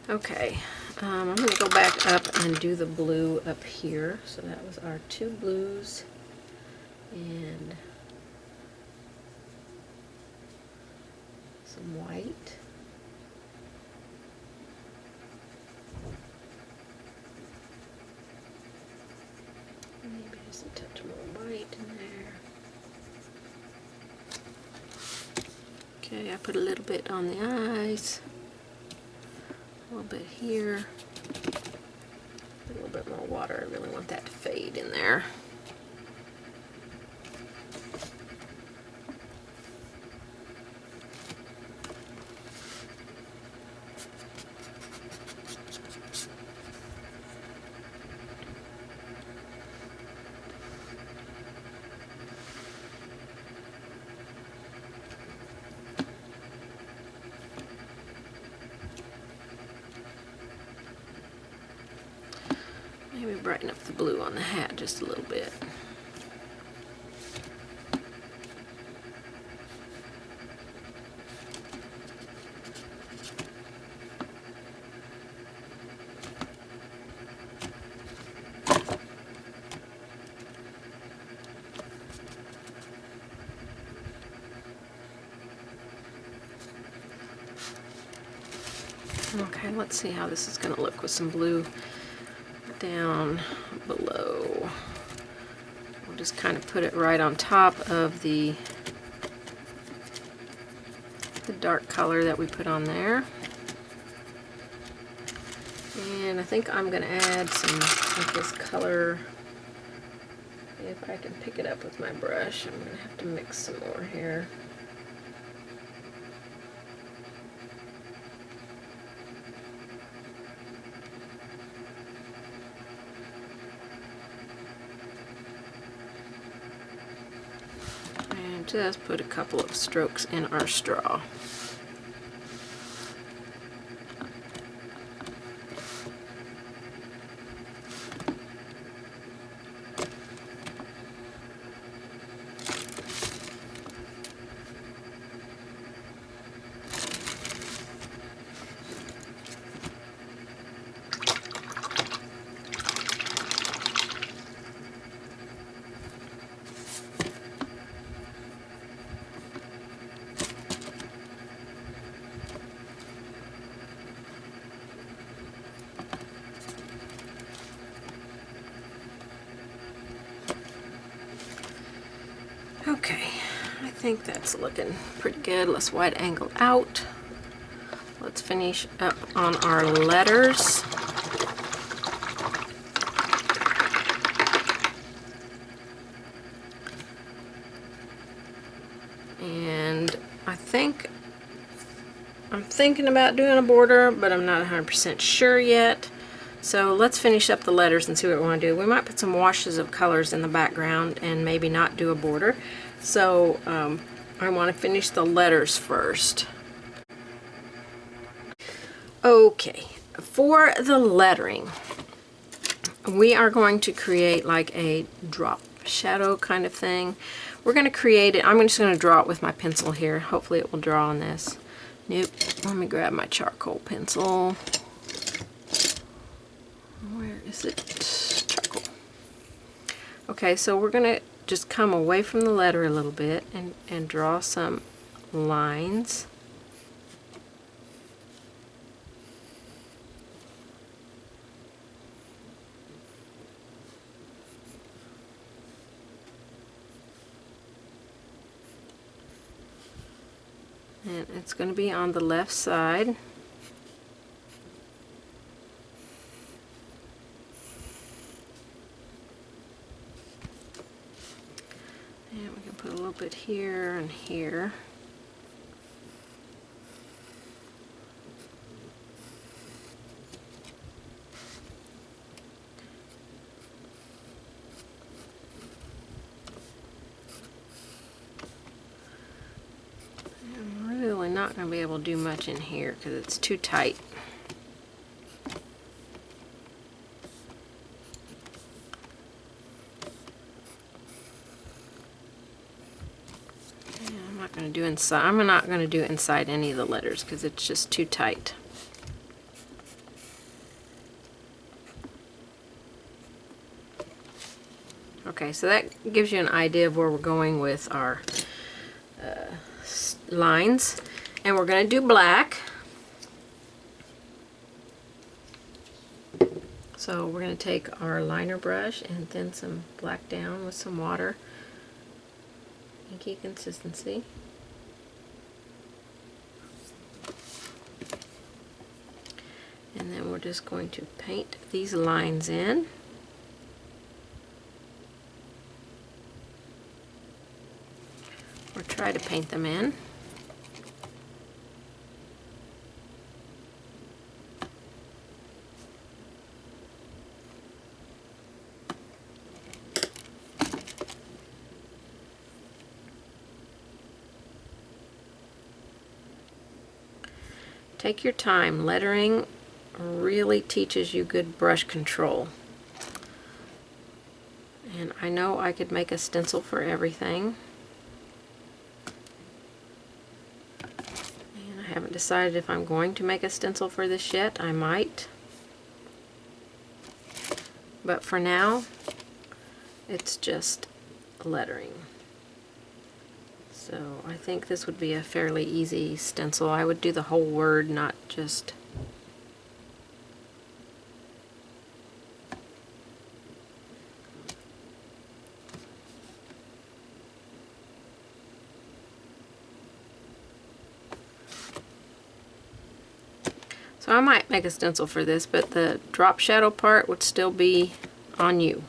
Okay, I'm going to go back up and do the blue up here. So that was our 2 blues, and some white. Maybe just a touch more white in there. Okay, I put a little bit on the eyes, a little bit here, a little bit more water. I really want that to fade in there. Maybe brighten up the blue on the hat just a little bit. Okay, let's see how this is going to look with some blue down below. We'll just kind of put it right on top of the dark color that we put on there. And I think I'm going to add some of this color. If I can pick it up with my brush, I'm going to have to mix some more here. And just put a couple of strokes in our straw. Okay, I think that's looking pretty good. Let's wide angle out. Let's finish up on our letters. And I'm thinking about doing a border, but I'm not 100% sure yet. So let's finish up the letters and see what we want to do. We might put some washes of colors in the background and maybe not do a border. So I want to finish the letters first. Okay, for the lettering, we are going to create like a drop shadow kind of thing. We're going to create it. I'm just going to draw it with my pencil here. Hopefully it will draw on this. Nope. Let me grab my charcoal pencil. Where is it? Charcoal. Okay, so we're going to just come away from the letter a little bit and draw some lines. And it's going to be on the left side. And we can put a little bit here and here. Not going to be able to do much in here because it's too tight. And I'm not going to do inside. I'm not going to do inside any of the letters because it's just too tight. Okay, so that gives you an idea of where we're going with our lines. And we're going to do black. So we're going to take our liner brush and thin some black down with some water. Inky consistency. And then we're just going to paint these lines in. Or try to paint them in. Take your time. Lettering really teaches you good brush control. And I know I could make a stencil for everything. And I haven't decided if I'm going to make a stencil for this yet. I might. But for now, it's just lettering. So I think this would be a fairly easy stencil. I would do the whole word, not just... So I might make a stencil for this, but the drop shadow part would still be on you.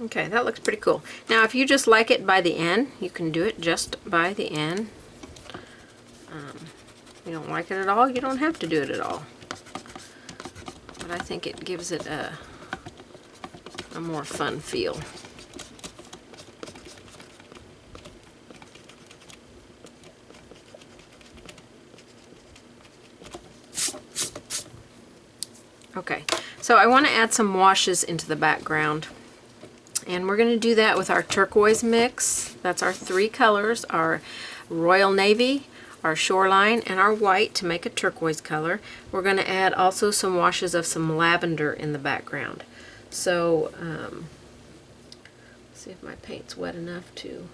Okay, that looks pretty cool. Now if you just like it by the end, you can do it just by the end. If you don't like it at all, you don't have to do it at all. But I think it gives it a more fun feel. Okay, so I want to add some washes into the background. And we're going to do that with our turquoise mix. That's our three colors, our royal navy, our shoreline, and our white to make a turquoise color. We're going to add also some washes of some lavender in the background. So, see if my paint's wet enough to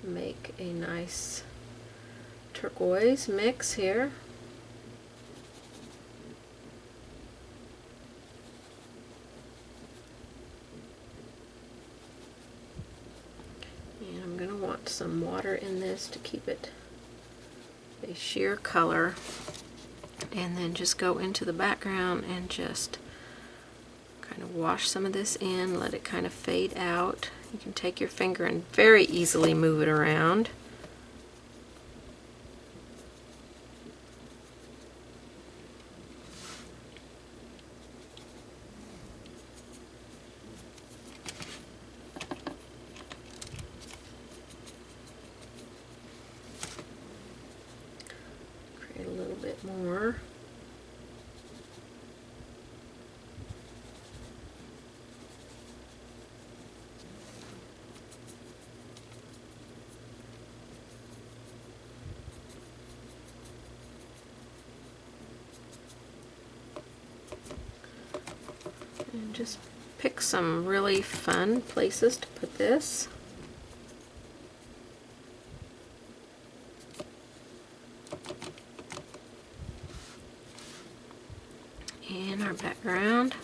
make a nice turquoise mix here. And I'm going to want some water in this to keep it a sheer color, and then just go into the background and just kind of wash some of this in, let it kind of fade out. You can take your finger and very easily move it around. Create a little bit more. And just pick some really fun places to put this. In our background,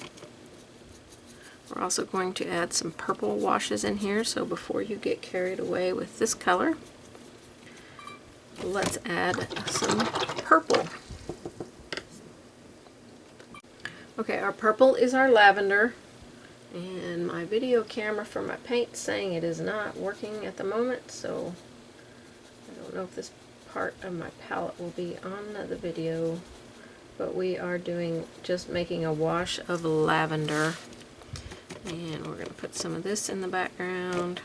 we're also going to add some purple washes in here, so before you get carried away with this color, let's add some purple. Okay, our purple is our lavender, and my video camera for my paint saying it is not working at the moment, so I don't know if this part of my palette will be on the video, but we are doing just making a wash of lavender, And we're going to put some of this in the background.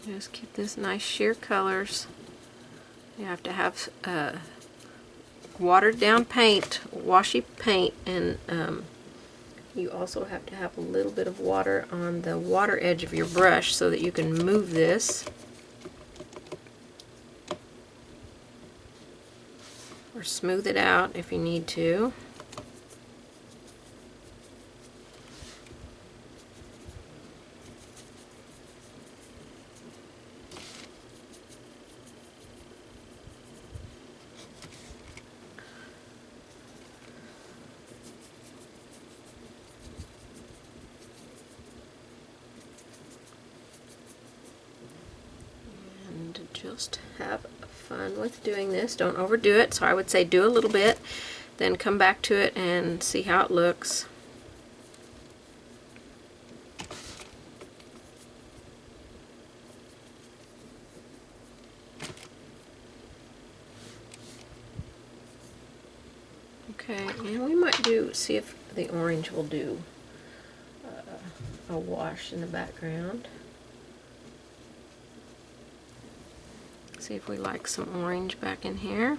Just keep this nice sheer colors. You have to have watered down paint, washy paint, and you also have to have a little bit of water on the water edge of your brush so that you can move this. Or smooth it out if you need to. Just have fun with doing this. Don't overdo it. So I would say do a little bit, then come back to it and see how it looks. Okay, and we might see if the orange will do a wash in the background. See if we like some orange back in here.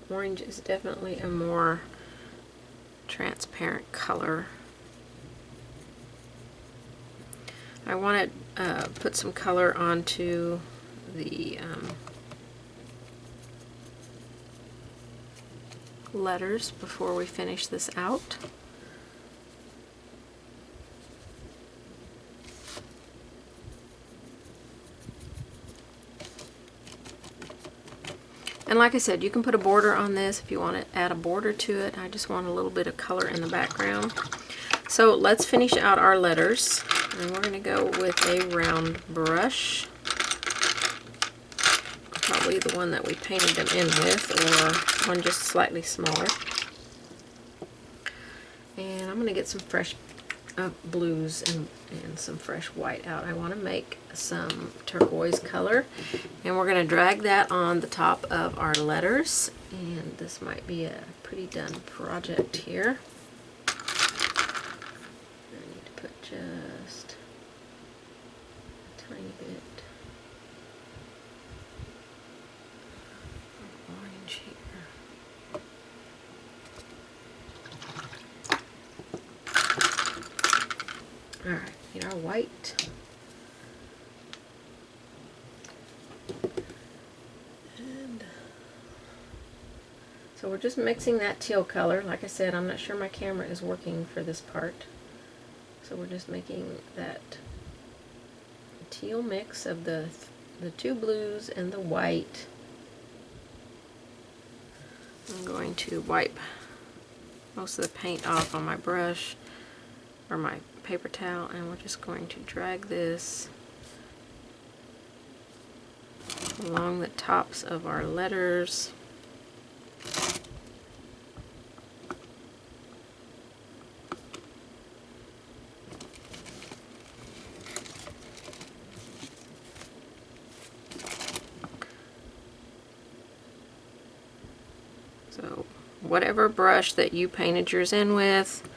Orange is definitely a more transparent color. I want to put some color onto the letters before we finish this out. And like I said, you can put a border on this if you want to add a border to it. I just want a little bit of color in the background. So let's finish out our letters. And we're going to go with a round brush. Probably the one that we painted them in with, or one just slightly smaller. And I'm going to get some fresh blues and some fresh white out. I want to make some turquoise color, and we're going to drag that on the top of our letters, and this might be a pretty done project here. I need to put just a tiny bit of orange here. Alright, get our white. And so we're just mixing that teal color. Like I said, I'm not sure my camera is working for this part. So we're just making that teal mix of the two blues and the white. I'm going to wipe most of the paint off on my brush or my paper towel, and we're just going to drag this along the tops of our letters. So whatever brush that you painted yours in with,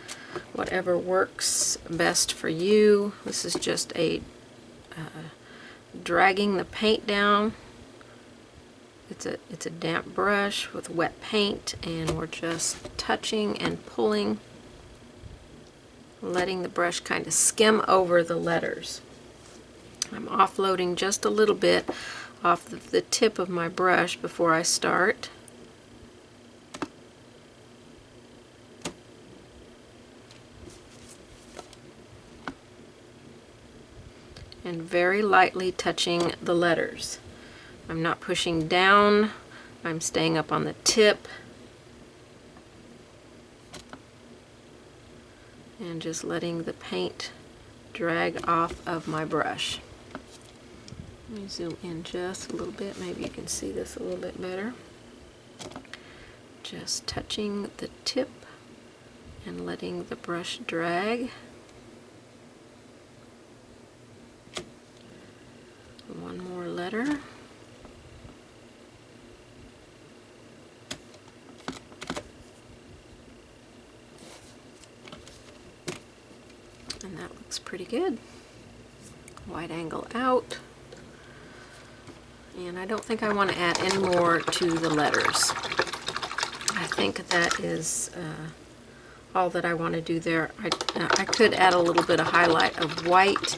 whatever works best for you. This is just a dragging the paint down. It's a damp brush with wet paint, and we're just touching and pulling, letting the brush kind of skim over the letters. I'm offloading just a little bit off the tip of my brush before I start. And very lightly touching the letters. I'm not pushing down, I'm staying up on the tip and just letting the paint drag off of my brush. Let me zoom in just a little bit. Maybe you can see this a little bit better. Just touching the tip and letting the brush drag. One more letter. And that looks pretty good. Wide angle out. And I don't think I want to add any more to the letters. I think that is all that I want to do there. I could add a little bit of highlight of white,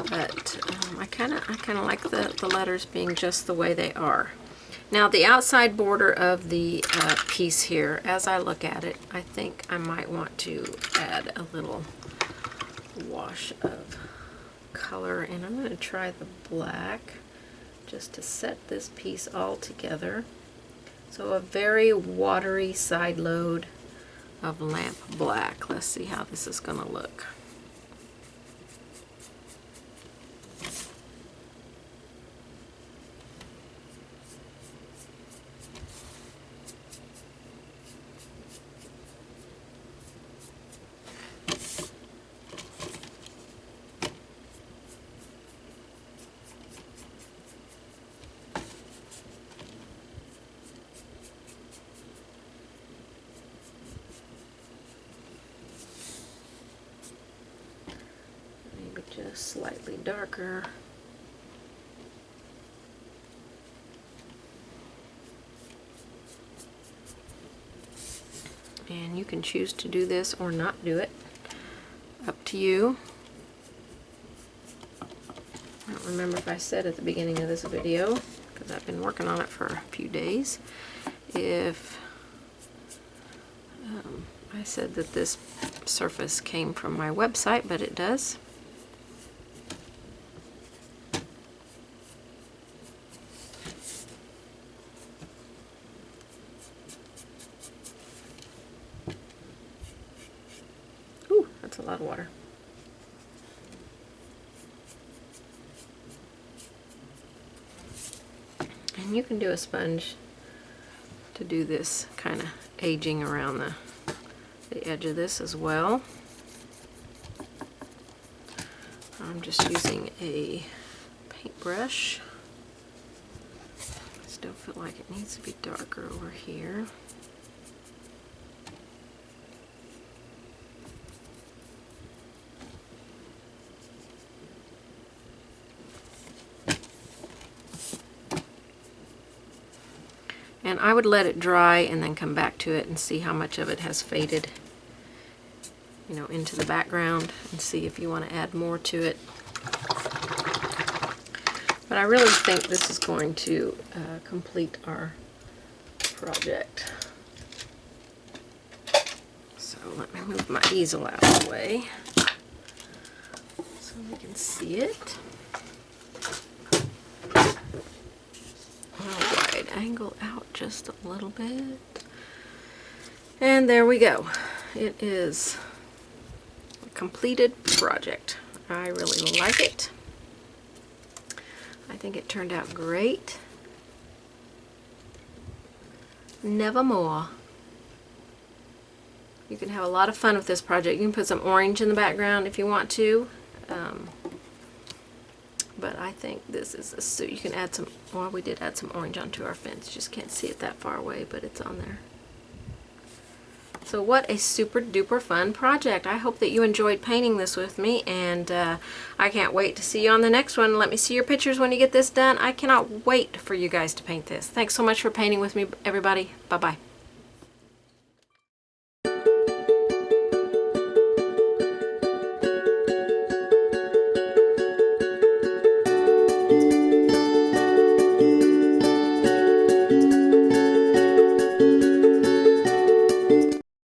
but I kind of like the letters being just the way they are. Now the outside border of the piece here, as I look at it, I think I might want to add a little wash of color, and I'm going to try the black just to set this piece all together. So a very watery side load of lamp black. Let's see how this is going to look. Just slightly darker. And you can choose to do this or not do it. Up to you. I don't remember if I said at the beginning of this video, because I've been working on it for a few days, if I said that this surface came from my website, but it does. That's a lot of water. And you can do a sponge to do this kind of aging around the edge of this as well. I'm just using a paintbrush. I still feel like it needs to be darker over here. And I would let it dry and then come back to it and see how much of it has faded, you know, into the background, and see if you want to add more to it. But I really think this is going to complete our project. So let me move my easel out of the way so we can see it. Angle out just a little bit, and there we go. It is a completed project. I really like it. I think it turned out great. Nevermore. You can have a lot of fun with this project. You can put some orange in the background if you want to. But I think this is so you can add some, well, we did add some orange onto our fence. You just can't see it that far away, but it's on there. So what a super duper fun project. I hope that you enjoyed painting this with me, and I can't wait to see you on the next one. Let me see your pictures when you get this done. I cannot wait for you guys to paint this. Thanks so much for painting with me, everybody. Bye-bye.